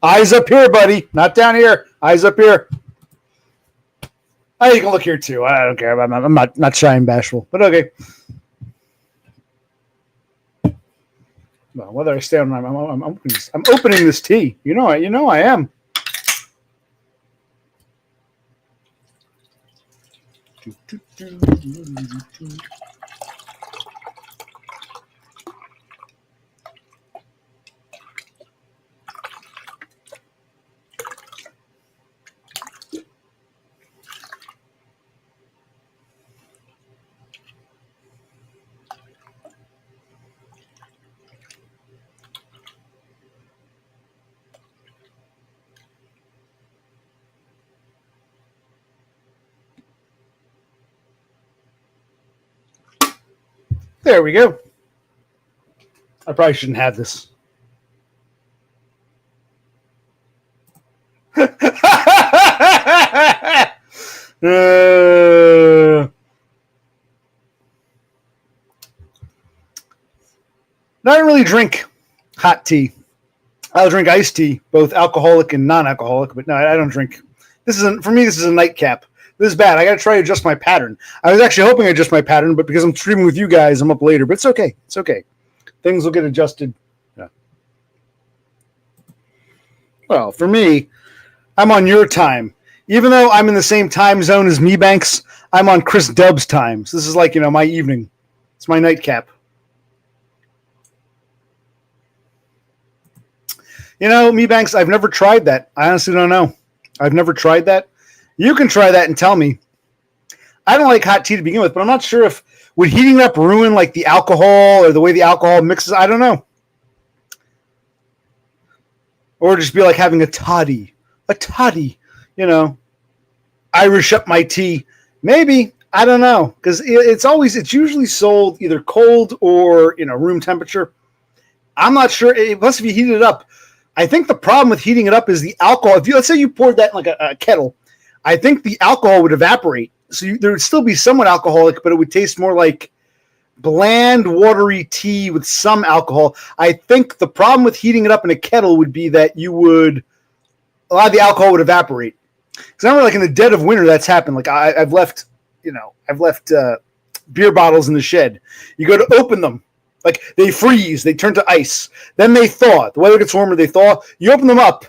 Eyes up here, buddy. Not down here. Eyes up here. Oh, you can look here too. I don't care. I'm not shy and bashful, but okay. Well, whether I stay on, I'm opening this tea. I am. There we go. I probably shouldn't have this. I don't really drink hot tea. I'll drink iced tea, both alcoholic and non-alcoholic, but no, I don't drink. For me, this is a nightcap. This is bad. I got to try to adjust my pattern. I was actually hoping to adjust my pattern, but because I'm streaming with you guys, I'm up later. But it's okay. It's okay. Things will get adjusted. Yeah. Well, for me, I'm on your time. Even though I'm in the same time zone as Me Banks, I'm on Chris Dub's time. So this is like, my evening. It's my nightcap. Me Banks, I've never tried that. I honestly don't know. I've never tried that. You can try that and tell me. I don't like hot tea to begin with, but I'm not sure if would heating it up ruin like the alcohol or the way the alcohol mixes. I don't know. Or just be like having a toddy. Irish up my tea. Maybe. I don't know. Because it's usually sold either cold or, room temperature. I'm not sure. Plus, if you heat it up, I think the problem with heating it up is the alcohol. Let's say you poured that in like a kettle. I think the alcohol would evaporate. So there would still be somewhat alcoholic, but it would taste more like bland, watery tea with some alcohol. I think the problem with heating it up in a kettle would be that a lot of the alcohol would evaporate. Because I remember like in the dead of winter, that's happened. Like I've left beer bottles in the shed. You go to open them. Like they freeze, they turn to ice. Then they thaw. The weather gets warmer, they thaw. You open them up,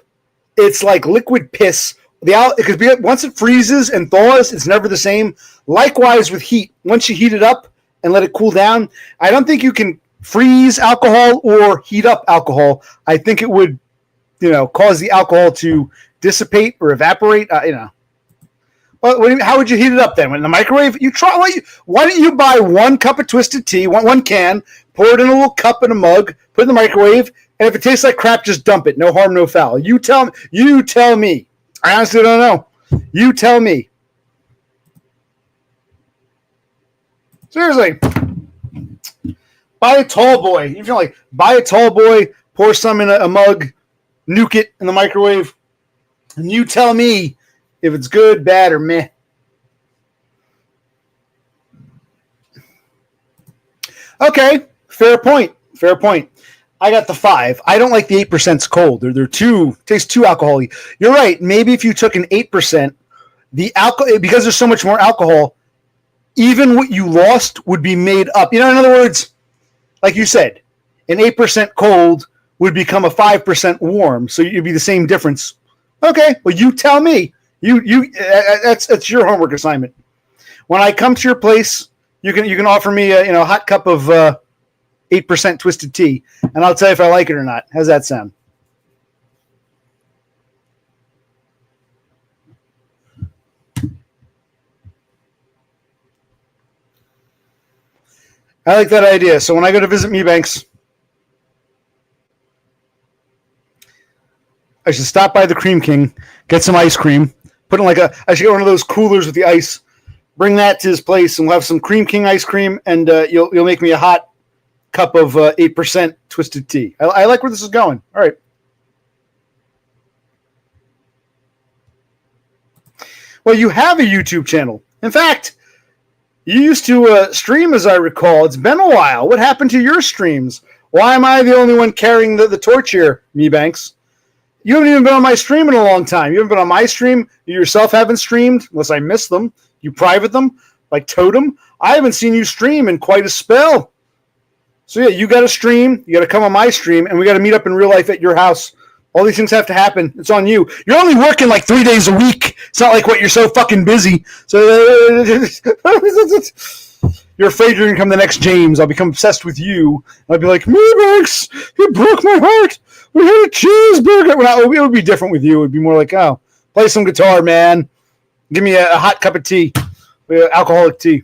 it's like liquid piss. Because once it freezes and thaws, it's never the same. Likewise with heat. Once you heat it up and let it cool down, I don't think you can freeze alcohol or heat up alcohol. I think it would, cause the alcohol to dissipate or evaporate. Well, how would you heat it up then? In the microwave? Why don't you buy 1 cup of Twisted Tea, one can, pour it in a little cup in a mug, put it in the microwave, and if it tastes like crap, just dump it. No harm, no foul. You tell me. I honestly don't know. You tell me. Seriously. Buy a tall boy. You feel like buy a tall boy, pour some in a mug, nuke it in the microwave, and you tell me if it's good, bad, or meh. Okay, fair point. Fair point. I got the 5. I don't like the 8%'s cold. They're too tastes too alcohol-y. You're right. Maybe if you took an 8%, the alcohol, because there's so much more alcohol, even what you lost would be made up. In other words, like you said, an 8% cold would become a 5% warm, so it'd be the same difference. Okay, well, you tell me. That's your homework assignment. When I come to your place, you can offer me a hot cup of 8% twisted tea, and I'll tell you if I like it or not. How's that sound? I like that idea. So when I go to visit Mebanks, I should stop by the Cream King, get some ice cream, put in I should get one of those coolers with the ice, bring that to his place, and we'll have some Cream King ice cream, and you'll make me a hot cup of 8% twisted tea. I like where this is going. All right. Well, you have a YouTube channel. In fact, you used to stream, as I recall. It's been a while. What happened to your streams? Why am I the only one carrying the torch here, Mebanks? You haven't even been on my stream in a long time. You haven't been on my stream. You yourself haven't streamed, unless I missed them. You private them, like Totem. I haven't seen you stream in quite a spell. So yeah, you got to stream. You got to come on my stream, and we got to meet up in real life at your house. All these things have to happen. It's on you. You're only working like 3 days a week. It's not like you're so fucking busy. So you're afraid you're gonna become the next James. I'll become obsessed with you. I'll be like, Mebanks, you broke my heart. We had a cheeseburger. Well, it would be different with you. It would be more like, oh, play some guitar, man. Give me a hot cup of tea, alcoholic tea.